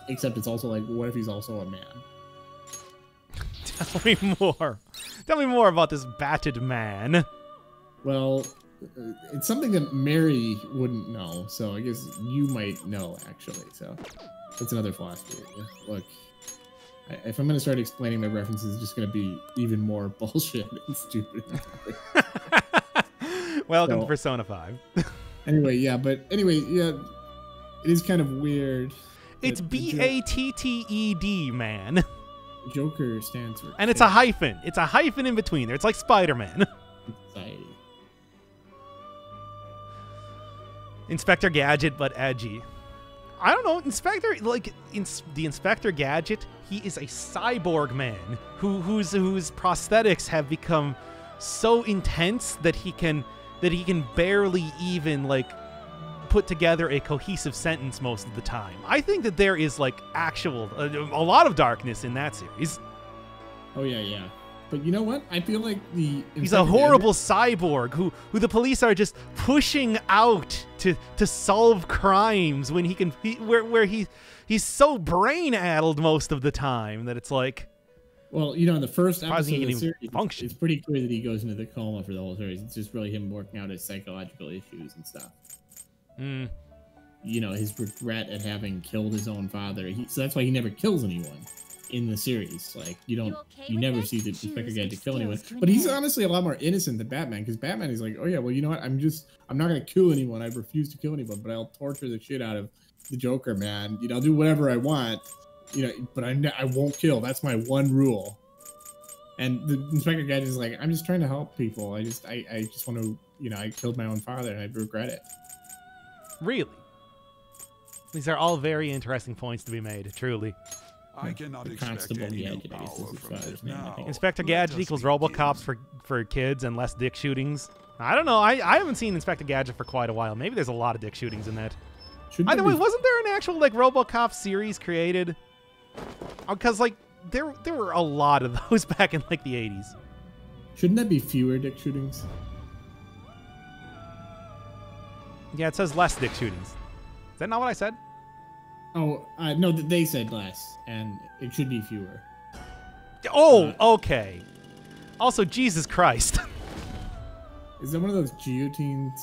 [SPEAKER 1] Except it's also like, what if he's also a man?
[SPEAKER 2] Tell me more. Tell me more about this batted man.
[SPEAKER 1] Well, it's something that Mary wouldn't know, so I guess you might know actually. So that's another philosophy. Look, if I'm gonna start explaining my references, it's just gonna be even more bullshit and stupid.
[SPEAKER 2] Welcome to
[SPEAKER 1] So-
[SPEAKER 2] Persona 5.
[SPEAKER 1] Anyway, yeah, it is kind of weird.
[SPEAKER 2] It's
[SPEAKER 1] that the
[SPEAKER 2] BATTED, man.
[SPEAKER 1] Joker stands for
[SPEAKER 2] And it's a hyphen. It's a hyphen in between there. It's like Spider-Man.
[SPEAKER 1] society.
[SPEAKER 2] Inspector Gadget, but edgy. I don't know, the Inspector Gadget, he is a cyborg man whose prosthetics have become so intense that he can barely even like put together a cohesive sentence most of the time. I think that there is like actual a lot of darkness in that series.
[SPEAKER 1] Oh yeah. But you know what? I feel like
[SPEAKER 2] He's a
[SPEAKER 1] Inspector
[SPEAKER 2] horrible cyborg who the police are just pushing out to solve crimes when he's so brain-addled most of the time that it's like,
[SPEAKER 1] Well, you know, in the first
[SPEAKER 2] Surprising
[SPEAKER 1] episode
[SPEAKER 2] he
[SPEAKER 1] of the
[SPEAKER 2] can even
[SPEAKER 1] series,
[SPEAKER 2] function.
[SPEAKER 1] it's pretty clear that he goes into the coma for the whole series. It's just really him working out his psychological issues and stuff. You know, his regret at having killed his own father. So that's why he never kills anyone in the series. Like, you never see the Inspector Gadget kill anyone. But he's honestly a lot more innocent than Batman, because Batman is like, oh yeah, well, you know what? I'm not gonna kill anyone. I refuse to kill anyone, but I'll torture the shit out of the Joker, man. You know, I'll do whatever I want. You know, but I won't kill. That's my one rule. And the Inspector Gadget is like, I'm just trying to help people. I just want to, you know, I killed my own father and I regret it.
[SPEAKER 2] really? These are all very interesting points to be made, truly.
[SPEAKER 7] I cannot
[SPEAKER 1] The
[SPEAKER 7] expect
[SPEAKER 1] Constable
[SPEAKER 7] any new
[SPEAKER 1] Gadget, I guess,
[SPEAKER 7] power
[SPEAKER 1] is his
[SPEAKER 7] from
[SPEAKER 1] father's
[SPEAKER 7] this
[SPEAKER 1] name, I
[SPEAKER 7] now.
[SPEAKER 1] think.
[SPEAKER 2] Inspector
[SPEAKER 7] Let
[SPEAKER 2] Gadget
[SPEAKER 7] us
[SPEAKER 2] equals
[SPEAKER 7] begin.
[SPEAKER 2] RoboCops for kids and less dick shootings. I don't know. I haven't seen Inspector Gadget for quite a while. Maybe there's a lot of dick shootings in that.
[SPEAKER 1] Shouldn't
[SPEAKER 2] Either
[SPEAKER 1] that
[SPEAKER 2] way,
[SPEAKER 1] be-
[SPEAKER 2] wasn't there an actual like RoboCop series created? Because like there were a lot of those back in like the 80s.
[SPEAKER 1] Shouldn't that be fewer dick shootings?
[SPEAKER 2] Yeah, it says less dick shootings. Is that not what I said?
[SPEAKER 1] Oh, no, they said less, and it should be fewer.
[SPEAKER 2] Oh, okay. Also, Jesus Christ.
[SPEAKER 1] Is that one of those guillotines?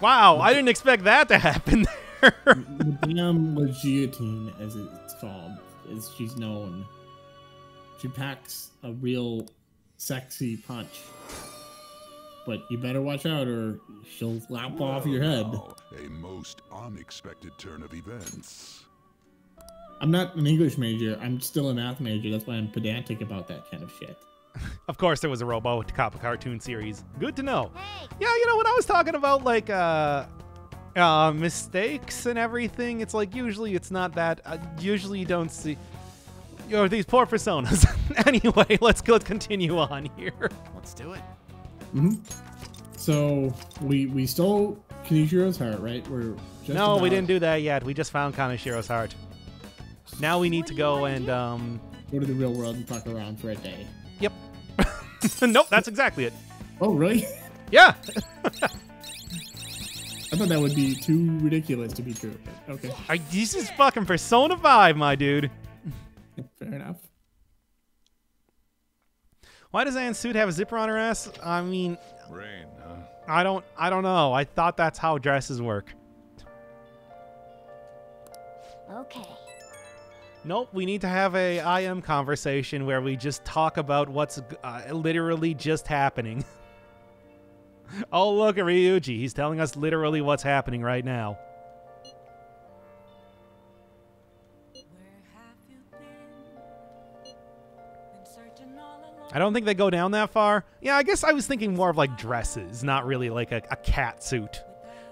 [SPEAKER 2] Wow, I didn't expect that to happen there.
[SPEAKER 1] Madame La Guillotine, as it's called, as she's known. She packs a real sexy punch. But you better watch out or she'll lop off your head.
[SPEAKER 7] Wow, a most unexpected turn of events.
[SPEAKER 1] I'm not an English major. I'm still a math major. That's why I'm pedantic about that kind of shit.
[SPEAKER 2] Of course, there was a RoboCop cartoon series. Good to know.
[SPEAKER 3] Hey,
[SPEAKER 2] Yeah, you know, when I was talking about like mistakes and everything, it's like usually it's not that. Usually you don't see. You know, these poor personas. Anyway, let's continue on here.
[SPEAKER 4] Let's do it.
[SPEAKER 1] So we stole Kinishiro's heart, right? We're just
[SPEAKER 2] No, we
[SPEAKER 1] about-
[SPEAKER 2] didn't do that yet. We just found Kanashiro's heart. Now we need to go and
[SPEAKER 1] go to the real world and fuck around for a day.
[SPEAKER 2] Yep. Nope, that's exactly it.
[SPEAKER 1] Oh, really?
[SPEAKER 2] Yeah.
[SPEAKER 1] I thought that would be too ridiculous to be true. But okay,
[SPEAKER 2] This is fucking Persona 5, my dude.
[SPEAKER 1] fair enough.
[SPEAKER 2] Why does Anne's suit have a zipper on her ass? I mean,
[SPEAKER 6] Rain, huh?
[SPEAKER 2] I don't know. I thought that's how dresses work.
[SPEAKER 3] okay.
[SPEAKER 2] Nope, we need to have a IM conversation where we just talk about what's literally just happening. Oh, look at Ryuji. He's telling us literally what's happening right now. I don't think they go down that far. Yeah, I guess I was thinking more of like dresses, not really like a cat suit.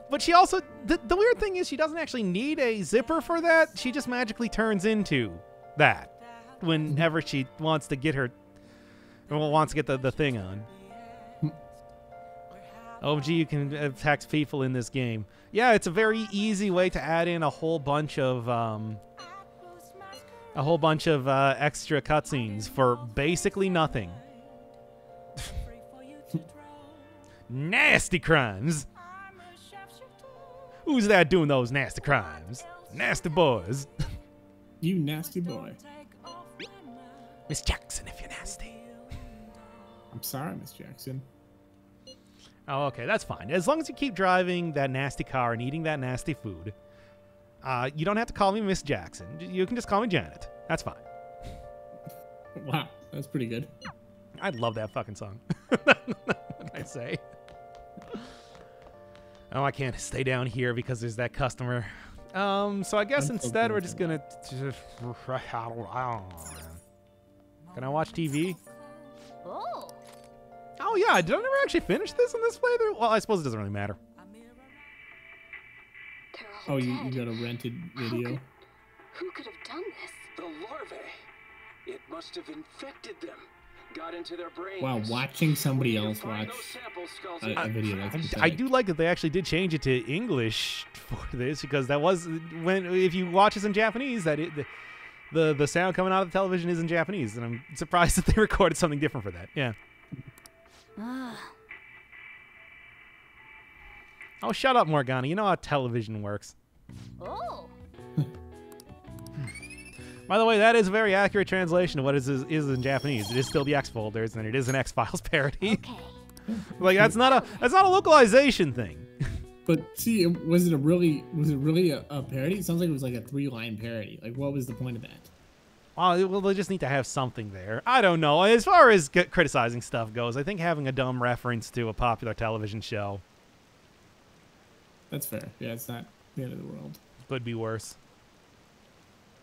[SPEAKER 2] But she also, the weird thing is she doesn't actually need a zipper for that. She just magically turns into that whenever she wants to get the thing on. OMG, you can attack people in this game. Yeah, it's a very easy way to add in a whole bunch of extra cutscenes for basically nothing. Nasty crimes. Who's that doing those nasty crimes? Nasty boys.
[SPEAKER 1] You nasty boy.
[SPEAKER 2] Miss Jackson, if you're nasty.
[SPEAKER 1] I'm sorry, Miss Jackson.
[SPEAKER 2] Oh, okay, that's fine. As long as you keep driving that nasty car and eating that nasty food, you don't have to call me Miss Jackson. You can just call me Janet. That's fine.
[SPEAKER 1] Wow, that's pretty good.
[SPEAKER 2] I love that fucking song. What did I say? Oh, I can't stay down here because there's that customer. So I guess instead we're just gonna... Can I watch TV?
[SPEAKER 3] Oh.
[SPEAKER 2] Oh yeah, did I never actually finish this in this playthrough? Well, I suppose it doesn't really matter.
[SPEAKER 1] Oh, you got a rented video?
[SPEAKER 8] Who could have done this?
[SPEAKER 9] The larvae. It must have infected them. Got into their brains.
[SPEAKER 1] Wow, watching somebody else
[SPEAKER 9] Find
[SPEAKER 1] watch
[SPEAKER 9] those sample skulls
[SPEAKER 1] a video. That's
[SPEAKER 2] I
[SPEAKER 1] pathetic.
[SPEAKER 2] do like that they actually did change it to English for this, because that was if you watch this in Japanese, the sound coming out of the television is in Japanese, and I'm surprised that they recorded something different for that. Yeah. Oh, shut up, Morgana. You know how television works.
[SPEAKER 3] Oh.
[SPEAKER 2] By the way, that is a very accurate translation of what is in Japanese. It is still the X folders, and it is an X-Files parody.
[SPEAKER 3] Okay.
[SPEAKER 2] Like that's not a localization thing.
[SPEAKER 1] But see, was it really a parody? It sounds like it was like a 3-line parody. Like, what was the point of that?
[SPEAKER 2] Well, they just need to have something there. I don't know. As far as criticizing stuff goes, I think having a dumb reference to a popular television show
[SPEAKER 1] That's fair. Yeah, it's not the end of the world.
[SPEAKER 2] could be worse.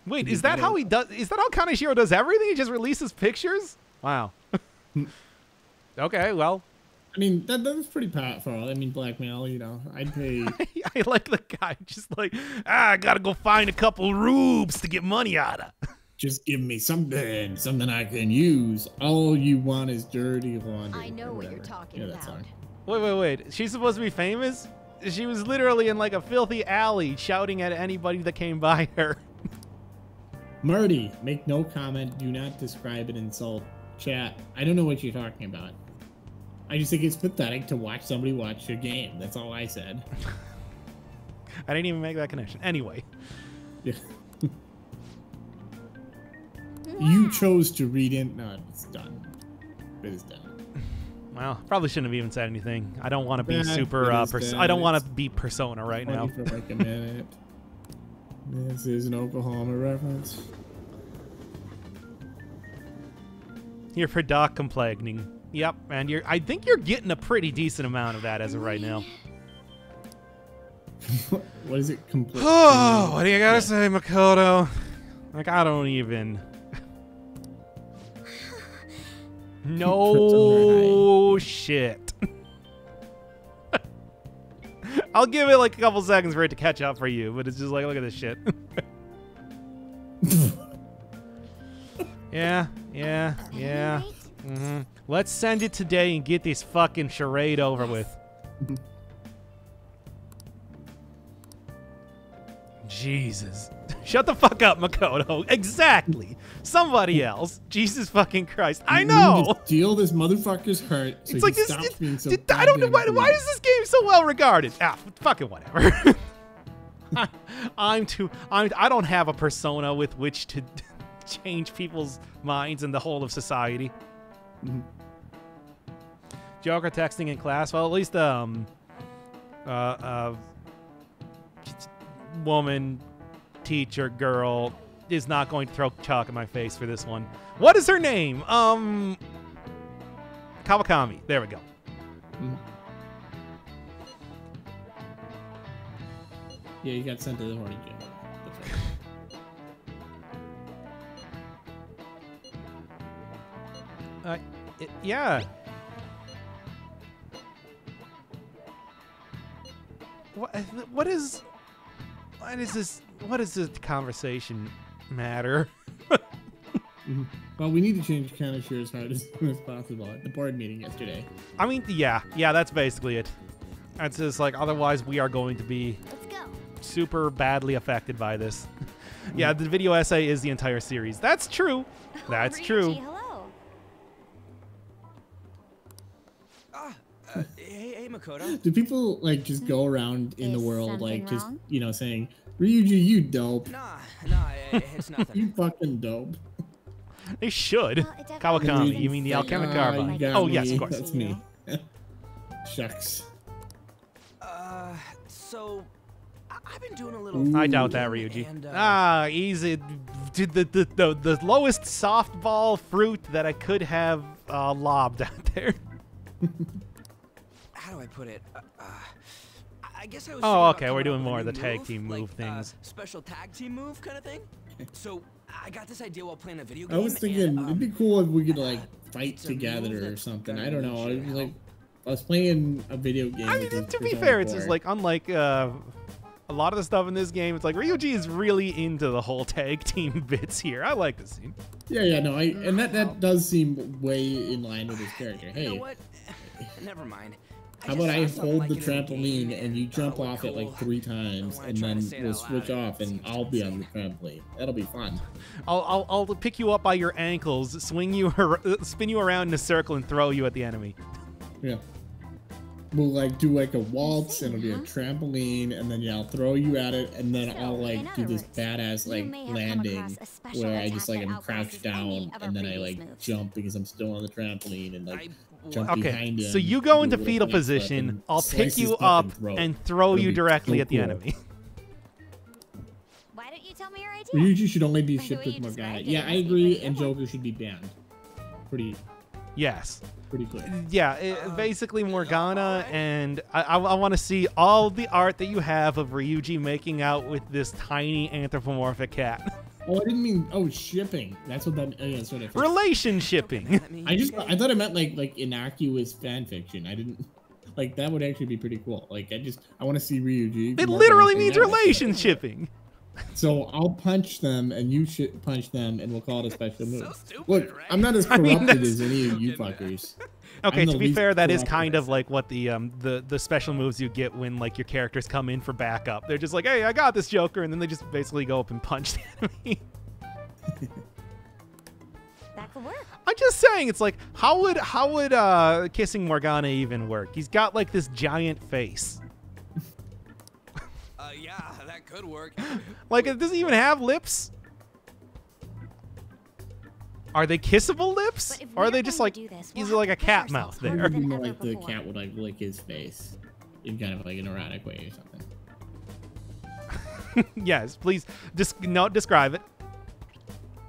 [SPEAKER 2] Wait, is that how he does? Is that how Kaneshiro does everything? He just releases pictures? Wow. Okay, well.
[SPEAKER 1] I mean, that's pretty powerful. I mean, blackmail, you know. I'd pay...
[SPEAKER 2] I like the guy just like, I gotta go find a couple rubes to get money out of.
[SPEAKER 1] Just give me something I can use. All you want is dirty laundry.
[SPEAKER 3] I know
[SPEAKER 1] or
[SPEAKER 3] what you're
[SPEAKER 1] whatever.
[SPEAKER 3] talking
[SPEAKER 1] Yeah, that
[SPEAKER 3] about.
[SPEAKER 1] song.
[SPEAKER 2] Wait. She's supposed to be famous? She was literally in like a filthy alley shouting at anybody that came by her.
[SPEAKER 1] Marty, make no comment. Do not describe and insult. Chat, I don't know what you're talking about. I just think it's pathetic to watch somebody watch your game. That's all I said.
[SPEAKER 2] I didn't even make that connection. Anyway.
[SPEAKER 1] Yeah. You chose to read in. No, it's done. It is done.
[SPEAKER 2] Well, probably shouldn't have even said anything. I don't want to be
[SPEAKER 1] Bad,
[SPEAKER 2] super.
[SPEAKER 1] it is bad.
[SPEAKER 2] I don't want to be Persona right now.
[SPEAKER 1] For like a minute. This is an Oklahoma reference.
[SPEAKER 2] You're for Doc complaining. Yep, and I think you're getting a pretty decent amount of that as of right now.
[SPEAKER 1] What is it? Complete.
[SPEAKER 2] Oh, what do you gotta say, Makoto? Like, I don't even. No shit. I'll give it like a couple seconds for it to catch up for you, but it's just like, look at this shit. Yeah. Let's send it today and get this fucking charade over with. Jesus. Shut the fuck up, Makoto. Exactly. Somebody else. Jesus fucking Christ. I know.
[SPEAKER 1] You need to steal this motherfucker's heart. So
[SPEAKER 2] It's like
[SPEAKER 1] he
[SPEAKER 2] this.
[SPEAKER 1] stops being so
[SPEAKER 2] I don't know
[SPEAKER 1] goddamn
[SPEAKER 2] why
[SPEAKER 1] greedy.
[SPEAKER 2] is this game so well regarded? Ah, fucking whatever. I don't have a persona with which to change people's minds and the whole of society. Joker texting in class. Well, at least woman, teacher, girl is not going to throw chalk in my face for this one. What is her name? Kawakami. There we go.
[SPEAKER 1] Yeah, you got sent to the horny jail. That's right.
[SPEAKER 2] Yeah. What does this conversation matter?
[SPEAKER 1] Well, we need to change Kanashiro's heart as soon as possible at the board meeting yesterday.
[SPEAKER 2] I mean, yeah, that's basically it. It's just like, otherwise we are going to be
[SPEAKER 3] Let's go.
[SPEAKER 2] super badly affected by this. Yeah, the video essay is the entire series. That's true. That's
[SPEAKER 3] Ryuji,
[SPEAKER 2] true.
[SPEAKER 3] Hello.
[SPEAKER 4] Hey, Makoto.
[SPEAKER 1] Do people like just go around in the
[SPEAKER 3] Is
[SPEAKER 1] world like
[SPEAKER 3] something
[SPEAKER 1] just
[SPEAKER 3] wrong?
[SPEAKER 1] saying, Ryuji, you dope,
[SPEAKER 4] Nah, it's nothing.
[SPEAKER 1] you fucking dope.
[SPEAKER 2] They should.
[SPEAKER 3] Well, it definitely
[SPEAKER 2] Kawakami,
[SPEAKER 3] makes
[SPEAKER 2] you mean the
[SPEAKER 3] sense.
[SPEAKER 2] Alchemic
[SPEAKER 1] you
[SPEAKER 2] Carbide.
[SPEAKER 1] got
[SPEAKER 2] Oh, yes, of
[SPEAKER 1] me.
[SPEAKER 2] course.
[SPEAKER 1] That's me. Shucks.
[SPEAKER 4] So I've been doing a little.
[SPEAKER 2] I doubt that, Ryuji.
[SPEAKER 4] And,
[SPEAKER 2] Easy. The lowest softball fruit that I could have lobbed out there.
[SPEAKER 4] How do I put it? I guess I was.
[SPEAKER 2] Oh,
[SPEAKER 4] thinking about
[SPEAKER 2] okay, we're
[SPEAKER 4] coming
[SPEAKER 2] doing
[SPEAKER 4] up with a
[SPEAKER 2] more of
[SPEAKER 4] new
[SPEAKER 2] the tag team move
[SPEAKER 4] like,
[SPEAKER 2] things.
[SPEAKER 4] Special tag team move kind of thing. So I got this idea while playing a video
[SPEAKER 1] I
[SPEAKER 4] game.
[SPEAKER 1] was thinking
[SPEAKER 4] and,
[SPEAKER 1] it'd be cool if we could like fight
[SPEAKER 4] it's a move
[SPEAKER 1] together or
[SPEAKER 4] that's
[SPEAKER 1] something.
[SPEAKER 4] gonna
[SPEAKER 1] I don't know. I
[SPEAKER 4] really
[SPEAKER 1] was
[SPEAKER 4] should
[SPEAKER 1] like, I was playing a video game.
[SPEAKER 2] I
[SPEAKER 1] with
[SPEAKER 2] mean,
[SPEAKER 1] this
[SPEAKER 2] to be
[SPEAKER 1] Persona
[SPEAKER 2] fair, it's just
[SPEAKER 1] 4.
[SPEAKER 2] like, unlike a lot of the stuff in this game, it's like Ryuji is really into the whole tag team bits here. I like this scene.
[SPEAKER 1] Yeah, no, and that does seem way in line with his character.
[SPEAKER 4] You know
[SPEAKER 1] Hey,
[SPEAKER 4] what? Never mind.
[SPEAKER 1] how
[SPEAKER 4] just
[SPEAKER 1] about I
[SPEAKER 4] saw something
[SPEAKER 1] hold
[SPEAKER 4] like
[SPEAKER 1] the
[SPEAKER 4] it in game
[SPEAKER 1] trampoline and you jump
[SPEAKER 4] looked
[SPEAKER 1] off it like
[SPEAKER 4] cool.
[SPEAKER 1] 3 times,
[SPEAKER 4] wanna
[SPEAKER 1] and
[SPEAKER 4] try to
[SPEAKER 1] then
[SPEAKER 4] say it
[SPEAKER 1] we'll
[SPEAKER 4] out
[SPEAKER 1] switch
[SPEAKER 4] loud.
[SPEAKER 1] off, and
[SPEAKER 4] Seems
[SPEAKER 1] I'll be on the
[SPEAKER 4] insane.
[SPEAKER 1] trampoline. That'll be fun.
[SPEAKER 2] I'll pick you up by your ankles, swing you, spin you around in a circle, and throw you at the enemy.
[SPEAKER 1] Yeah. We'll like do like a waltz, and it'll be a trampoline, and then yeah, I'll throw you at it, and then
[SPEAKER 3] So,
[SPEAKER 1] I'll like
[SPEAKER 3] in
[SPEAKER 1] do
[SPEAKER 3] other
[SPEAKER 1] this
[SPEAKER 3] words,
[SPEAKER 1] badass
[SPEAKER 3] you
[SPEAKER 1] like
[SPEAKER 3] may have come
[SPEAKER 1] landing
[SPEAKER 3] across a special
[SPEAKER 1] where I
[SPEAKER 3] attack
[SPEAKER 1] just like
[SPEAKER 3] that
[SPEAKER 1] am crouched
[SPEAKER 3] outclasses any
[SPEAKER 1] down,
[SPEAKER 3] of our
[SPEAKER 1] and then I
[SPEAKER 3] previous
[SPEAKER 1] like
[SPEAKER 3] moves.
[SPEAKER 1] jump because I'm still on the trampoline and like jump
[SPEAKER 2] Okay,
[SPEAKER 1] behind him.
[SPEAKER 2] so you go
[SPEAKER 1] do
[SPEAKER 2] into
[SPEAKER 1] a little
[SPEAKER 2] fetal
[SPEAKER 1] flip
[SPEAKER 2] position.
[SPEAKER 1] and
[SPEAKER 2] I'll
[SPEAKER 1] slice
[SPEAKER 2] pick
[SPEAKER 1] his
[SPEAKER 2] you
[SPEAKER 1] fucking
[SPEAKER 2] up
[SPEAKER 1] throat.
[SPEAKER 2] and throw
[SPEAKER 1] It'll
[SPEAKER 2] you
[SPEAKER 1] be
[SPEAKER 2] directly
[SPEAKER 1] so
[SPEAKER 2] at the
[SPEAKER 1] cool.
[SPEAKER 2] enemy.
[SPEAKER 3] Why don't you tell me your idea?
[SPEAKER 1] Ryuji should only be
[SPEAKER 3] By the
[SPEAKER 1] shipped
[SPEAKER 3] way
[SPEAKER 1] with
[SPEAKER 3] you
[SPEAKER 1] Morgana.
[SPEAKER 3] described it,
[SPEAKER 1] Yeah,
[SPEAKER 3] it
[SPEAKER 1] I
[SPEAKER 3] must be
[SPEAKER 1] agree,
[SPEAKER 3] pretty
[SPEAKER 1] and
[SPEAKER 3] good.
[SPEAKER 1] Joker should be banned. Pretty
[SPEAKER 2] Yes.
[SPEAKER 1] clear.
[SPEAKER 2] Yeah, basically Morgana, and I want to see all the art that you have of Ryuji making out with this tiny anthropomorphic cat.
[SPEAKER 1] Oh, I didn't mean shipping. That's what that. Yeah, that's what I.
[SPEAKER 2] Relationshipping.
[SPEAKER 1] I thought it meant like innocuous fan fiction. I didn't like that would actually be pretty cool. Like I want to see Ryuji.
[SPEAKER 2] It
[SPEAKER 1] Morgana
[SPEAKER 2] literally
[SPEAKER 1] hang
[SPEAKER 2] means
[SPEAKER 1] out.
[SPEAKER 2] relationshipping.
[SPEAKER 1] So I'll punch them and you should punch them and we'll call it a special move.
[SPEAKER 4] stupid,
[SPEAKER 1] Look,
[SPEAKER 4] right?
[SPEAKER 1] I'm not as
[SPEAKER 2] I mean,
[SPEAKER 1] corrupted
[SPEAKER 2] that's-
[SPEAKER 1] as any of you fuckers.
[SPEAKER 2] Okay,
[SPEAKER 1] I'm
[SPEAKER 2] to
[SPEAKER 1] the
[SPEAKER 2] be
[SPEAKER 1] least
[SPEAKER 2] fair, that is
[SPEAKER 1] corrupt
[SPEAKER 2] kind
[SPEAKER 1] of
[SPEAKER 2] of like what the special moves you get when like your characters come in for backup. They're just like, "Hey, I got this Joker," and then they just basically go up and punch the enemy.
[SPEAKER 3] That could work.
[SPEAKER 2] I'm just saying, it's like, how would kissing Morgana even work? He's got like this giant face.
[SPEAKER 4] Yeah, that could work.
[SPEAKER 2] Like, it doesn't even have lips. Are they kissable lips,
[SPEAKER 3] But if
[SPEAKER 2] or are
[SPEAKER 3] we're
[SPEAKER 2] they just
[SPEAKER 3] going
[SPEAKER 2] like,
[SPEAKER 3] to do this,
[SPEAKER 2] is
[SPEAKER 3] we'll
[SPEAKER 2] it like
[SPEAKER 3] have
[SPEAKER 2] a
[SPEAKER 3] to push
[SPEAKER 2] cat
[SPEAKER 3] ourselves
[SPEAKER 2] mouth there?
[SPEAKER 3] harder than
[SPEAKER 1] Even
[SPEAKER 3] ever
[SPEAKER 1] like the
[SPEAKER 3] before.
[SPEAKER 1] cat would like lick his face in kind of like an erotic way or something.
[SPEAKER 2] Yes, please, describe it.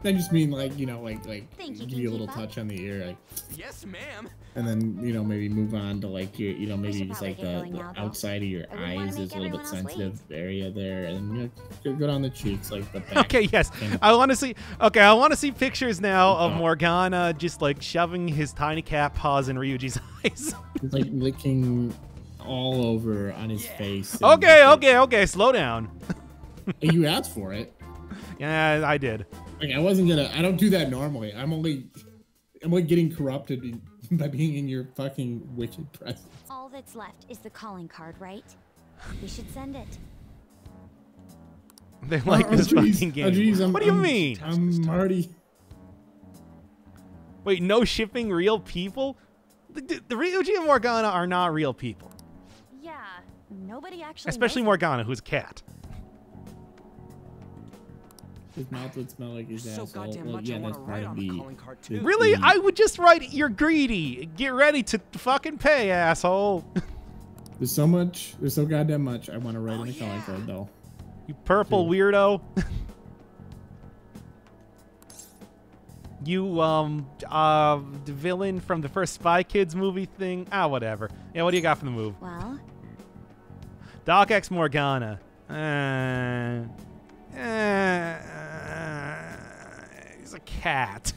[SPEAKER 1] I just mean like like
[SPEAKER 3] Think you
[SPEAKER 1] give
[SPEAKER 3] can
[SPEAKER 1] you a little
[SPEAKER 3] keep up?
[SPEAKER 1] touch on the ear, like,
[SPEAKER 4] Yes, ma'am.
[SPEAKER 1] and then maybe move on to like your maybe
[SPEAKER 3] should
[SPEAKER 1] just
[SPEAKER 3] probably
[SPEAKER 1] like
[SPEAKER 3] get
[SPEAKER 1] the
[SPEAKER 3] going now, though.
[SPEAKER 1] outside of your
[SPEAKER 3] I wouldn't wanna
[SPEAKER 1] eyes is
[SPEAKER 3] make
[SPEAKER 1] a little bit
[SPEAKER 3] everyone else
[SPEAKER 1] sensitive area there, and go down the cheeks like the back.
[SPEAKER 2] Okay, yes,
[SPEAKER 1] kind of-
[SPEAKER 2] I want to see. Okay, I want to see pictures now of
[SPEAKER 1] Oh.
[SPEAKER 2] Morgana just like shoving his tiny cat paws in Ryuji's eyes.
[SPEAKER 1] It's like licking all over on his face. and
[SPEAKER 2] Okay,
[SPEAKER 1] just, like,
[SPEAKER 2] okay, slow down.
[SPEAKER 1] hey, you asked for it.
[SPEAKER 2] Yeah, I did.
[SPEAKER 1] Like I wasn't gonna. I don't do that normally. I'm only getting corrupted by being in your fucking wicked presence.
[SPEAKER 3] All that's left is the calling card, right? We should send it.
[SPEAKER 2] They like
[SPEAKER 1] Oh,
[SPEAKER 2] this
[SPEAKER 1] geez.
[SPEAKER 2] fucking game.
[SPEAKER 1] Oh, geez,
[SPEAKER 2] What do you mean?
[SPEAKER 1] I'm already.
[SPEAKER 2] Wait, no shipping real people? The Ryuji and Morgana are not real people.
[SPEAKER 3] Yeah, nobody actually.
[SPEAKER 2] Especially
[SPEAKER 3] knows
[SPEAKER 2] Morgana, who's a cat.
[SPEAKER 1] His mouth would smell like his
[SPEAKER 4] So
[SPEAKER 1] asshole.
[SPEAKER 4] goddamn
[SPEAKER 1] Well,
[SPEAKER 4] much
[SPEAKER 1] yeah,
[SPEAKER 4] I want
[SPEAKER 1] that's
[SPEAKER 4] to
[SPEAKER 1] part
[SPEAKER 4] write
[SPEAKER 1] of
[SPEAKER 4] on the calling card too.
[SPEAKER 2] Really?
[SPEAKER 1] Mm.
[SPEAKER 2] I would just write, "You're greedy. Get ready to fucking pay, asshole."
[SPEAKER 1] There's so much. There's so goddamn much I want to write
[SPEAKER 4] Oh,
[SPEAKER 1] in the calling
[SPEAKER 4] yeah.
[SPEAKER 1] card, though.
[SPEAKER 2] You purple weirdo. You, the villain from the first Spy Kids movie thing. Ah, whatever. Yeah, what do you got for the move?
[SPEAKER 3] Well,
[SPEAKER 2] Doc X Morgana. He's a cat.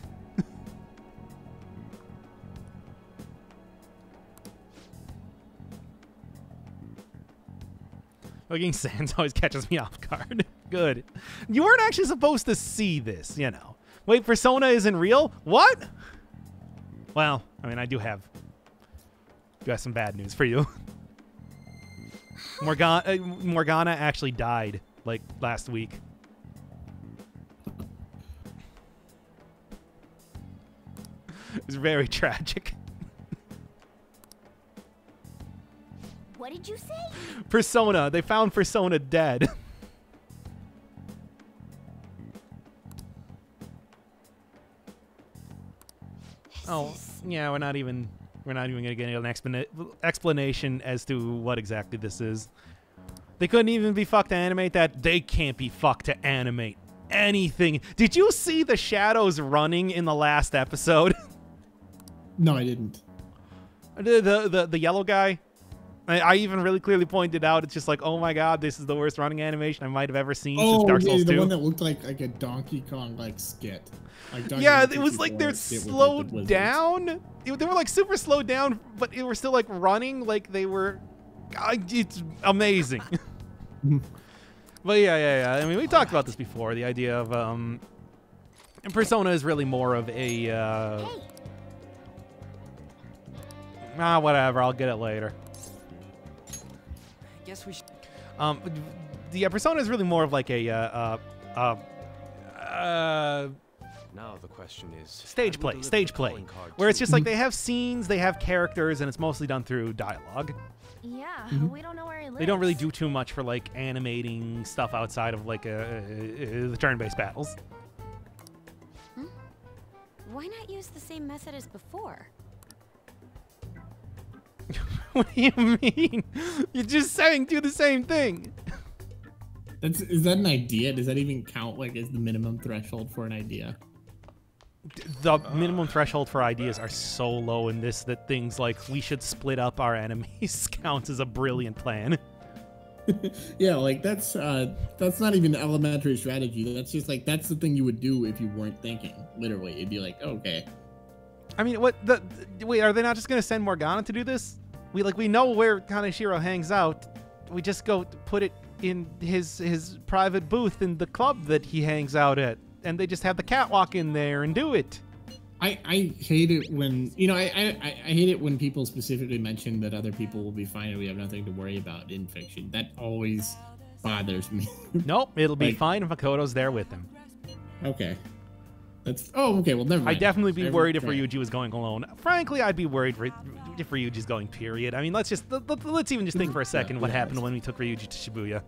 [SPEAKER 2] Looking Sans always catches me off guard. Good. You weren't actually supposed to see this, you know. Wait, Persona isn't real? What? Well, I mean, I do have some bad news for you. Morgana actually died like last week. It was very tragic.
[SPEAKER 3] What did you say?
[SPEAKER 2] Persona. They found Persona dead. Oh, yeah, we're not even gonna get an explanation as to what exactly this is. They couldn't even be fucked to animate that. They can't be fucked to animate anything. Did you see the shadows running in the last episode?
[SPEAKER 1] No, I didn't.
[SPEAKER 2] The yellow guy. I even really clearly pointed out. It's just like, oh my god, this is the worst running animation I might have ever seen since Dark Souls 2.
[SPEAKER 1] The one that looked like a Donkey Kong like skit. Like
[SPEAKER 2] yeah, it was like they're slowed down. They were like super slowed down, but they were still like running like they were. God, it's amazing. But yeah. I mean, we talked about this before. The idea of and Persona is really more of a whatever. I'll get it later.
[SPEAKER 4] Guess we should.
[SPEAKER 2] The Persona is really more of like a
[SPEAKER 6] Now the question is
[SPEAKER 2] stage play, where it's just like they have scenes, they have characters, and it's mostly done through dialogue.
[SPEAKER 3] Yeah, we don't know where he lives.
[SPEAKER 2] They don't really do too much for like animating stuff outside of like the turn-based battles.
[SPEAKER 3] Why not use the same method as before?
[SPEAKER 2] What do you mean? You're just saying do the same thing.
[SPEAKER 1] Is that an idea? Does that even count like as the minimum threshold for an idea?
[SPEAKER 2] The minimum threshold for ideas are so low in this that things like we should split up our enemies counts as a brilliant plan.
[SPEAKER 1] Yeah, like that's not even elementary strategy. That's just like that's the thing you would do if you weren't thinking. Literally, it'd be like, okay.
[SPEAKER 2] I mean, wait, are they not just gonna send Morgana to do this? We know where Kaneshiro hangs out. We just go put it in his private booth in the club that he hangs out at, and they just have the catwalk in there and do it.
[SPEAKER 1] I hate it when I hate it when people specifically mention that other people will be fine and we have nothing to worry about in fiction. That always bothers me.
[SPEAKER 2] Nope, it'll be fine if Makoto's there with him.
[SPEAKER 1] Okay. Okay. Well, never mind.
[SPEAKER 2] I'd definitely be worried if Ryuji was going alone. Frankly, I'd be worried if Ryuji's going. Period. I mean, let's even just think for a second what happened when we took Ryuji to Shibuya.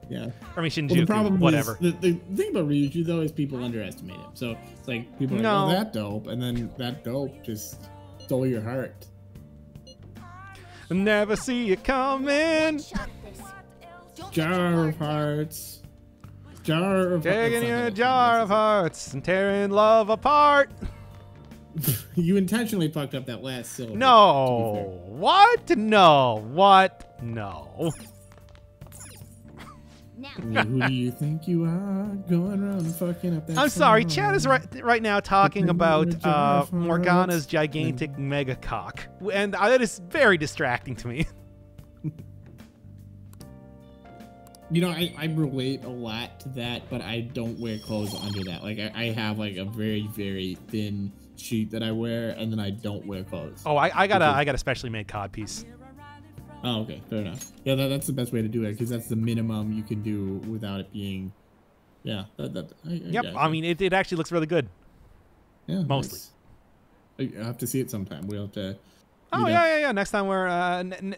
[SPEAKER 1] Yeah.
[SPEAKER 2] I mean, Shinjuku, whatever.
[SPEAKER 1] The thing about Ryuji, though, is people underestimate him. So it's like people are like, oh, that dope. And then that dope just stole your heart.
[SPEAKER 2] Never see it coming.
[SPEAKER 1] Jar of hearts. Jar of hearts.
[SPEAKER 2] Taking your jar of hearts and tearing love apart.
[SPEAKER 1] You intentionally fucked up that last syllable.
[SPEAKER 2] No. What? No. What? No.
[SPEAKER 1] Who do you think you are going around fucking up that
[SPEAKER 2] I'm sorry,
[SPEAKER 1] song?
[SPEAKER 2] Chad is right now talking about Morgana's gigantic mega cock, and that is very distracting to me.
[SPEAKER 1] You know, I relate a lot to that, but I don't wear clothes under that. Like I have like a very, very thin sheet that I wear, and then I don't wear clothes.
[SPEAKER 2] Oh, I got a specially made cod piece.
[SPEAKER 1] Oh, okay, fair enough. Yeah, that's the best way to do it because that's the minimum you can do without it being. Yeah,
[SPEAKER 2] yep. I mean, it actually looks really good.
[SPEAKER 1] Yeah,
[SPEAKER 2] mostly.
[SPEAKER 1] Nice. I have to see it sometime. We'll have to.
[SPEAKER 2] Oh yeah. Next time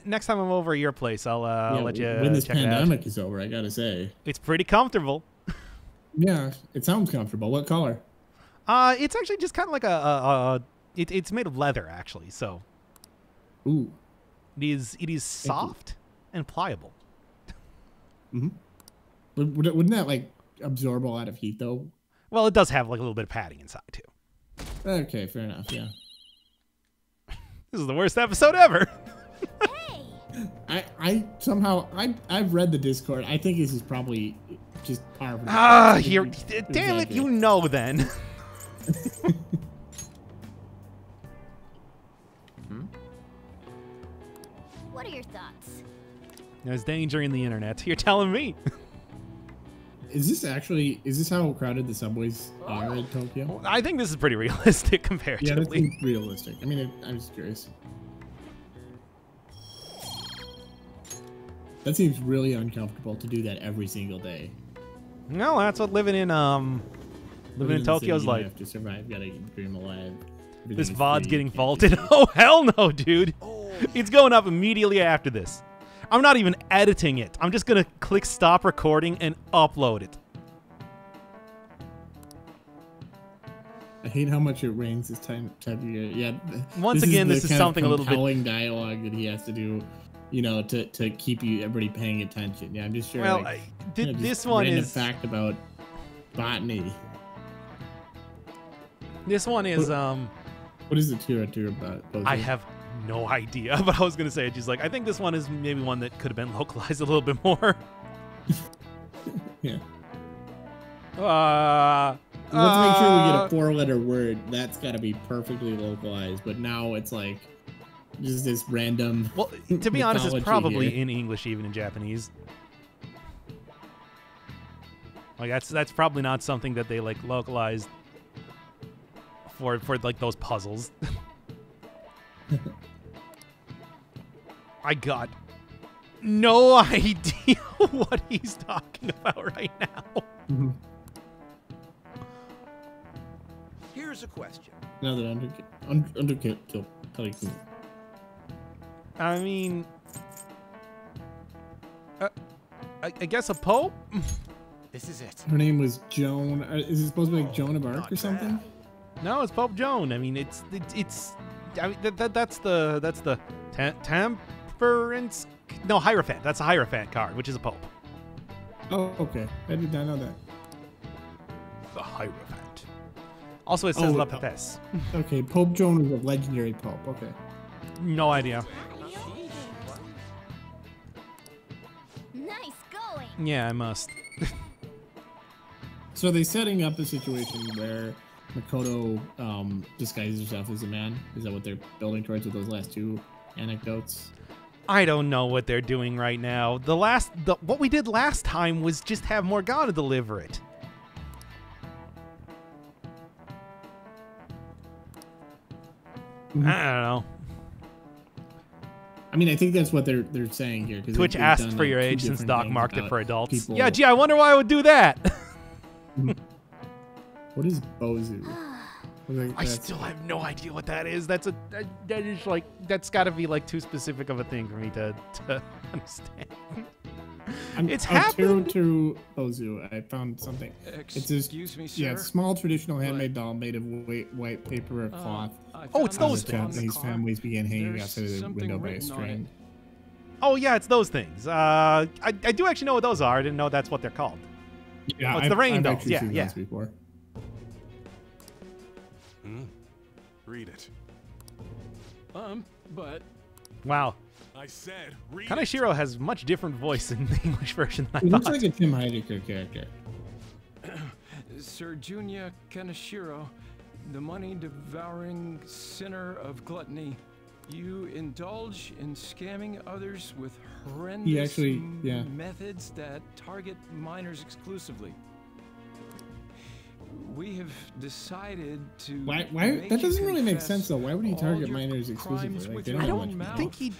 [SPEAKER 2] next time I'm over at your place, I'll let you.
[SPEAKER 1] When this
[SPEAKER 2] check
[SPEAKER 1] pandemic
[SPEAKER 2] it out.
[SPEAKER 1] is over, I gotta say.
[SPEAKER 2] It's pretty comfortable.
[SPEAKER 1] Yeah, it sounds comfortable. What color?
[SPEAKER 2] It's actually just kind of like it's made of leather actually. So.
[SPEAKER 1] Ooh.
[SPEAKER 2] It is soft and pliable.
[SPEAKER 1] Mm-hmm. Wouldn't that like absorb a lot of heat though?
[SPEAKER 2] Well, it does have like a little bit of padding inside too.
[SPEAKER 1] Okay, fair enough. Yeah.
[SPEAKER 2] This is the worst episode ever.
[SPEAKER 3] Hey.
[SPEAKER 1] I've read the Discord. I think this is probably just par.
[SPEAKER 2] Damn it! You know then.
[SPEAKER 3] What are your thoughts?
[SPEAKER 2] There's danger in the internet. You're telling me.
[SPEAKER 1] Is this how crowded the subways are in Tokyo?
[SPEAKER 2] I think this is pretty realistic comparatively.
[SPEAKER 1] Yeah, that's realistic. I mean, I'm just curious. That seems really uncomfortable to do that every single day.
[SPEAKER 2] No, that's what living in Tokyo's
[SPEAKER 1] You
[SPEAKER 2] like.
[SPEAKER 1] have to survive. Gotta keep your dream alive.
[SPEAKER 2] This
[SPEAKER 1] Everything's
[SPEAKER 2] VOD's
[SPEAKER 1] free,
[SPEAKER 2] getting
[SPEAKER 1] you can't
[SPEAKER 2] faulted.
[SPEAKER 1] do it.
[SPEAKER 2] Oh, hell no, dude. It's going up immediately after this. I'm not even editing it. I'm just going to click stop recording and upload it.
[SPEAKER 1] I hate how much it rains this time of year. Yeah.
[SPEAKER 2] Once again, this is
[SPEAKER 1] kind of
[SPEAKER 2] something a little bit-
[SPEAKER 1] compelling dialogue that he has to do, you know, to keep everybody paying attention. Yeah, I'm just sure.
[SPEAKER 2] Well,
[SPEAKER 1] like,
[SPEAKER 2] this
[SPEAKER 1] just
[SPEAKER 2] one
[SPEAKER 1] random
[SPEAKER 2] is...
[SPEAKER 1] fact about botany.
[SPEAKER 2] This one is,
[SPEAKER 1] What is the tier about?
[SPEAKER 2] I have no idea, but I was going to say it. She's like, I think this one is maybe one that could have been localized a little bit more.
[SPEAKER 1] Yeah.
[SPEAKER 2] Let's
[SPEAKER 1] make sure we get a 4-letter word. That's got to be perfectly localized. But now it's like just this random.
[SPEAKER 2] Well, to be honest, it's
[SPEAKER 1] mythology
[SPEAKER 2] probably
[SPEAKER 1] here.
[SPEAKER 2] in English, even in Japanese. Like that's probably not something that they like localized for like those puzzles. I got no idea what he's talking about right now.
[SPEAKER 1] Mhm.
[SPEAKER 10] Here's a question.
[SPEAKER 1] Another underkill.
[SPEAKER 2] I mean, I guess a pope.
[SPEAKER 10] This is it.
[SPEAKER 1] Her name was Joan. Is it supposed to be like Joan of Arc
[SPEAKER 10] not
[SPEAKER 1] or something?
[SPEAKER 2] No, it's Pope Joan. I mean, it's. I mean, that's the temperance. No, Hierophant. That's a Hierophant card, which is a pope.
[SPEAKER 1] Oh, okay. I did not know that.
[SPEAKER 2] The Hierophant. Also, it says
[SPEAKER 1] Oh,
[SPEAKER 2] La Papesse.
[SPEAKER 1] Okay, Pope Joan was a legendary pope. Okay.
[SPEAKER 2] No idea.
[SPEAKER 3] Nice going.
[SPEAKER 2] Yeah, I must.
[SPEAKER 1] So are they setting up a situation where Makoto disguises herself as a man? Is that what they're building towards with those last two anecdotes?
[SPEAKER 2] I don't know what they're doing right now. What we did last time was just have Morgana deliver it. I don't know.
[SPEAKER 1] I mean, I think that's what they're saying here. 'cause
[SPEAKER 2] Twitch
[SPEAKER 1] they've
[SPEAKER 2] asked
[SPEAKER 1] done,
[SPEAKER 2] for
[SPEAKER 1] like,
[SPEAKER 2] your
[SPEAKER 1] two
[SPEAKER 2] age since
[SPEAKER 1] different
[SPEAKER 2] Doc
[SPEAKER 1] things
[SPEAKER 2] marked it
[SPEAKER 1] about
[SPEAKER 2] for adults.
[SPEAKER 1] people-
[SPEAKER 2] Yeah, gee, I wonder why I would do that.
[SPEAKER 1] What is Bozu?
[SPEAKER 2] I still have no idea what that is. That is like, that's got to be like too specific of a thing for me to understand. It's happened.
[SPEAKER 1] To Bozu, I found something. It's this,
[SPEAKER 9] Excuse me, sir.
[SPEAKER 1] yeah, small traditional handmade doll made of white paper or cloth.
[SPEAKER 2] Oh, it's those
[SPEAKER 1] As
[SPEAKER 2] things.
[SPEAKER 1] Japanese families began hanging
[SPEAKER 9] There's
[SPEAKER 1] outside of the
[SPEAKER 9] something
[SPEAKER 1] window by a
[SPEAKER 9] written on
[SPEAKER 1] string.
[SPEAKER 2] Oh yeah, it's those things. I do actually know what those are. I didn't know that's what they're called.
[SPEAKER 1] Yeah,
[SPEAKER 2] Oh, it's the rain
[SPEAKER 1] I've
[SPEAKER 2] dolls.
[SPEAKER 1] actually
[SPEAKER 2] Yeah,
[SPEAKER 1] seen
[SPEAKER 2] yeah.
[SPEAKER 1] those before.
[SPEAKER 6] Read it.
[SPEAKER 9] But
[SPEAKER 2] Wow.
[SPEAKER 6] I said read it.
[SPEAKER 2] Kaneshiro has much different voice in the English version than
[SPEAKER 1] He
[SPEAKER 2] I
[SPEAKER 1] looks
[SPEAKER 2] thought.
[SPEAKER 1] like a Tim Heidecker character.
[SPEAKER 9] Sir Junya Kaneshiro, the money-devouring sinner of gluttony, you indulge in scamming others with horrendous
[SPEAKER 1] actually- yeah.
[SPEAKER 9] methods that target minors exclusively. We have decided to.
[SPEAKER 1] Why?
[SPEAKER 9] make
[SPEAKER 1] That
[SPEAKER 9] you
[SPEAKER 1] doesn't really make
[SPEAKER 9] confess
[SPEAKER 1] sense though. Why would he
[SPEAKER 9] all
[SPEAKER 1] target
[SPEAKER 9] your
[SPEAKER 1] minors
[SPEAKER 9] crimes
[SPEAKER 1] exclusively? Like,
[SPEAKER 9] with
[SPEAKER 1] they
[SPEAKER 9] your
[SPEAKER 1] don't
[SPEAKER 2] I
[SPEAKER 1] have
[SPEAKER 9] own
[SPEAKER 1] much
[SPEAKER 2] don't
[SPEAKER 9] mouth.
[SPEAKER 2] think he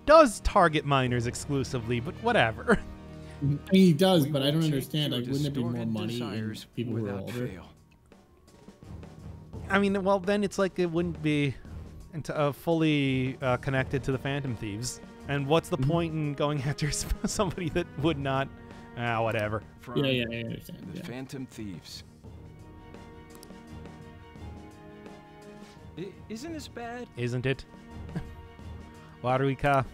[SPEAKER 2] does target minors exclusively, but whatever.
[SPEAKER 1] I mean, he does,
[SPEAKER 9] We
[SPEAKER 1] but I
[SPEAKER 9] will
[SPEAKER 1] don't
[SPEAKER 9] take
[SPEAKER 1] understand.
[SPEAKER 9] your
[SPEAKER 1] Like, wouldn't it be more
[SPEAKER 9] distorted
[SPEAKER 1] money in
[SPEAKER 9] desires
[SPEAKER 1] people who are
[SPEAKER 9] without
[SPEAKER 1] older?
[SPEAKER 9] fail.
[SPEAKER 2] I mean, well, then it's like it wouldn't be fully connected to the Phantom Thieves. And what's the point in going after somebody that would not? Whatever.
[SPEAKER 9] From
[SPEAKER 1] Yeah, I understand.
[SPEAKER 9] the
[SPEAKER 1] Yeah.
[SPEAKER 9] Phantom Thieves. Isn't this bad?
[SPEAKER 2] Isn't it? Waruika.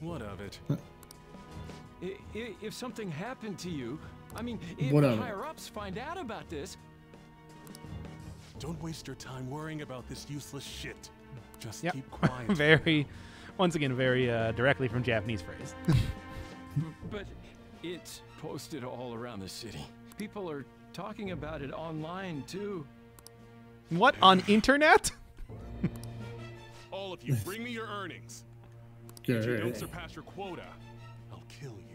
[SPEAKER 6] What of it?
[SPEAKER 9] If something happened to you, I mean, if
[SPEAKER 1] What
[SPEAKER 9] the
[SPEAKER 1] of it?
[SPEAKER 9] higher-ups find out about this,
[SPEAKER 6] Don't waste your time worrying about this useless shit. Just
[SPEAKER 2] Yep.
[SPEAKER 6] keep quiet.
[SPEAKER 2] Very, once again, very directly from Japanese phrase.
[SPEAKER 9] but it's posted all around the city. People are talking about it online, too.
[SPEAKER 2] What, on internet?
[SPEAKER 6] All of you, bring me your earnings. If you don't
[SPEAKER 1] Good.
[SPEAKER 6] surpass your quota, I'll kill you.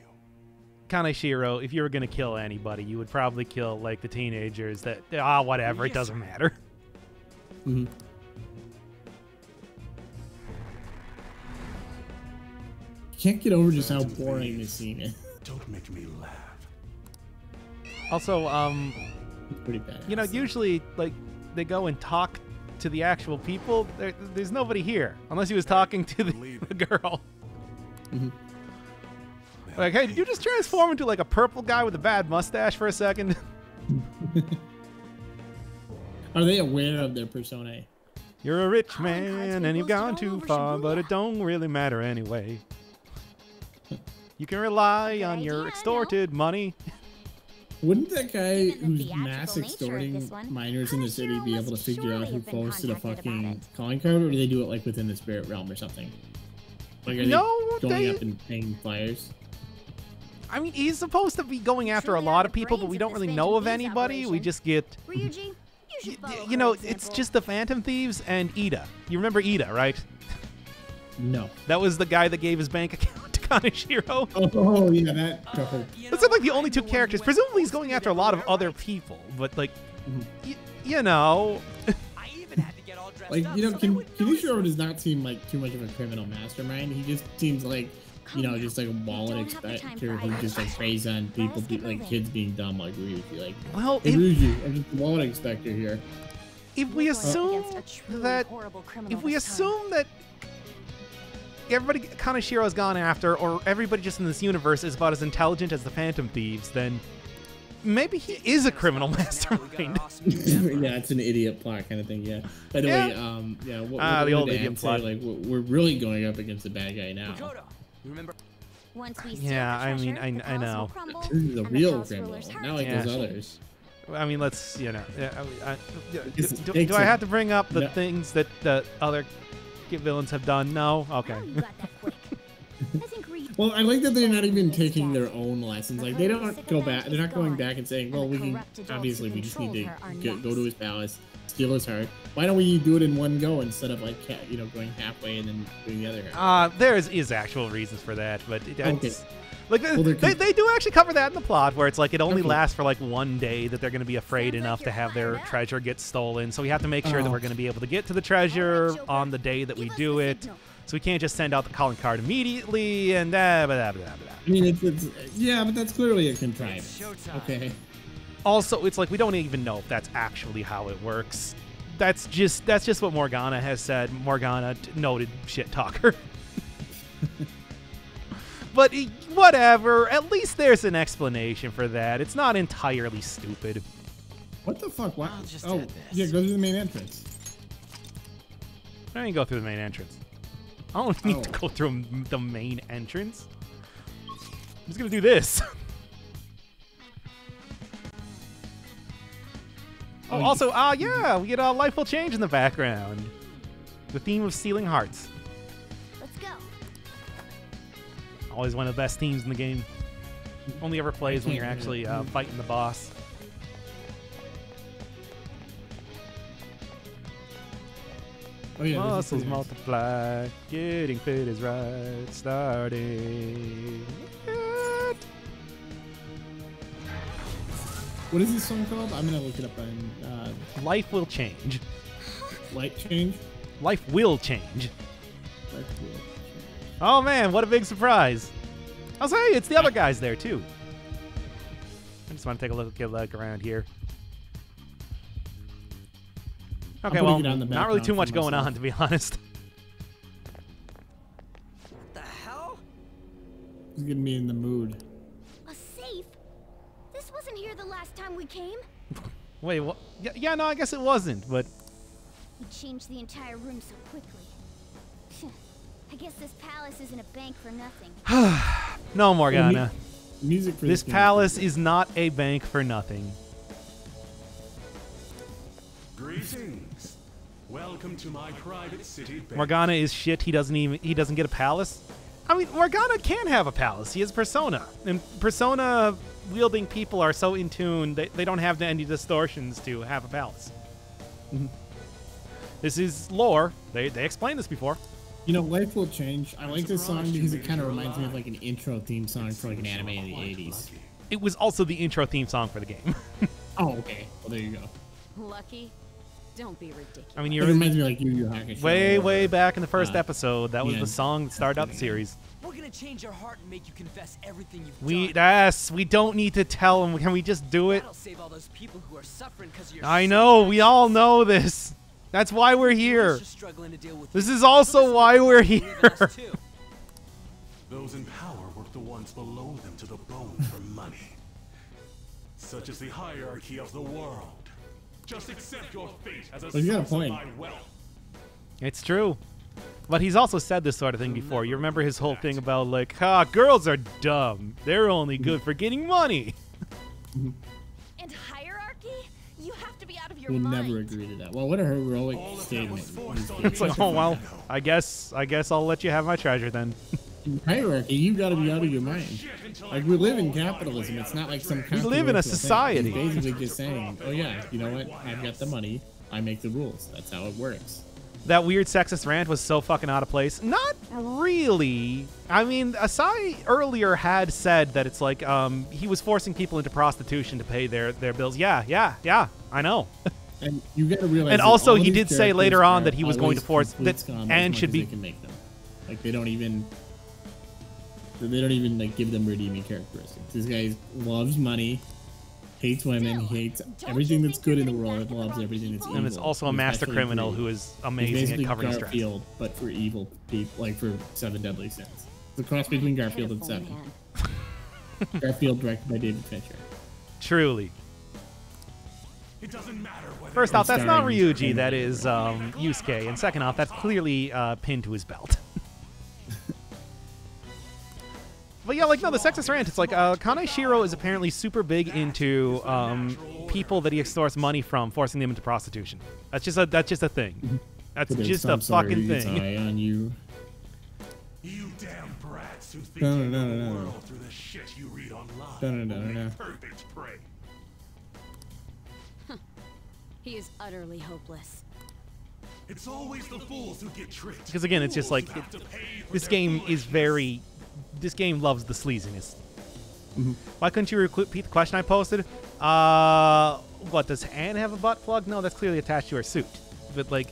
[SPEAKER 2] Kaneshiro, if you were gonna kill anybody, you would probably kill like the teenagers that whatever, it
[SPEAKER 9] Yes,
[SPEAKER 2] doesn't
[SPEAKER 9] sir.
[SPEAKER 2] matter.
[SPEAKER 1] can't get over just how boring this scene is.
[SPEAKER 6] Don't make me laugh.
[SPEAKER 2] Also,
[SPEAKER 1] It's pretty bad.
[SPEAKER 2] you know, usually like they go and talk to the actual people. There's nobody here unless he was talking to the girl.
[SPEAKER 1] Mhm.
[SPEAKER 2] Like, hey, did you just transform into like a purple guy with a bad mustache for a second?
[SPEAKER 1] Are they aware of their persona?
[SPEAKER 2] You're a rich man and you've gone too far, but it don't really matter anyway. You can rely on your extorted money.
[SPEAKER 1] Wouldn't that guy who's
[SPEAKER 3] theatrical
[SPEAKER 1] mass
[SPEAKER 3] nature of
[SPEAKER 1] extorting
[SPEAKER 3] this one,
[SPEAKER 1] minors in the city be able to figure out who
[SPEAKER 3] surely have been
[SPEAKER 1] posted a
[SPEAKER 3] contacted about
[SPEAKER 1] fucking
[SPEAKER 3] it.
[SPEAKER 1] calling card, or do they do it like within the spirit realm or something? Like, are
[SPEAKER 2] No,
[SPEAKER 1] they going
[SPEAKER 2] they-
[SPEAKER 1] up and paying flyers?
[SPEAKER 2] I mean, he's supposed to be going after a lot of people, but we don't really know of anybody. We just get,
[SPEAKER 3] Ryuji, you should follow
[SPEAKER 2] you know,
[SPEAKER 3] her
[SPEAKER 2] it's
[SPEAKER 3] example.
[SPEAKER 2] just the Phantom Thieves and Ida. You remember Ida, right?
[SPEAKER 1] No.
[SPEAKER 2] That was the guy that gave his bank account to Kaneshiro.
[SPEAKER 1] Oh yeah, that. Oh.
[SPEAKER 2] Those are like the only two characters. Presumably he's going after a lot of other people, but like, you know.
[SPEAKER 4] I even had to get all dressed
[SPEAKER 1] Like,
[SPEAKER 4] up
[SPEAKER 1] you know,
[SPEAKER 4] so they wouldn't notice
[SPEAKER 1] Kenichiro
[SPEAKER 4] me.
[SPEAKER 1] does not seem like too much of a criminal mastermind. He just seems like, you know, just like a wallet expector who just like preys on people, like kids being dumb, like Ryuji. Like,
[SPEAKER 2] Well,
[SPEAKER 1] hey, Ryuji, I'm just a wallet expector here.
[SPEAKER 2] if we assume that everybody Kaneshiro's gone after, or everybody just in this universe is about as intelligent as the Phantom Thieves, then maybe he is a criminal mastermind.
[SPEAKER 1] Yeah, it's an idiot plot kind of thing. Yeah. By the way, yeah. What
[SPEAKER 2] the old
[SPEAKER 1] did
[SPEAKER 2] idiot
[SPEAKER 1] Ann say?
[SPEAKER 2] plot.
[SPEAKER 1] Like, we're really going up against the bad guy now.
[SPEAKER 4] Makoto, you remember?
[SPEAKER 3] Once we
[SPEAKER 2] Yeah, I mean,
[SPEAKER 3] treasure, the
[SPEAKER 2] I
[SPEAKER 3] palace
[SPEAKER 2] know.
[SPEAKER 3] will crumble,
[SPEAKER 1] This is the
[SPEAKER 3] and the
[SPEAKER 1] real
[SPEAKER 3] palace
[SPEAKER 1] criminal,
[SPEAKER 3] ruler's
[SPEAKER 1] not like
[SPEAKER 2] Yeah.
[SPEAKER 1] those others.
[SPEAKER 2] I mean, let's, you know,
[SPEAKER 1] It's-
[SPEAKER 2] do
[SPEAKER 1] takes
[SPEAKER 2] I
[SPEAKER 1] a-
[SPEAKER 2] have to bring up the
[SPEAKER 1] No.
[SPEAKER 2] things that the other villains have done? No? Okay.
[SPEAKER 3] How you got that quick? I think Ryuji
[SPEAKER 1] Well, I like that they're not even taking their
[SPEAKER 3] Daddy.
[SPEAKER 1] own lessons. Like,
[SPEAKER 3] Her
[SPEAKER 1] they
[SPEAKER 3] little
[SPEAKER 1] don't go back.
[SPEAKER 3] sycophant
[SPEAKER 1] They're
[SPEAKER 3] is
[SPEAKER 1] not going
[SPEAKER 3] gone,
[SPEAKER 1] back and saying,
[SPEAKER 3] and
[SPEAKER 1] well,
[SPEAKER 3] the
[SPEAKER 1] we can
[SPEAKER 3] corrupt adults
[SPEAKER 1] obviously
[SPEAKER 3] who
[SPEAKER 1] we just need to
[SPEAKER 3] control her are
[SPEAKER 1] go to
[SPEAKER 3] next.
[SPEAKER 1] his palace, steal his heart. Why don't we do it in one go instead of like you know, going halfway and then doing the other half?
[SPEAKER 2] There is actual reasons for that, but it's, like
[SPEAKER 1] Well, they're
[SPEAKER 2] they do actually cover that in the plot, where it's like it only
[SPEAKER 1] Okay.
[SPEAKER 2] lasts for like one day that they're going to be afraid
[SPEAKER 3] Sounds like
[SPEAKER 2] enough to
[SPEAKER 3] you're
[SPEAKER 2] have their
[SPEAKER 3] fired up.
[SPEAKER 2] treasure get stolen. So we have to make sure that
[SPEAKER 1] Oh.
[SPEAKER 2] we're going to be able to get to the treasure
[SPEAKER 3] Joker.
[SPEAKER 2] on the day that we
[SPEAKER 3] Give us
[SPEAKER 2] do
[SPEAKER 3] the
[SPEAKER 2] it.
[SPEAKER 3] signal.
[SPEAKER 2] So we can't just send out the calling card immediately and blah, blah, blah, blah, blah.
[SPEAKER 1] I mean, it's yeah, but that's clearly a contrivance.
[SPEAKER 4] Showtime.
[SPEAKER 1] Okay.
[SPEAKER 2] Also, it's like we don't even know if that's actually how it works. That's just what Morgana has said. Morgana, noted shit talker. But whatever. At least there's an explanation for that. It's not entirely stupid.
[SPEAKER 1] What the fuck? What?
[SPEAKER 4] I'll just
[SPEAKER 1] Oh,
[SPEAKER 4] add this.
[SPEAKER 1] yeah, go to the main entrance.
[SPEAKER 2] I didn't go through the main entrance. I don't need to
[SPEAKER 1] Oh.
[SPEAKER 2] go through the main entrance. I'm just gonna do this.
[SPEAKER 1] Oh,
[SPEAKER 2] Also, yeah, we get a Life Will Change in the background. The theme of Stealing Hearts.
[SPEAKER 3] Let's go.
[SPEAKER 2] Always one of the best themes in the game. Only ever plays when you're actually fighting the boss.
[SPEAKER 1] Oh yeah. this is
[SPEAKER 2] Muscles
[SPEAKER 1] pretty nice.
[SPEAKER 2] multiply, getting fit is right, starting. it.
[SPEAKER 1] What is this song called? I'm gonna look it up on
[SPEAKER 2] Life will change.
[SPEAKER 1] Light Change.
[SPEAKER 2] Life will change.
[SPEAKER 1] Light Change.
[SPEAKER 2] Oh man, what a big surprise! I'll say it's the other guys there too. I just want to take a look around here. Okay,
[SPEAKER 1] putting
[SPEAKER 2] well,
[SPEAKER 1] it on the
[SPEAKER 2] not really
[SPEAKER 1] background
[SPEAKER 2] too
[SPEAKER 1] for
[SPEAKER 2] much going
[SPEAKER 1] myself.
[SPEAKER 2] on, to be honest.
[SPEAKER 4] What the hell?
[SPEAKER 1] It's getting me in the mood.
[SPEAKER 3] A safe? This wasn't here the last time we came.
[SPEAKER 2] Wait, what? Yeah, no, I guess it wasn't, but
[SPEAKER 3] We changed the entire room so quickly. I guess this palace isn't a bank for nothing.
[SPEAKER 2] no, Morgana.
[SPEAKER 1] Music for
[SPEAKER 2] This
[SPEAKER 1] game
[SPEAKER 2] palace is not a bank for nothing.
[SPEAKER 6] Greetings. Welcome to my private city bank.
[SPEAKER 2] Morgana is shit. He doesn't get a palace. I mean, Morgana can have a palace. He has Persona, and Persona wielding people are so in tune they don't have any distortions to have a palace. This is lore. They explained this before.
[SPEAKER 1] You know, Life Will Change. I like this song because it kind of reminds me of like an intro theme song for like an anime in the 80s.
[SPEAKER 2] It was also the intro theme song for the game.
[SPEAKER 1] Oh, okay. Well, there you go.
[SPEAKER 3] Lucky?
[SPEAKER 11] Don't be ridiculous.
[SPEAKER 2] I mean,
[SPEAKER 1] It
[SPEAKER 2] you're
[SPEAKER 1] reminds me like Yu Yu Hakusho.
[SPEAKER 2] way back in the first episode. That was
[SPEAKER 1] yeah.
[SPEAKER 2] the song that started out the series.
[SPEAKER 4] We're gonna change your heart and make you confess everything you've
[SPEAKER 2] We
[SPEAKER 4] done.
[SPEAKER 2] yes, we don't need to tell him. Can we just do it?
[SPEAKER 4] That'll save all those people who are suffering because of your
[SPEAKER 2] I know. We all know this. That's why we're here. This is also why we're here.
[SPEAKER 6] Those in power work the ones below them to the bone for money. Such is the hierarchy of the world. Just accept your fate as a
[SPEAKER 1] Well, you got a
[SPEAKER 6] source of
[SPEAKER 1] point.
[SPEAKER 6] my wealth.
[SPEAKER 2] It's true. But he's also said this sort of thing before. You remember his whole thing about like, girls are dumb. They're only good for getting money.
[SPEAKER 11] And hierarchy? You have to be out of your
[SPEAKER 1] We'll
[SPEAKER 11] mind.
[SPEAKER 1] never agree to that. Well, what a heroic statement.
[SPEAKER 2] It's like, oh well, I guess I'll let you have my treasure then.
[SPEAKER 1] In hierarchy, you got to be out of your mind. Like, we live in capitalism. It's not like some.
[SPEAKER 2] We live in a
[SPEAKER 1] controversial thing.
[SPEAKER 2] society.
[SPEAKER 1] He's basically just saying, "Oh yeah, you know what? I've got the money. I make the rules. That's how it works."
[SPEAKER 2] That weird sexist rant was so fucking out of place. Not really. I mean, Asai earlier had said that it's like he was forcing people into prostitution to pay their bills. Yeah, I know.
[SPEAKER 1] And you got to realize.
[SPEAKER 2] And
[SPEAKER 1] that
[SPEAKER 2] also,
[SPEAKER 1] all
[SPEAKER 2] he
[SPEAKER 1] these
[SPEAKER 2] did say later
[SPEAKER 1] characters
[SPEAKER 2] on
[SPEAKER 1] are
[SPEAKER 2] that he was going to
[SPEAKER 1] always
[SPEAKER 2] force
[SPEAKER 1] complete
[SPEAKER 2] that
[SPEAKER 1] scum as
[SPEAKER 2] and
[SPEAKER 1] much
[SPEAKER 2] should
[SPEAKER 1] as
[SPEAKER 2] be.
[SPEAKER 1] They can make them. Like they don't even like give them redeeming characteristics. This guy loves money, hates women, he hates everything that's good in the world, and loves everything that's evil.
[SPEAKER 2] And it's also a
[SPEAKER 1] He's
[SPEAKER 2] master
[SPEAKER 1] actually
[SPEAKER 2] criminal
[SPEAKER 1] greedy.
[SPEAKER 2] who is
[SPEAKER 1] He's
[SPEAKER 2] amazing
[SPEAKER 1] basically
[SPEAKER 2] at covering his tracks.
[SPEAKER 1] Garfield, but for evil people, like for Seven Deadly Sins. It's a cross between Garfield and Seven. Garfield, directed by David Fincher.
[SPEAKER 2] Truly.
[SPEAKER 6] It doesn't matter whether
[SPEAKER 2] First off, that's not
[SPEAKER 1] starring-
[SPEAKER 2] Ryuji, that is Yusuke. And second off, that's clearly pinned to his belt. But yeah, like, no, the sexist rant, it's like, Kaneshiro is apparently super big into people that he extorts money from, forcing them into prostitution. That's just a thing. That's
[SPEAKER 1] Put
[SPEAKER 2] just a
[SPEAKER 1] some sort of
[SPEAKER 2] fucking
[SPEAKER 1] eye
[SPEAKER 2] thing.
[SPEAKER 1] on you.
[SPEAKER 6] You damn brats who think
[SPEAKER 1] No,
[SPEAKER 6] you
[SPEAKER 1] no,
[SPEAKER 6] know
[SPEAKER 1] no,
[SPEAKER 6] the
[SPEAKER 1] no.
[SPEAKER 6] world through the shit you read online.
[SPEAKER 1] No, no, no,
[SPEAKER 6] will
[SPEAKER 1] no,
[SPEAKER 6] make
[SPEAKER 1] no.
[SPEAKER 6] perfect prey.
[SPEAKER 11] He is utterly hopeless.
[SPEAKER 6] It's always the fools who get tricked.
[SPEAKER 2] Because again, it's just like,
[SPEAKER 6] Fools who have to pay for
[SPEAKER 2] this
[SPEAKER 6] their
[SPEAKER 2] game is
[SPEAKER 6] foolishness.
[SPEAKER 2] very... This game loves the sleaziness. Why couldn't you repeat the question I posted? What, does Anne have a butt plug? No, that's clearly attached to her suit. But, like,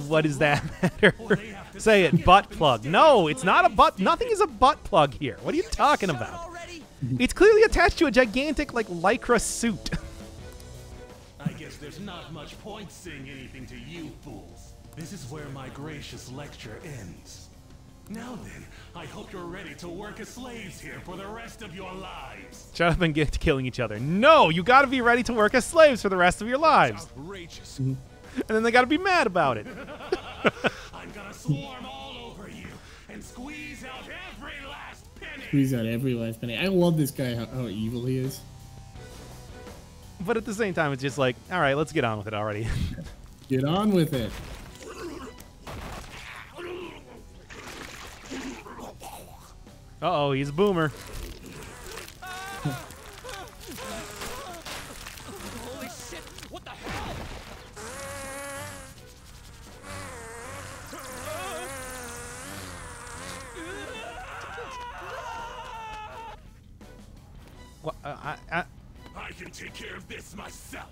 [SPEAKER 2] what does that matter? Say it, butt plug. No, it's not a butt. Nothing is a butt plug here. What are you talking about? It's clearly attached to a gigantic, like, lycra suit.
[SPEAKER 6] I guess there's not much point saying anything to you fools. This is where my gracious lecture ends. Now then, I hope you're ready to work as slaves here for the rest of your lives.
[SPEAKER 2] Shut up and get to killing each other. No, you gotta be ready to work as slaves for the rest of your lives.
[SPEAKER 6] Outrageous.
[SPEAKER 2] And then they gotta be mad about it.
[SPEAKER 6] I'm gonna swarm all over you and squeeze out every last penny.
[SPEAKER 1] Squeeze out every last penny. I love this guy, how evil he is.
[SPEAKER 2] But at the same time, it's just like, all right, let's get on with it already.
[SPEAKER 1] Get on with it.
[SPEAKER 2] Uh-oh, he's a boomer.
[SPEAKER 4] Holy shit! What the hell?
[SPEAKER 2] What,
[SPEAKER 6] I can take care of this myself.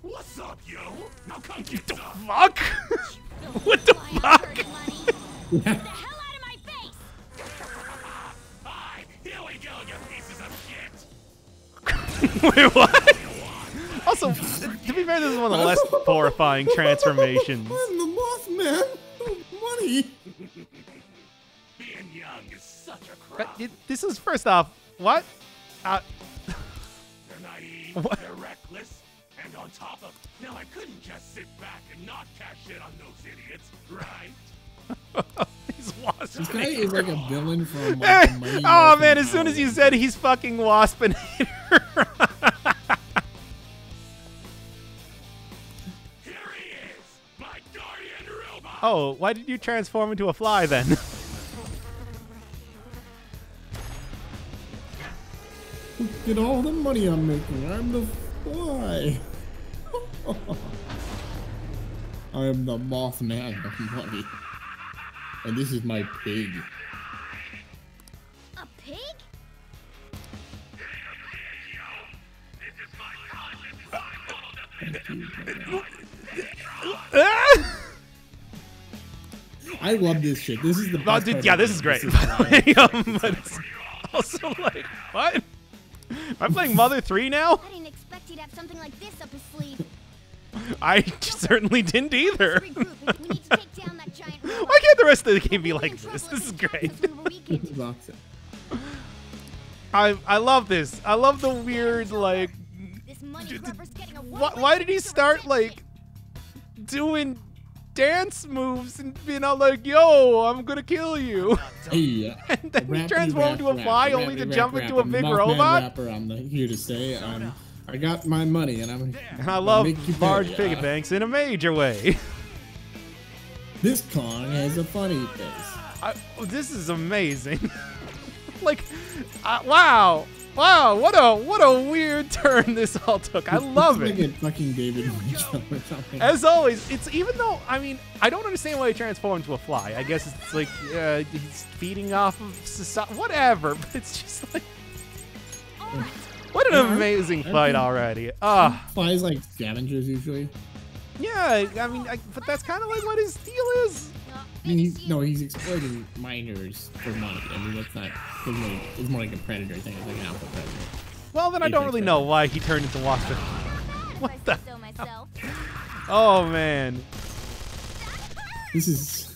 [SPEAKER 6] What's up, yo? Now come get some.
[SPEAKER 2] Fuck? What the fuck?
[SPEAKER 3] Get the hell out of my face!
[SPEAKER 6] Hi, here we go, you pieces of shit.
[SPEAKER 2] Wait, what? Also, to be fair, this is one of the less horrifying transformations.
[SPEAKER 1] I'm the Mothman. Money.
[SPEAKER 6] Being young is such a crime.
[SPEAKER 2] This is, first off, what?
[SPEAKER 6] They're naive,
[SPEAKER 2] What?
[SPEAKER 6] they're reckless, and on top of... Now, I couldn't just sit back and not cash in on those idiots, right?
[SPEAKER 2] He's wasp.
[SPEAKER 1] This guy is like a villain from like, the Mighty
[SPEAKER 2] Oh
[SPEAKER 1] Morphin
[SPEAKER 2] man, as soon as you
[SPEAKER 1] Power
[SPEAKER 2] said he's fucking Waspinator.
[SPEAKER 6] Here he is, my guardian robot.
[SPEAKER 2] Oh, why did you transform into a fly then?
[SPEAKER 1] Get all the money I'm making. I'm the fly. I am the Mothman of money. And this is my pig.
[SPEAKER 3] A pig?
[SPEAKER 1] I love this shit. This is the
[SPEAKER 2] Oh,
[SPEAKER 1] best
[SPEAKER 2] dude,
[SPEAKER 1] part
[SPEAKER 2] yeah,
[SPEAKER 1] of
[SPEAKER 2] this
[SPEAKER 1] the
[SPEAKER 2] is
[SPEAKER 1] game.
[SPEAKER 2] great.
[SPEAKER 1] This is why-
[SPEAKER 2] But it's also like, what? Am I playing Mother 3 now?
[SPEAKER 3] I didn't expect he'd have something like this up his sleeve.
[SPEAKER 2] I certainly didn't either.
[SPEAKER 3] Regroup. We need to take down that giant robot.
[SPEAKER 2] Why can't the rest of the game be like this? This is great.
[SPEAKER 1] This is awesome.
[SPEAKER 2] I love this. I love the weird, like,
[SPEAKER 3] This money grubber's getting a
[SPEAKER 2] why did he start, like, doing dance moves and being all like, yo, I'm gonna kill you?
[SPEAKER 1] Hey,
[SPEAKER 2] And then he transformed into a fly only to jump into a big
[SPEAKER 1] Mothman
[SPEAKER 2] robot?
[SPEAKER 1] Rapper, I'm here to say, I got my money and
[SPEAKER 2] And I love
[SPEAKER 1] make you
[SPEAKER 2] large
[SPEAKER 1] pay,
[SPEAKER 2] piggy banks in a major way.
[SPEAKER 1] This Kong has a funny face.
[SPEAKER 2] This is amazing. Like, wow, what a weird turn this all took. I love
[SPEAKER 1] It's
[SPEAKER 2] it.
[SPEAKER 1] like a fucking David Lynch film or something.
[SPEAKER 2] As always, it's even though, I mean, I don't understand why he transformed into a fly. I guess it's like he's feeding off of society, whatever. But it's just like, what an amazing fight already.
[SPEAKER 1] Flies like scavengers usually.
[SPEAKER 2] Yeah, I mean, but that's kind of like what his deal is.
[SPEAKER 1] I mean, he's exploiting minors for money. I mean, that's not. It's more like a predator thing. It's like an alpha predator.
[SPEAKER 2] Well, then I don't really know why he turned into Walker. What the? Oh man.
[SPEAKER 1] This is.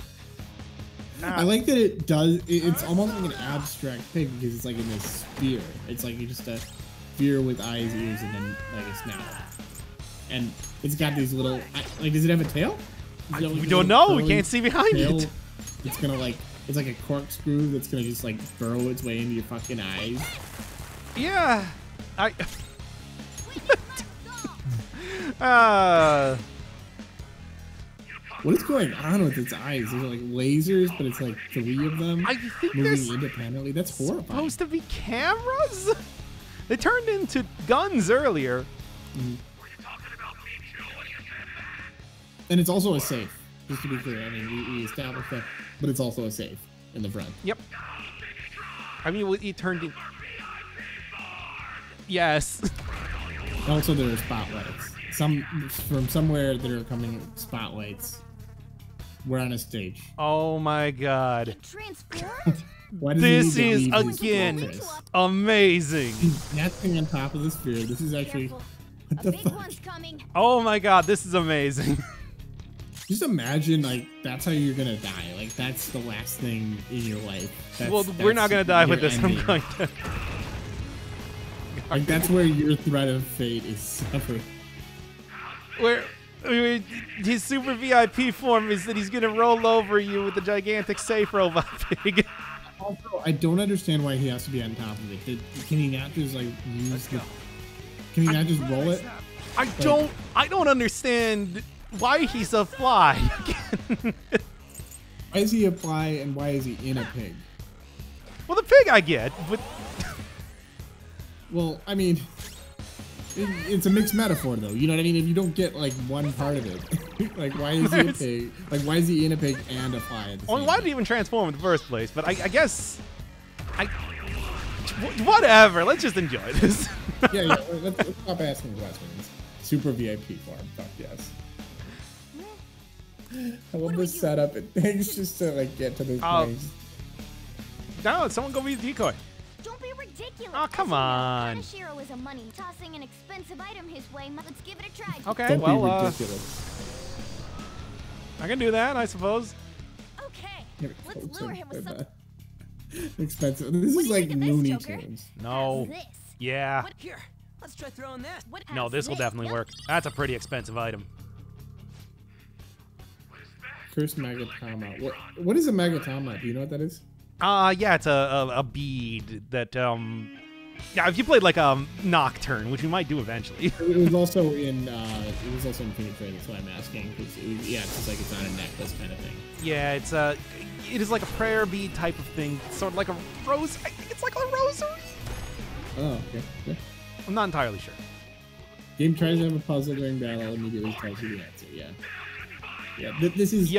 [SPEAKER 1] I like that it does. It's almost like an abstract pig because it's like in this sphere. It's like just a sphere with eyes, ears, and then like a snout. And it's got these little. Like, does it have a tail?
[SPEAKER 2] We don't know. We can't see behind it.
[SPEAKER 1] It's gonna like. It's like a corkscrew that's gonna just like burrow its way into your fucking eyes.
[SPEAKER 2] Yeah.
[SPEAKER 1] What is going on with its eyes? Those are like lasers, but it's like 3 of them
[SPEAKER 2] I think
[SPEAKER 1] moving
[SPEAKER 2] there's
[SPEAKER 1] independently. That's horrifying.
[SPEAKER 2] supposed to be cameras? They turned into guns earlier.
[SPEAKER 1] And it's also a safe, just to be clear. I mean, we established that, but it's also a safe in the front.
[SPEAKER 2] Yep. I mean, it turned in. Yes.
[SPEAKER 1] Also, there are spotlights. From somewhere there are coming spotlights. We're on a stage.
[SPEAKER 2] Oh my god.
[SPEAKER 1] Why does he
[SPEAKER 2] This
[SPEAKER 1] need to
[SPEAKER 2] is
[SPEAKER 1] leave his
[SPEAKER 2] again
[SPEAKER 1] fortress?
[SPEAKER 2] amazing.
[SPEAKER 1] He's nesting on top of the sphere. This is actually. What the fuck?
[SPEAKER 2] Oh my god, this is amazing.
[SPEAKER 1] Just imagine, like, that's how you're gonna die. Like, that's the last thing in your life.
[SPEAKER 2] Well, we're not gonna die with
[SPEAKER 1] your
[SPEAKER 2] this. I'm
[SPEAKER 1] ending.
[SPEAKER 2] going to.
[SPEAKER 1] Like, that's where your threat of fate is severed.
[SPEAKER 2] Where his super VIP form is that he's gonna roll over you with the gigantic safe robot pig.
[SPEAKER 1] Also, I don't understand why he has to be on top of it. Can he not just like use the? Can he not just roll it?
[SPEAKER 2] I don't understand why he's a fly.
[SPEAKER 1] Why is he a fly and why is he in a pig?
[SPEAKER 2] Well, the pig I get, but
[SPEAKER 1] well, I mean, it's a mixed metaphor though. You know what I mean? If you don't get like one part of it, like why is he a pig? Like why is he in a pig and a fly at the
[SPEAKER 2] well,
[SPEAKER 1] same
[SPEAKER 2] why
[SPEAKER 1] time?
[SPEAKER 2] did he even transform in the first place? But I guess whatever. Let's just enjoy this.
[SPEAKER 1] yeah. Let's stop asking questions. Super VIP form. Fuck yes. I love this setup. It takes just to like get to this place.
[SPEAKER 2] No, someone go be the decoy.
[SPEAKER 3] Don't be ridiculous.
[SPEAKER 2] Oh, come on.
[SPEAKER 3] Kanashiro is a money tossing an expensive item his way. Let's give it a try.
[SPEAKER 2] Okay,
[SPEAKER 1] Don't
[SPEAKER 2] well,
[SPEAKER 1] be ridiculous.
[SPEAKER 2] I can do that, I suppose.
[SPEAKER 3] Okay, let's lure him with some.
[SPEAKER 1] Expensive. This is like Looney Tunes.
[SPEAKER 2] No.
[SPEAKER 3] This.
[SPEAKER 2] Yeah.
[SPEAKER 4] Here, let's try throwing that.
[SPEAKER 2] No, this will definitely work. That's a pretty expensive item.
[SPEAKER 1] Cursed Magatama. What is a Magatama? Do you know what that is?
[SPEAKER 2] Yeah, it's a bead that yeah, if you played like Nocturne, which we might do eventually.
[SPEAKER 1] It was also in Phoenix Wright, that's why I'm asking. It's just like it's on a necklace kind of thing.
[SPEAKER 2] Yeah, it is like a prayer bead type of thing, sort of like a rose. I think it's like a rosary.
[SPEAKER 1] Oh, okay.
[SPEAKER 2] I'm not entirely sure.
[SPEAKER 1] Game tries to have a puzzle during battle, immediately tells you the answer. Yeah. Yeah, this is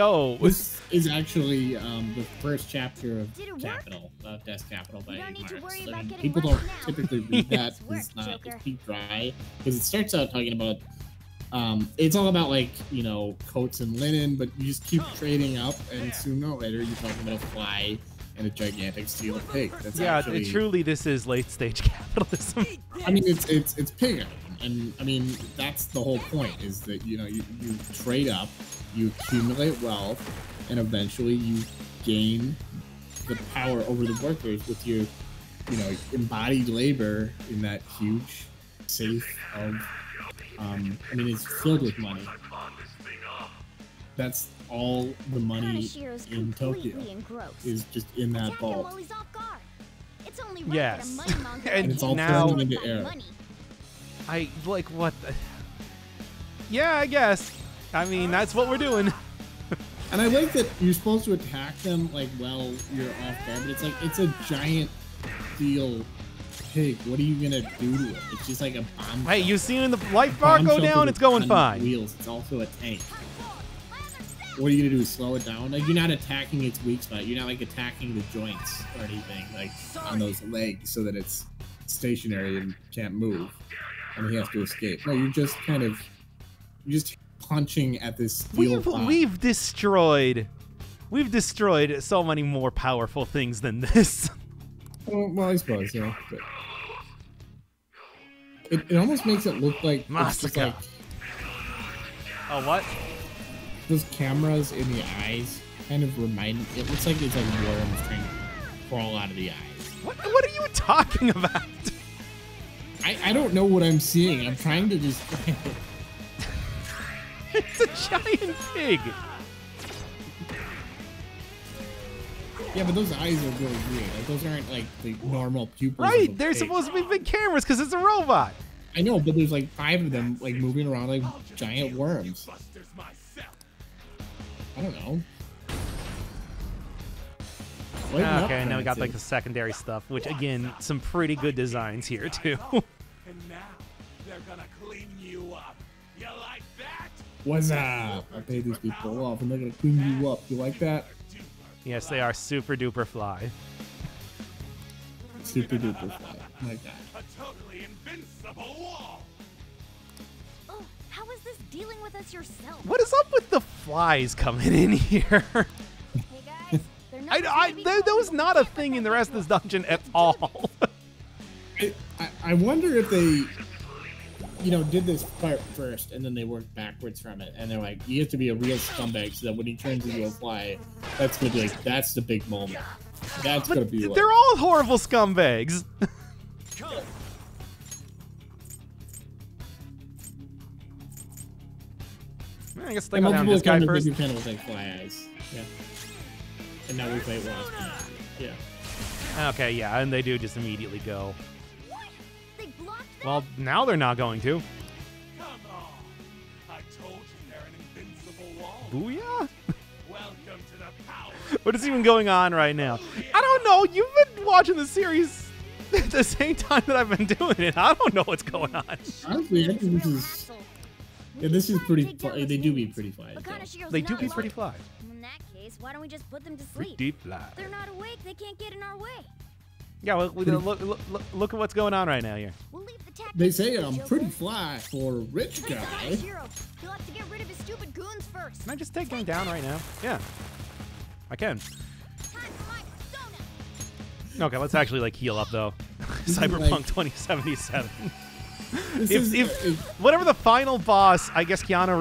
[SPEAKER 1] actually the first chapter of Capital, Death Capital by Marx. I mean, people don't typically read that. It's not it's deep dry because it starts out talking about It's all about like, you know, coats and linen, but you just keep trading up, and sooner or later you're talking about a fly and a gigantic steel pig. That's actually,
[SPEAKER 2] truly, this is late stage capitalism.
[SPEAKER 1] I mean, it's pig, and I mean that's the whole point. Is that you know you trade up, you accumulate wealth, and eventually you gain the power over the workers with your, you know, embodied labor in that huge safe of. I mean, it's filled with money. That's all the money in Tokyo is just in that vault.
[SPEAKER 2] Yes,
[SPEAKER 1] and it's all
[SPEAKER 2] now
[SPEAKER 1] turning into air.
[SPEAKER 2] I like what? Yeah, I guess. I mean, that's what we're doing.
[SPEAKER 1] And I like that you're supposed to attack them like while you're off guard, but it's like it's a giant steel pig. What are you gonna do to it? It's just like a bomb.
[SPEAKER 2] Hey, you seen the light bar go down? It's going fine.
[SPEAKER 1] Wheels. It's also a tank. What are you gonna do? Slow it down? Like you're not attacking its weak spot. You're not like attacking the joints or anything like on those legs so that it's stationary and can't move, and he has to escape. No, you're just kind of punching at this steel bomb.
[SPEAKER 2] We've destroyed so many more powerful things than this.
[SPEAKER 1] Well, I suppose, yeah. But it almost makes it look like it's just like
[SPEAKER 2] oh, what?
[SPEAKER 1] Those cameras in the eyes kind of remind. It looks like it's like worms trying to crawl out of the eyes.
[SPEAKER 2] What are you talking about?
[SPEAKER 1] I don't know what I'm seeing. I'm trying to just.
[SPEAKER 2] It's a giant pig.
[SPEAKER 1] Yeah, but those eyes are really weird. Like those aren't like the normal pupils.
[SPEAKER 2] Right, they're supposed to be big cameras because it's a robot.
[SPEAKER 1] I know, but there's like 5 of them like moving around like giant worms. I don't know.
[SPEAKER 2] Okay, now we got like the secondary stuff, which again, some pretty good designs here too.
[SPEAKER 6] And now they're gonna clean you up. You like that?
[SPEAKER 1] What's up? I paid these people off and they're gonna clean you up. You like that?
[SPEAKER 2] Yes, they are super duper fly.
[SPEAKER 1] Super duper fly. My God.
[SPEAKER 6] A totally invincible wall.
[SPEAKER 11] Oh, how is this dealing with us yourself?
[SPEAKER 2] What is up with the flies coming in here?
[SPEAKER 11] Hey guys,
[SPEAKER 2] that was not a thing in the rest of this dungeon at all.
[SPEAKER 1] I wonder if they, you know, did this part first and then they worked backwards from it, and they're like, you have to be a real scumbag so that when he turns into a fly, that's gonna be like, that's the big moment. That's gonna be.
[SPEAKER 2] They're all horrible scumbags. I guess they go down this guy first.
[SPEAKER 1] You kind of like fly eyes. Yeah. And now we fight Wasp. Yeah.
[SPEAKER 2] Okay, yeah, and they do just immediately go. Well, now they're not going to.
[SPEAKER 6] Come on. I told you they're an invincible wall.
[SPEAKER 2] Booyah!
[SPEAKER 6] Welcome to the power.
[SPEAKER 2] What is even going on right now? I don't know. You've been watching the series at the same time that I've been doing it. I don't know what's going on.
[SPEAKER 1] Honestly, I think this is. Yeah, this is pretty. They do be pretty fly.
[SPEAKER 2] They do be pretty fly.
[SPEAKER 3] In that case, why don't we just put them to sleep?
[SPEAKER 2] Pretty fly.
[SPEAKER 3] If they're not awake, they can't get in our way.
[SPEAKER 2] Yeah, well, look at what's going on right now here.
[SPEAKER 3] We'll leave the
[SPEAKER 1] they say I'm pretty fly for a rich guy.
[SPEAKER 3] He'll have to get rid of his stupid goons first.
[SPEAKER 2] Can I just take him down right now? Yeah, I can. Okay, let's actually like heal up though. Cyberpunk like, 2077. If whatever the final boss, I guess Keanu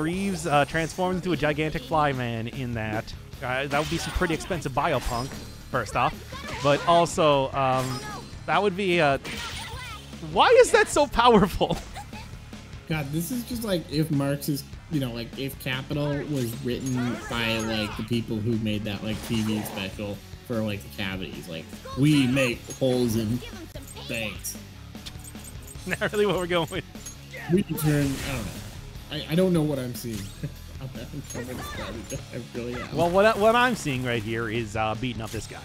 [SPEAKER 2] Reeves transforms into a gigantic fly man in that. That would be some pretty expensive biopunk, first off. But also, that would be why is that so powerful?
[SPEAKER 1] God, this is just like if Marx's, like if Capital was written by like the people who made that like TV special for like the cavities. Like, we make holes in banks.
[SPEAKER 2] Not really what we're going with.
[SPEAKER 1] We can turn, I don't know. I don't know what I'm seeing. I really am.
[SPEAKER 2] Well, what I'm seeing right here is beating up this guy.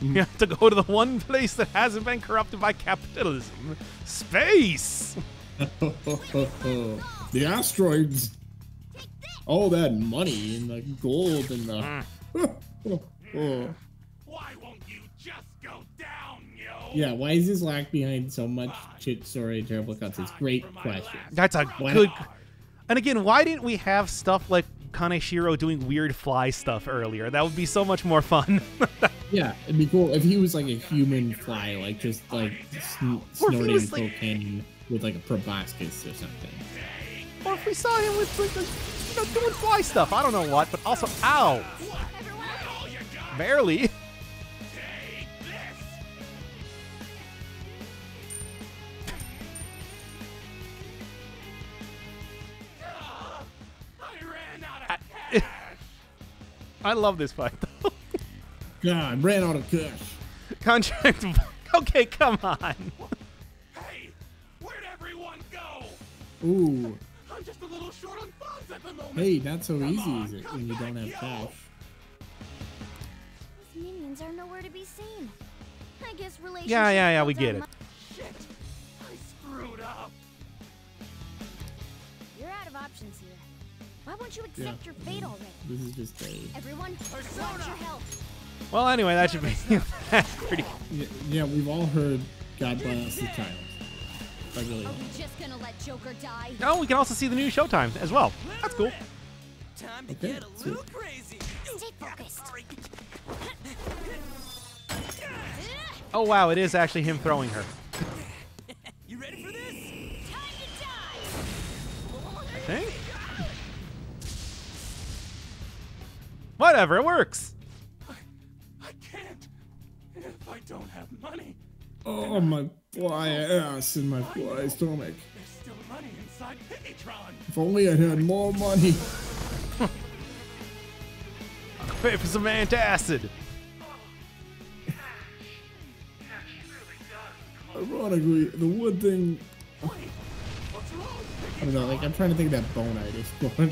[SPEAKER 2] You have to go to the one place that hasn't been corrupted by capitalism. Space!
[SPEAKER 1] The asteroids. All that money and the gold and the...
[SPEAKER 6] Why won't you just go down, yo?
[SPEAKER 1] Yeah, why is this lag behind so much shit story and terrible cutscenes? Great question.
[SPEAKER 2] That's a good. And again, why didn't we have stuff like Kaneshiro doing weird fly stuff earlier? That would be so much more fun.
[SPEAKER 1] Yeah, it'd be cool if he was like a human fly, like just like snorting cocaine with like a proboscis or something.
[SPEAKER 2] Or if we saw him with like, doing fly stuff. I don't know what, but also, ow! Barely. I love this fight, though.
[SPEAKER 1] God, ran out of cash.
[SPEAKER 2] Contract. Okay, come on.
[SPEAKER 6] Hey, where'd everyone go?
[SPEAKER 1] Ooh.
[SPEAKER 6] I'm just a little short on funds at the moment.
[SPEAKER 1] Hey, not so easy is it when you don't have cash?
[SPEAKER 3] These minions are nowhere to be seen. I guess relationships.
[SPEAKER 2] Yeah, we get it.
[SPEAKER 6] Shit, I screwed up.
[SPEAKER 3] You're out of options here. Why won't you accept your fate already?
[SPEAKER 1] This is just a...
[SPEAKER 3] Everyone, watch your health.
[SPEAKER 2] Well, anyway, that should be pretty...
[SPEAKER 1] Yeah, we've all heard God bless the child. Really
[SPEAKER 3] Are we just gonna let Joker die?
[SPEAKER 2] No, we can also see the new Showtime as well. That's cool.
[SPEAKER 4] Time to get a little crazy.
[SPEAKER 3] Stay focused.
[SPEAKER 2] Oh, wow, it is actually him throwing her.
[SPEAKER 4] You ready for this?
[SPEAKER 3] Time to die.
[SPEAKER 2] I think. Whatever, it works.
[SPEAKER 6] I can't. If I don't have money.
[SPEAKER 1] Oh, my fly ass in my fly stomach.
[SPEAKER 6] There's still money inside Piggytron.
[SPEAKER 1] If only I had more money.
[SPEAKER 2] Pay for some antacid.
[SPEAKER 1] Ironically, the one thing...
[SPEAKER 6] What's wrong?
[SPEAKER 1] I don't know, like, I'm trying to think of that bone-itis one.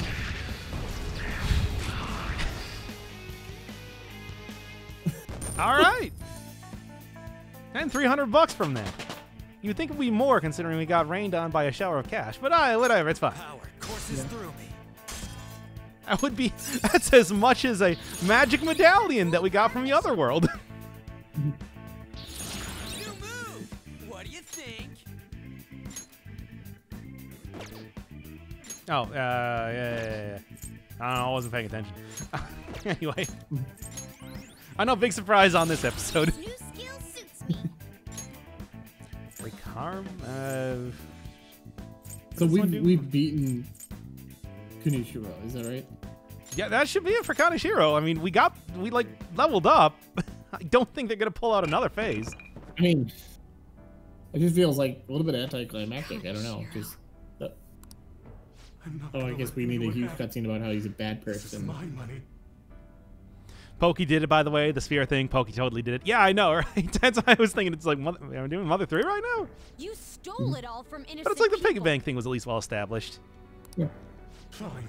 [SPEAKER 2] All right. And $300 from that. You'd think it would be more considering we got rained on by a shower of cash, but whatever, it's fine.
[SPEAKER 4] Power courses through me.
[SPEAKER 2] That would be, that's as much as a magic medallion that we got from the other world.
[SPEAKER 4] New move. What do you think?
[SPEAKER 2] Oh, yeah. I don't know, I wasn't paying attention. Anyway. I know, big surprise on this episode.
[SPEAKER 3] New skill suits me.
[SPEAKER 2] Recarm?
[SPEAKER 1] So we've beaten Kunishiro, is that right?
[SPEAKER 2] Yeah, that should be it for Kaneshiro. I mean, we like leveled up. I don't think they're gonna pull out another phase.
[SPEAKER 1] I mean, it just feels like a little bit anticlimactic. I don't know. Just. Oh, I guess we need a huge cutscene about how he's a bad person.
[SPEAKER 6] My money.
[SPEAKER 2] Pokey did it, by the way. The sphere thing, Pokey totally did it. Yeah, I know, right? That's what I was thinking. It's like, am I doing Mother 3 right now?
[SPEAKER 3] You stole it all from innocent
[SPEAKER 2] But it's like the
[SPEAKER 3] people.
[SPEAKER 2] piggy bank thing was at least well established.
[SPEAKER 1] Yeah.
[SPEAKER 6] Fine.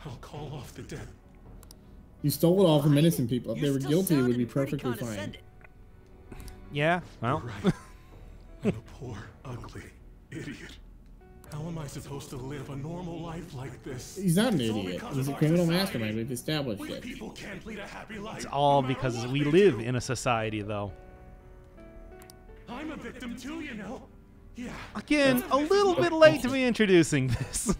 [SPEAKER 6] I'll call off the debt.
[SPEAKER 1] You stole it all from innocent people. If they were guilty, it would be perfectly fine.
[SPEAKER 2] Yeah, well.
[SPEAKER 6] Right. I'm a poor, ugly idiot. How am I supposed to live a normal life like this?
[SPEAKER 1] He's not an idiot. He's a criminal mastermind. We've established it.
[SPEAKER 6] People can't lead a happy life.
[SPEAKER 2] It's all because we live in a society, though.
[SPEAKER 6] I'm a victim too, you know. Yeah.
[SPEAKER 2] Again, a little bit late to be introducing this.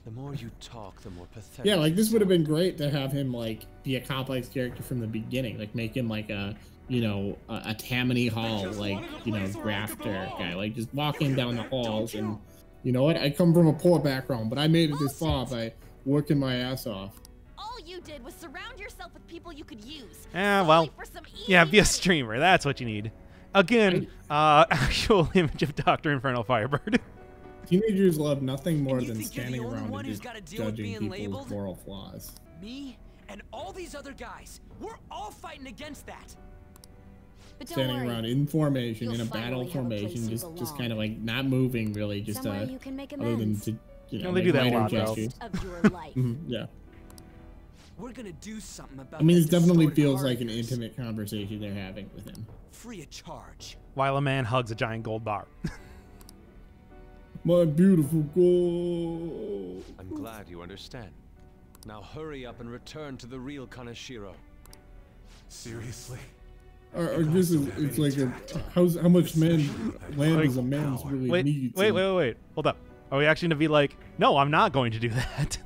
[SPEAKER 10] The more you talk, the more pathetic.
[SPEAKER 1] Yeah, like this would have been great to have him like be a complex character from the beginning. Like make him like a, you know, a Tammany Hall, like, you know, grafter guy. Like just walking down the halls and, you know what? I come from a poor background, but I made it this far by working my ass off.
[SPEAKER 11] All you did was surround yourself with people you could use.
[SPEAKER 2] Well, yeah, be a streamer. That's what you need. Again, actual image of Dr. Infernal Firebird.
[SPEAKER 1] Teenagers love nothing more than standing
[SPEAKER 4] the only
[SPEAKER 1] around
[SPEAKER 4] one
[SPEAKER 1] and
[SPEAKER 4] who's
[SPEAKER 1] just
[SPEAKER 4] gotta deal with
[SPEAKER 1] judging
[SPEAKER 4] being
[SPEAKER 1] people's
[SPEAKER 4] labeled?
[SPEAKER 1] moral flaws.
[SPEAKER 4] Me and all these other guys, we're all fighting against that.
[SPEAKER 3] But don't
[SPEAKER 1] Standing
[SPEAKER 3] worry.
[SPEAKER 1] around in formation,
[SPEAKER 3] You'll
[SPEAKER 1] in a battle
[SPEAKER 3] finally have a place
[SPEAKER 1] formation,
[SPEAKER 3] you
[SPEAKER 1] just
[SPEAKER 3] belong.
[SPEAKER 1] kind of like not moving really, just
[SPEAKER 3] Somewhere you can make
[SPEAKER 1] other than
[SPEAKER 3] amends.
[SPEAKER 1] to, you know,
[SPEAKER 2] they do that a
[SPEAKER 1] minor
[SPEAKER 2] lot, though.
[SPEAKER 1] gestures.
[SPEAKER 3] Of your life.
[SPEAKER 1] Yeah.
[SPEAKER 4] We're gonna do something about
[SPEAKER 1] I mean,
[SPEAKER 4] that
[SPEAKER 1] it definitely
[SPEAKER 4] distorted
[SPEAKER 1] feels
[SPEAKER 4] heart
[SPEAKER 1] like
[SPEAKER 4] of
[SPEAKER 1] an
[SPEAKER 4] yours.
[SPEAKER 1] intimate conversation they're having with him.
[SPEAKER 4] Free of charge.
[SPEAKER 2] While a man hugs a giant gold bar.
[SPEAKER 1] My beautiful gold.
[SPEAKER 10] I'm glad you understand. Now hurry up and return to the real Kaneshiro.
[SPEAKER 6] Seriously?
[SPEAKER 1] Or this is it's like how much land does a man really need?
[SPEAKER 2] Wait. Hold up. Are we actually gonna be like, no, I'm not going to do that?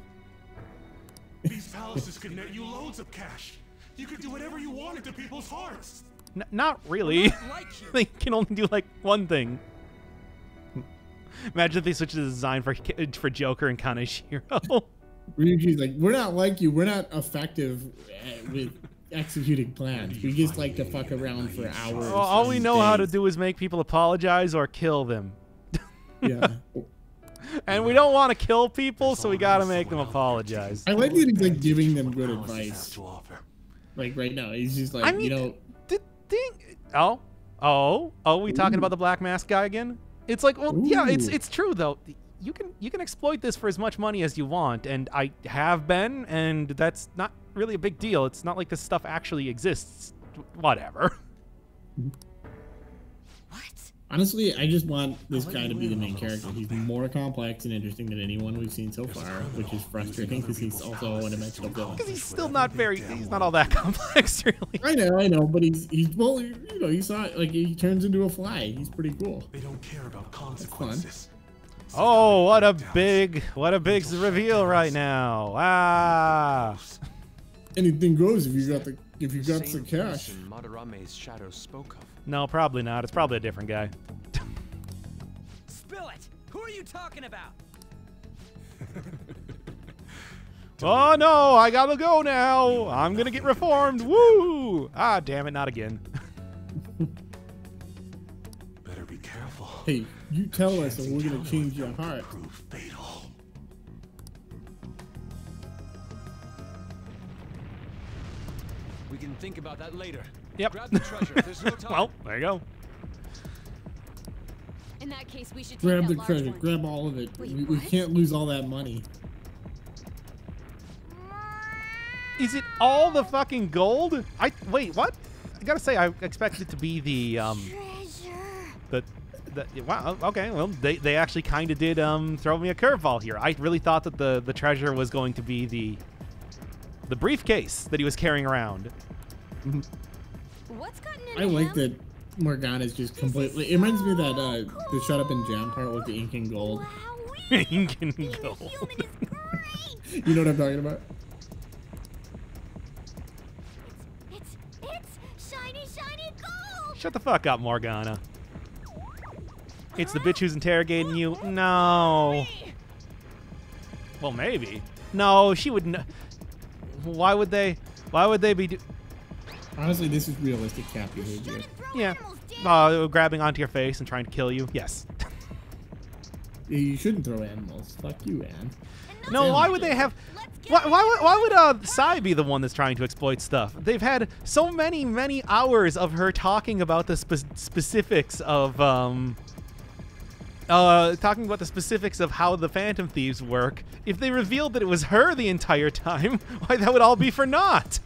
[SPEAKER 6] These palaces could net you loads of cash. You could do whatever you wanted to people's hearts.
[SPEAKER 2] Not really. They can only do like one thing. Imagine if they switched the design for Joker and Kaneshiro.
[SPEAKER 1] Ryuji's like, we're not like you. We're not effective with executing plans. We just like to fuck around for hours.
[SPEAKER 2] All we know how to do is make people apologize or kill them.
[SPEAKER 1] Yeah.
[SPEAKER 2] And we don't want to kill people, so we gotta make them apologize.
[SPEAKER 1] I like that he's like giving them good advice. Like right now, he's just like, you know.
[SPEAKER 2] We talking about the Black Mask guy again? It's like, well, yeah, it's true though. You can exploit this for as much money as you want, and I have been, and that's not really a big deal. It's not like this stuff actually exists. Whatever.
[SPEAKER 1] Honestly, I just want this guy to be the main character. He's more complex and interesting than anyone we've seen so far, which is frustrating because he's also a one-dimensional villain.
[SPEAKER 2] Because he's still not he's not all that complex, really.
[SPEAKER 1] I know, but he's well, you know, you saw it, like he turns into a fly. He's pretty cool.
[SPEAKER 6] They don't care about consequences.
[SPEAKER 2] Oh, what a big reveal right now. Ah.
[SPEAKER 1] Anything goes if you got the cash.
[SPEAKER 10] Madarame's shadow spoke of.
[SPEAKER 2] No, probably not. It's probably a different guy.
[SPEAKER 4] Spill it! Who are you talking about?
[SPEAKER 2] Oh no, I gotta go now. I'm gonna get reformed. Woo! Ah, damn it, not again.
[SPEAKER 6] Better be careful.
[SPEAKER 1] Hey, you tell us and we're gonna change your heart.
[SPEAKER 10] We can think about that later.
[SPEAKER 2] Yep.
[SPEAKER 10] Grab the treasure. There's no time.
[SPEAKER 2] Well, there you go.
[SPEAKER 11] In that case, we should
[SPEAKER 1] grab
[SPEAKER 11] take
[SPEAKER 1] the
[SPEAKER 11] that
[SPEAKER 1] treasure.
[SPEAKER 11] large one.
[SPEAKER 1] Grab all of it.
[SPEAKER 11] Wait,
[SPEAKER 1] we can't lose all that money.
[SPEAKER 2] Is it all the fucking gold? Wait, what? I gotta say, I expected it to be the wow. Okay, well, they actually kind of did throw me a curveball here. I really thought that the treasure was going to be the briefcase that he was carrying around.
[SPEAKER 11] What's gotten into
[SPEAKER 1] I like
[SPEAKER 11] him?
[SPEAKER 1] that Morgana's just completely. It reminds me of that the Shut Up and Jam part with the ink and gold.
[SPEAKER 2] Ink and gold.
[SPEAKER 1] You know what I'm talking about?
[SPEAKER 3] It's shiny gold.
[SPEAKER 2] Shut the fuck up, Morgana. It's the bitch who's interrogating you. No. Well, maybe. No, she wouldn't. Why would they be?
[SPEAKER 1] Honestly, this is realistic cat behavior.
[SPEAKER 2] Yeah. Grabbing onto your face and trying to kill you. Yes.
[SPEAKER 1] You shouldn't throw animals. Fuck you, Anne.
[SPEAKER 2] No, why would they have? Why would Sai be the one that's trying to exploit stuff? They've had so many hours of her talking about the specifics of talking about the specifics of how the Phantom Thieves work. If they revealed that it was her the entire time, why, that would all be for naught.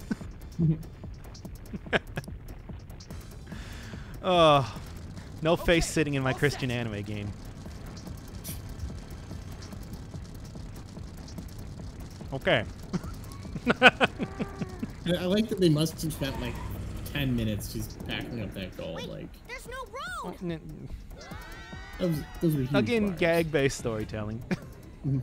[SPEAKER 2] No face sitting in my Christian anime game. Okay.
[SPEAKER 1] I like that they must have spent like 10 minutes just packing up that gold.
[SPEAKER 3] Wait,
[SPEAKER 1] like
[SPEAKER 3] there's no road.
[SPEAKER 1] those were huge
[SPEAKER 2] Again,
[SPEAKER 1] bars.
[SPEAKER 2] gag-based storytelling.
[SPEAKER 3] You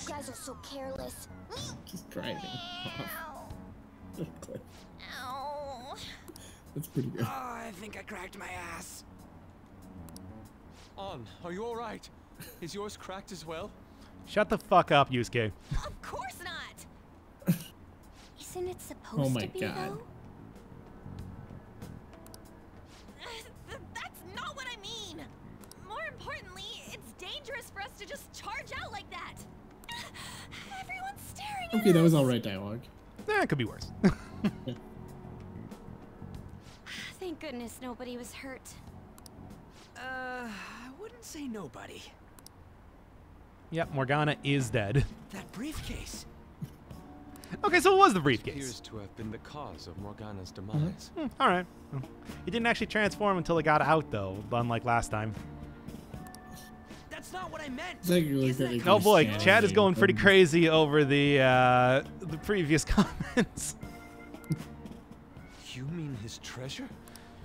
[SPEAKER 3] guys are so careless.
[SPEAKER 1] Just driving.
[SPEAKER 3] Ow.
[SPEAKER 1] That's pretty good.
[SPEAKER 4] Oh, I think I cracked my ass.
[SPEAKER 10] On, are you all right? Is yours cracked as well?
[SPEAKER 2] Shut the fuck up, Yusuke.
[SPEAKER 11] Of course not.
[SPEAKER 3] Isn't it supposed
[SPEAKER 1] Oh my
[SPEAKER 3] to be
[SPEAKER 1] God.
[SPEAKER 3] though?
[SPEAKER 11] That's not what I mean. More importantly, it's dangerous for us to just charge out like that. Everyone's staring at
[SPEAKER 1] Okay, that was
[SPEAKER 11] us.
[SPEAKER 1] all right dialogue.
[SPEAKER 2] It could be worse.
[SPEAKER 3] Thank goodness nobody was hurt.
[SPEAKER 4] I wouldn't say nobody.
[SPEAKER 2] Yep, Morgana is dead.
[SPEAKER 4] That briefcase.
[SPEAKER 2] Okay, so it was the
[SPEAKER 10] Appears
[SPEAKER 2] briefcase.
[SPEAKER 10] to have been the cause of Morgana's demise.
[SPEAKER 2] All right. It didn't actually transform until it got out, though, unlike last time.
[SPEAKER 4] That's That's not what I meant.
[SPEAKER 1] It's like really good.
[SPEAKER 2] Oh boy, Chad is going pretty crazy over the previous comments.
[SPEAKER 10] You mean his treasure?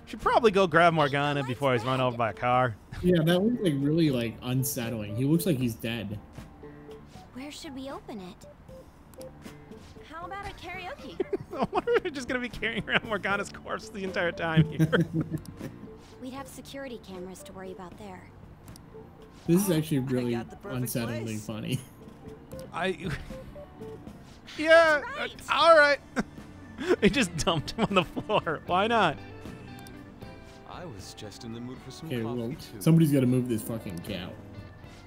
[SPEAKER 2] Should probably go grab Morgana before he's run over by a car.
[SPEAKER 1] Yeah, that was like really like unsettling. He looks like he's dead.
[SPEAKER 3] Where should we open it?
[SPEAKER 11] How about a karaoke?
[SPEAKER 2] I wonder if we're just gonna be carrying around Morgana's corpse the entire time here.
[SPEAKER 3] We'd have security cameras to worry about there.
[SPEAKER 1] This is actually really unsettlingly funny.
[SPEAKER 2] Yeah,
[SPEAKER 11] right.
[SPEAKER 2] all right. They just dumped him on the floor. Why not?
[SPEAKER 10] I was just in the mood for some
[SPEAKER 1] Okay,
[SPEAKER 10] coffee
[SPEAKER 1] well,
[SPEAKER 10] too.
[SPEAKER 1] somebody's got to move this fucking cow.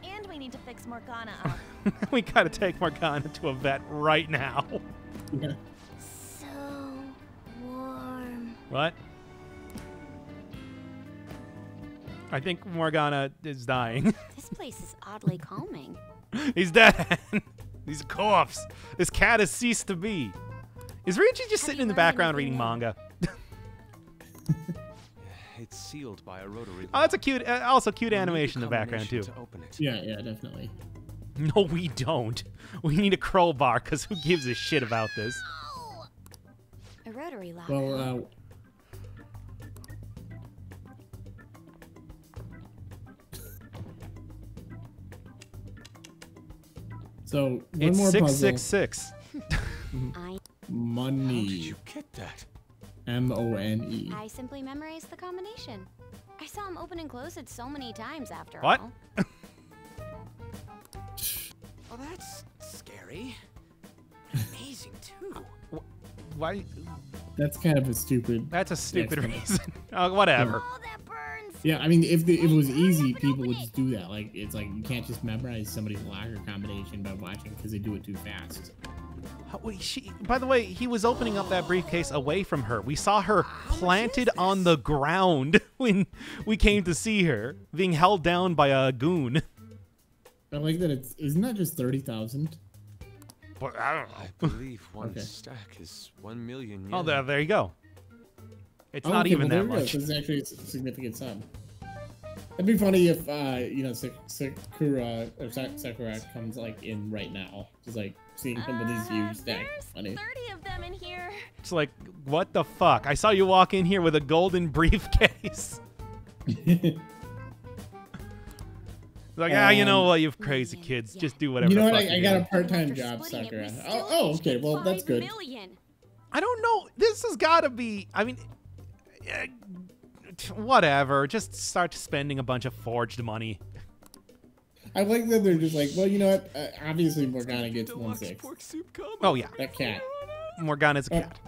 [SPEAKER 11] And we need to fix Morgana up.
[SPEAKER 2] We gotta take Morgana to a vet right now.
[SPEAKER 1] Yeah.
[SPEAKER 3] So warm.
[SPEAKER 2] What? I think Morgana is dying.
[SPEAKER 3] This place is oddly calming.
[SPEAKER 2] He's dead. He's a corpse. This cat has ceased to be. Is Ryuichi just sitting in the background reading manga?
[SPEAKER 10] It's sealed by a rotary.
[SPEAKER 2] Oh, that's a cute, also cute animation in the background too.
[SPEAKER 10] To open it.
[SPEAKER 1] Yeah, definitely.
[SPEAKER 2] No, we don't. We need a crowbar, because who gives a shit about this?
[SPEAKER 3] A rotary lock.
[SPEAKER 1] Well, so one
[SPEAKER 2] It's
[SPEAKER 1] more puzzle.
[SPEAKER 2] 666.
[SPEAKER 1] Money.
[SPEAKER 10] How did you get that?
[SPEAKER 1] M-O-N-E.
[SPEAKER 3] I simply memorized the combination. I saw him open and close it so many times after
[SPEAKER 2] What?
[SPEAKER 3] all.
[SPEAKER 4] Well, that's scary. Amazing too.
[SPEAKER 2] Why?
[SPEAKER 1] That's kind of a stupid.
[SPEAKER 2] That's a stupid
[SPEAKER 1] explanation.
[SPEAKER 2] reason. Whatever.
[SPEAKER 3] Oh, that burns.
[SPEAKER 1] Yeah, I mean, if it was easy, people would just do that. Like, it's like you can't just memorize somebody's locker combination by watching because they do it too fast.
[SPEAKER 2] By the way, he was opening up that briefcase away from her. We saw her planted on the ground when we came to see her, being held down by a goon.
[SPEAKER 1] I like that isn't that just 30,000?
[SPEAKER 2] But I don't know.
[SPEAKER 10] I believe one
[SPEAKER 1] Okay.
[SPEAKER 10] stack is 1 million yen.
[SPEAKER 2] Oh, there you go. It's
[SPEAKER 1] Oh,
[SPEAKER 2] not
[SPEAKER 1] okay,
[SPEAKER 2] even
[SPEAKER 1] well,
[SPEAKER 2] that
[SPEAKER 1] there we go.
[SPEAKER 2] much.
[SPEAKER 1] So it's actually a significant sum. It'd be funny if you know, Sakura or Sakura comes like in right now, just like seeing him with his huge stack of money.
[SPEAKER 11] 30 of them in here.
[SPEAKER 2] It's like, what the fuck? I saw you walk in here with a golden briefcase. Like, you know what, you crazy kids, just do whatever.
[SPEAKER 1] You know
[SPEAKER 2] the
[SPEAKER 1] what?
[SPEAKER 2] fuck
[SPEAKER 1] I
[SPEAKER 2] you
[SPEAKER 1] got
[SPEAKER 2] do.
[SPEAKER 1] a part-time job, Sakura. Oh, okay. Well, that's good.
[SPEAKER 2] I don't know. This has got to be. I mean, whatever. Just start spending a bunch of forged money.
[SPEAKER 1] I like that they're just like, well, you know what? Obviously, Morgana gets 1/6.
[SPEAKER 2] Oh yeah,
[SPEAKER 1] that cat.
[SPEAKER 2] Morgana's a cat.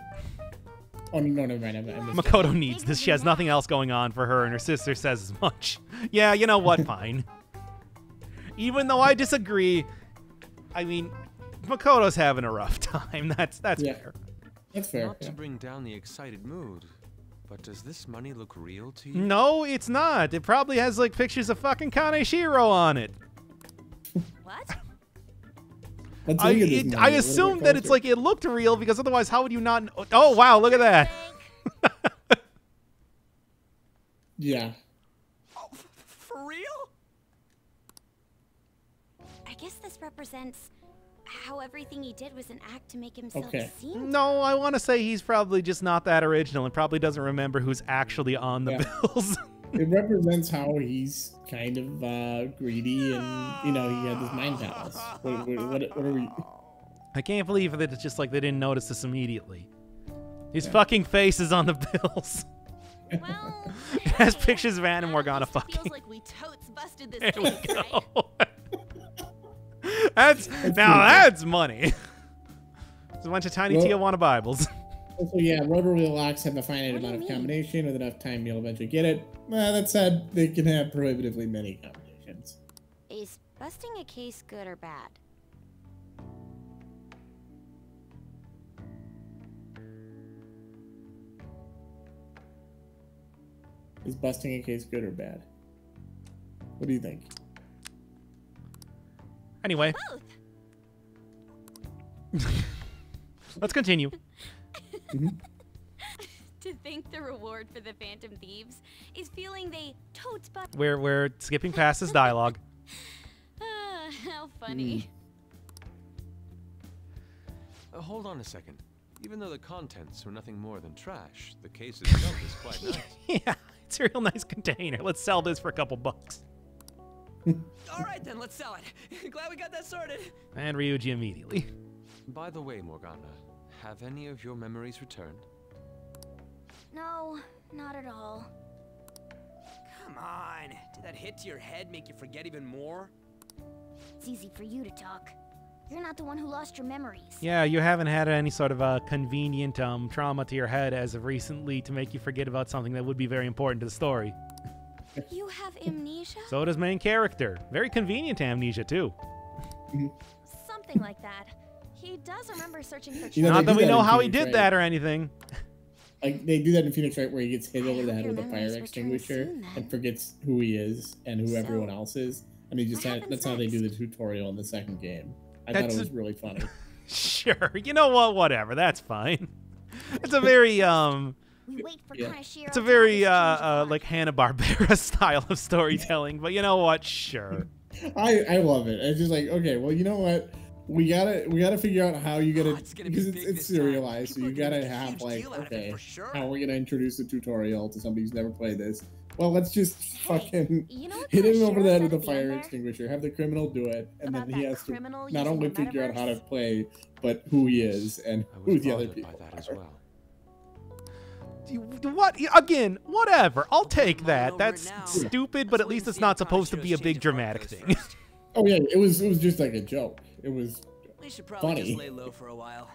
[SPEAKER 1] Oh no, never mind. I missed
[SPEAKER 2] Makoto
[SPEAKER 1] that.
[SPEAKER 2] needs this. She has nothing else going on for her, and her sister says as much. Yeah, you know what? Fine. Even though I disagree, I mean, Makoto's having a rough time. That's fair.
[SPEAKER 1] That's fair.
[SPEAKER 10] Not to bring down the excited mood, but does this money look real to you?
[SPEAKER 2] No, it's not. It probably has like pictures of fucking Kaneshiro on it.
[SPEAKER 11] What?
[SPEAKER 2] I assumed that it's like it looked real because otherwise, how would you not? Oh wow, look at that.
[SPEAKER 1] Yeah.
[SPEAKER 4] For real?
[SPEAKER 3] I guess this represents how everything he did was an act to make himself seem.
[SPEAKER 2] No, I want to say he's probably just not that original and probably doesn't remember who's actually on the bills.
[SPEAKER 1] It represents how he's kind of greedy and, you know, he had this mind palace. What are we...
[SPEAKER 2] I can't believe that it's just like they didn't notice this immediately. His fucking face is on the bills.
[SPEAKER 11] Well,
[SPEAKER 2] it has pictures of Anna and Morgana fucking.
[SPEAKER 11] feels like we totes busted this
[SPEAKER 2] There we
[SPEAKER 11] case,
[SPEAKER 2] go.
[SPEAKER 11] right?
[SPEAKER 2] That's money. It's a bunch of tiny Tijuana Bibles.
[SPEAKER 1] So yeah, rotary locks have a finite amount of combination. With enough time, you'll eventually get it. That said, they can have prohibitively many combinations.
[SPEAKER 3] Is busting a case good or bad?
[SPEAKER 1] Is busting a case good or bad? What do you think?
[SPEAKER 2] Anyway. Let's continue.
[SPEAKER 3] To think the reward for the Phantom Thieves is feeling they totes but
[SPEAKER 2] We're skipping past this dialogue.
[SPEAKER 11] How funny.
[SPEAKER 10] Hold on a second. Even though the contents were nothing more than trash, the case itself is quite nice.
[SPEAKER 2] Yeah, it's a real nice container. Let's sell this for a couple bucks.
[SPEAKER 4] All right then, let's sell it. Glad we got that sorted.
[SPEAKER 2] And Ryuji immediately.
[SPEAKER 10] By the way, Morgana, have any of your memories returned?
[SPEAKER 3] No, not at all.
[SPEAKER 4] Come on. Did that hit to your head make you forget even more?
[SPEAKER 3] It's easy for you to talk. You're not the one who lost your memories.
[SPEAKER 2] Yeah, you haven't had any sort of convenient trauma to your head as of recently to make you forget about something that would be very important to the story.
[SPEAKER 11] You have amnesia?
[SPEAKER 2] So does main character. Very convenient amnesia, too.
[SPEAKER 11] Something like that. He does remember searching for
[SPEAKER 1] You know,
[SPEAKER 2] Not that we
[SPEAKER 1] that
[SPEAKER 2] know
[SPEAKER 1] in
[SPEAKER 2] how he
[SPEAKER 1] Phoenix,
[SPEAKER 2] did
[SPEAKER 1] right?
[SPEAKER 2] that or anything.
[SPEAKER 1] Like, they do that in Phoenix, right, where he gets hit over the head
[SPEAKER 11] your
[SPEAKER 1] with a fire
[SPEAKER 11] memories return
[SPEAKER 1] extinguisher
[SPEAKER 11] soon, then.
[SPEAKER 1] and forgets who he is and who
[SPEAKER 11] So,
[SPEAKER 1] everyone else is. And he just
[SPEAKER 11] what
[SPEAKER 1] had, that's how they do the tutorial in the second game. I thought
[SPEAKER 2] That's
[SPEAKER 1] it was really funny.
[SPEAKER 2] Sure. You know what? Whatever. That's fine. It's a very,
[SPEAKER 3] We wait for
[SPEAKER 1] Yeah.
[SPEAKER 3] Kaneshiro
[SPEAKER 2] it's a
[SPEAKER 3] to
[SPEAKER 2] very,
[SPEAKER 3] have his change of
[SPEAKER 2] like Hanna-Barbera style of storytelling. But you know what? Sure.
[SPEAKER 1] I love it. It's just like, okay, well, you know what? We gotta figure out how you gotta,
[SPEAKER 4] it's gonna be
[SPEAKER 1] because
[SPEAKER 4] big
[SPEAKER 1] it's
[SPEAKER 4] this time.
[SPEAKER 1] serialized, so
[SPEAKER 4] People
[SPEAKER 1] you
[SPEAKER 4] are gonna
[SPEAKER 1] gotta
[SPEAKER 4] make a
[SPEAKER 1] have
[SPEAKER 4] huge
[SPEAKER 1] like,
[SPEAKER 4] deal out of it
[SPEAKER 1] okay,
[SPEAKER 4] for sure.
[SPEAKER 1] how are we gonna introduce a tutorial to somebody who's never played this? Well, let's just fucking
[SPEAKER 11] You know what
[SPEAKER 1] hit him over
[SPEAKER 11] Kaneshiro
[SPEAKER 1] the head
[SPEAKER 11] said
[SPEAKER 1] with a
[SPEAKER 11] at the end
[SPEAKER 1] fire
[SPEAKER 11] there?
[SPEAKER 1] extinguisher, have the criminal do it, and
[SPEAKER 11] About
[SPEAKER 1] then he
[SPEAKER 11] that
[SPEAKER 1] has to
[SPEAKER 11] criminal
[SPEAKER 1] not
[SPEAKER 11] using
[SPEAKER 1] only
[SPEAKER 11] the
[SPEAKER 1] figure out how to
[SPEAKER 11] metaverse?
[SPEAKER 1] play, but who he is and
[SPEAKER 10] I
[SPEAKER 1] who
[SPEAKER 10] was
[SPEAKER 1] the other
[SPEAKER 10] bothered by
[SPEAKER 1] people
[SPEAKER 10] that as
[SPEAKER 1] are.
[SPEAKER 10] well.
[SPEAKER 2] What? Again, whatever. I'll take that.
[SPEAKER 4] Over it
[SPEAKER 2] That's
[SPEAKER 4] now.
[SPEAKER 2] stupid, but at least it's not supposed to be a big dramatic thing.
[SPEAKER 1] Oh yeah, it was just like a joke. It was
[SPEAKER 4] We should probably
[SPEAKER 1] funny.
[SPEAKER 4] just lay low for a while.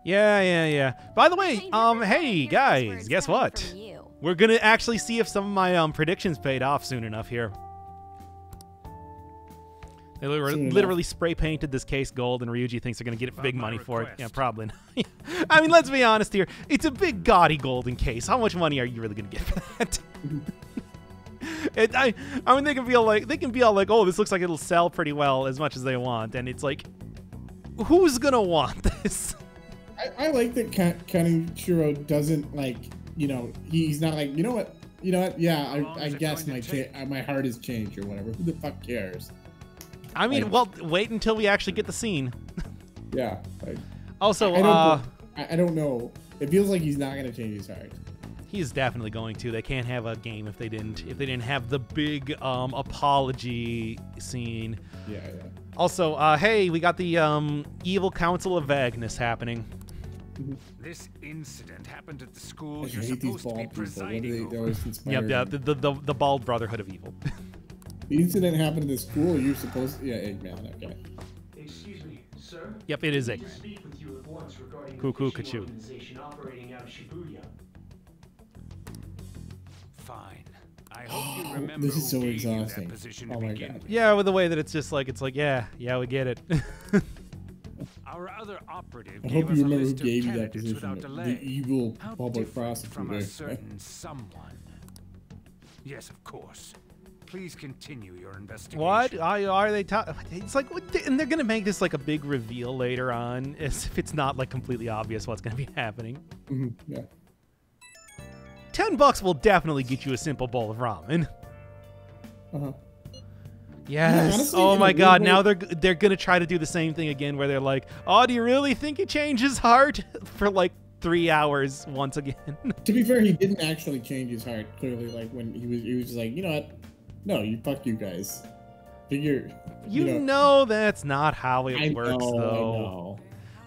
[SPEAKER 2] Yeah. By the way,
[SPEAKER 11] I never thought
[SPEAKER 2] hey
[SPEAKER 11] I'd hear those
[SPEAKER 2] guys,
[SPEAKER 11] words
[SPEAKER 2] guess
[SPEAKER 11] coming
[SPEAKER 2] what?
[SPEAKER 11] from you.
[SPEAKER 2] We're gonna actually see if some of my predictions paid off soon enough here. They
[SPEAKER 1] Soon
[SPEAKER 2] literally spray painted this case gold, and Ryuji thinks they're gonna get big money for it. Yeah, probably. Not. I mean, let's be honest here. It's a big gaudy golden case. How much money are you really gonna get for that? I mean, they can be all like, oh, this looks like it'll sell pretty well as much as they want, and it's like, who's gonna want this?
[SPEAKER 1] I like that Kaneshiro doesn't like, he's not like, you know what, yeah, I guess my heart has changed or whatever. Who the fuck cares?
[SPEAKER 2] I mean,
[SPEAKER 1] Like-
[SPEAKER 2] well, wait until we actually get the scene.
[SPEAKER 1] Yeah. Like,
[SPEAKER 2] Also,
[SPEAKER 1] I don't know. It feels like he's not gonna change his heart.
[SPEAKER 2] he's definitely going to. They can't have a game if they didn't have the big apology scene.
[SPEAKER 1] Yeah.
[SPEAKER 2] Also, hey, we got the evil Council of Vagueness happening.
[SPEAKER 9] This incident happened at the
[SPEAKER 1] I
[SPEAKER 9] school you're
[SPEAKER 1] hate these
[SPEAKER 9] supposed to be
[SPEAKER 1] bald people. What do
[SPEAKER 9] presiding
[SPEAKER 1] they
[SPEAKER 9] over.
[SPEAKER 1] always inspire?
[SPEAKER 2] Yep, the Bald Brotherhood of Evil.
[SPEAKER 1] The incident happened in the school. You're supposed to, yeah, Eggman. Okay.
[SPEAKER 12] Excuse me, sir.
[SPEAKER 2] Yep, it is
[SPEAKER 12] I need
[SPEAKER 2] Eggman.
[SPEAKER 12] to speak with you at once regarding a
[SPEAKER 2] Cuckoo
[SPEAKER 12] fishing
[SPEAKER 2] Kachu.
[SPEAKER 12] organization operating out of Shibuya.
[SPEAKER 9] Fine. I hope you remember
[SPEAKER 1] This is
[SPEAKER 9] who
[SPEAKER 1] so
[SPEAKER 9] gave you that
[SPEAKER 1] exhausting.
[SPEAKER 9] position to
[SPEAKER 1] Oh my
[SPEAKER 9] begin
[SPEAKER 1] god.
[SPEAKER 2] Yeah, with the way that it's just like, yeah, we get it.
[SPEAKER 9] Our other operative
[SPEAKER 1] I
[SPEAKER 9] gave
[SPEAKER 1] hope
[SPEAKER 9] us
[SPEAKER 1] you
[SPEAKER 9] a
[SPEAKER 1] remember who
[SPEAKER 9] list of
[SPEAKER 1] gave you that
[SPEAKER 9] candidates
[SPEAKER 1] position.
[SPEAKER 9] without
[SPEAKER 1] The
[SPEAKER 9] delay.
[SPEAKER 1] evil
[SPEAKER 9] How
[SPEAKER 1] public
[SPEAKER 9] different from a
[SPEAKER 1] prosecutor.
[SPEAKER 9] certain someone. Yes, of course. Please continue your investigation.
[SPEAKER 2] What? Are they talking? It's like, and they're gonna make this like a big reveal later on, as if it's not like completely obvious what's gonna be happening.
[SPEAKER 1] Yeah.
[SPEAKER 2] $10 will definitely get you a simple bowl of ramen.
[SPEAKER 1] Uh-huh.
[SPEAKER 2] Yes.
[SPEAKER 1] honestly,
[SPEAKER 2] Oh
[SPEAKER 1] in a
[SPEAKER 2] my
[SPEAKER 1] weird
[SPEAKER 2] God.
[SPEAKER 1] way-
[SPEAKER 2] Now they're gonna try to do the same thing again, where they're like, "Oh, do you really think he changed his heart?" for like 3 hours once again.
[SPEAKER 1] To be fair, he didn't actually change his heart. Clearly, like when he was just like, you know what? No, fuck you guys. Figure.
[SPEAKER 2] You know that's not how it
[SPEAKER 1] I
[SPEAKER 2] works,
[SPEAKER 1] know,
[SPEAKER 2] though.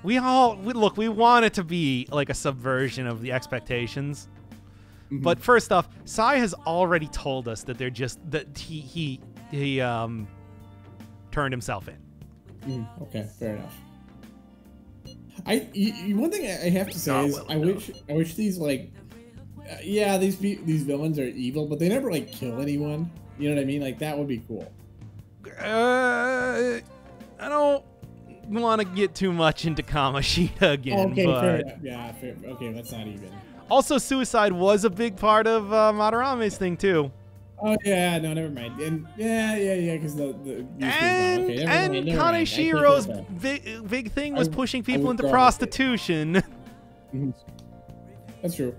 [SPEAKER 1] I know.
[SPEAKER 2] Look. We want it to be like a subversion of the expectations.
[SPEAKER 1] Mm-hmm.
[SPEAKER 2] But first off, Sai has already told us that he turned himself in.
[SPEAKER 1] Okay, fair enough. One thing I have to say is I wish these like these villains are evil, but they never like kill anyone. You know what I mean? Like that would be cool.
[SPEAKER 2] I don't want to get too much into Kamoshida again,
[SPEAKER 1] Okay,
[SPEAKER 2] but
[SPEAKER 1] fair enough. Yeah, fair. Okay, that's not even.
[SPEAKER 2] also suicide was a big part of Madarame's thing too.
[SPEAKER 1] Oh yeah, no, never mind. And yeah, because the
[SPEAKER 2] And
[SPEAKER 1] okay, never mind, never mind. I take
[SPEAKER 2] Kaneshiro's
[SPEAKER 1] that back.
[SPEAKER 2] big thing was pushing people into
[SPEAKER 1] withdraw.
[SPEAKER 2] prostitution.
[SPEAKER 1] That's true.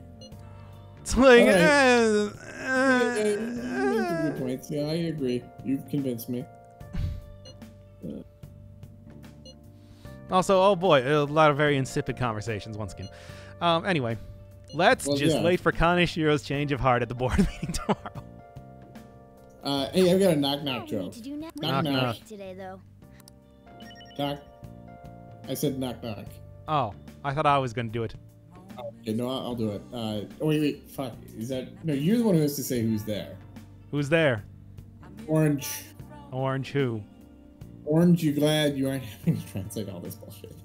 [SPEAKER 2] It's like,
[SPEAKER 1] All right. You make some good points. Yeah, I agree. You've convinced me.
[SPEAKER 2] Also, oh boy, a lot of very insipid conversations once again. Anyway, let's just wait for Kaneshiro's change of heart at the board meeting tomorrow.
[SPEAKER 1] Hey, I've got a knock-knock joke.
[SPEAKER 2] Knock-knock.
[SPEAKER 3] Today, though.
[SPEAKER 1] Knock. I said knock-knock.
[SPEAKER 2] Oh, I thought I was going to do it.
[SPEAKER 1] Okay, no, I'll do it. Oh, wait, fuck. Is that... No, you're the one who has to say who's there.
[SPEAKER 2] Who's there?
[SPEAKER 1] Orange.
[SPEAKER 2] Orange who?
[SPEAKER 1] Orange, you glad you aren't having to translate all this bullshit?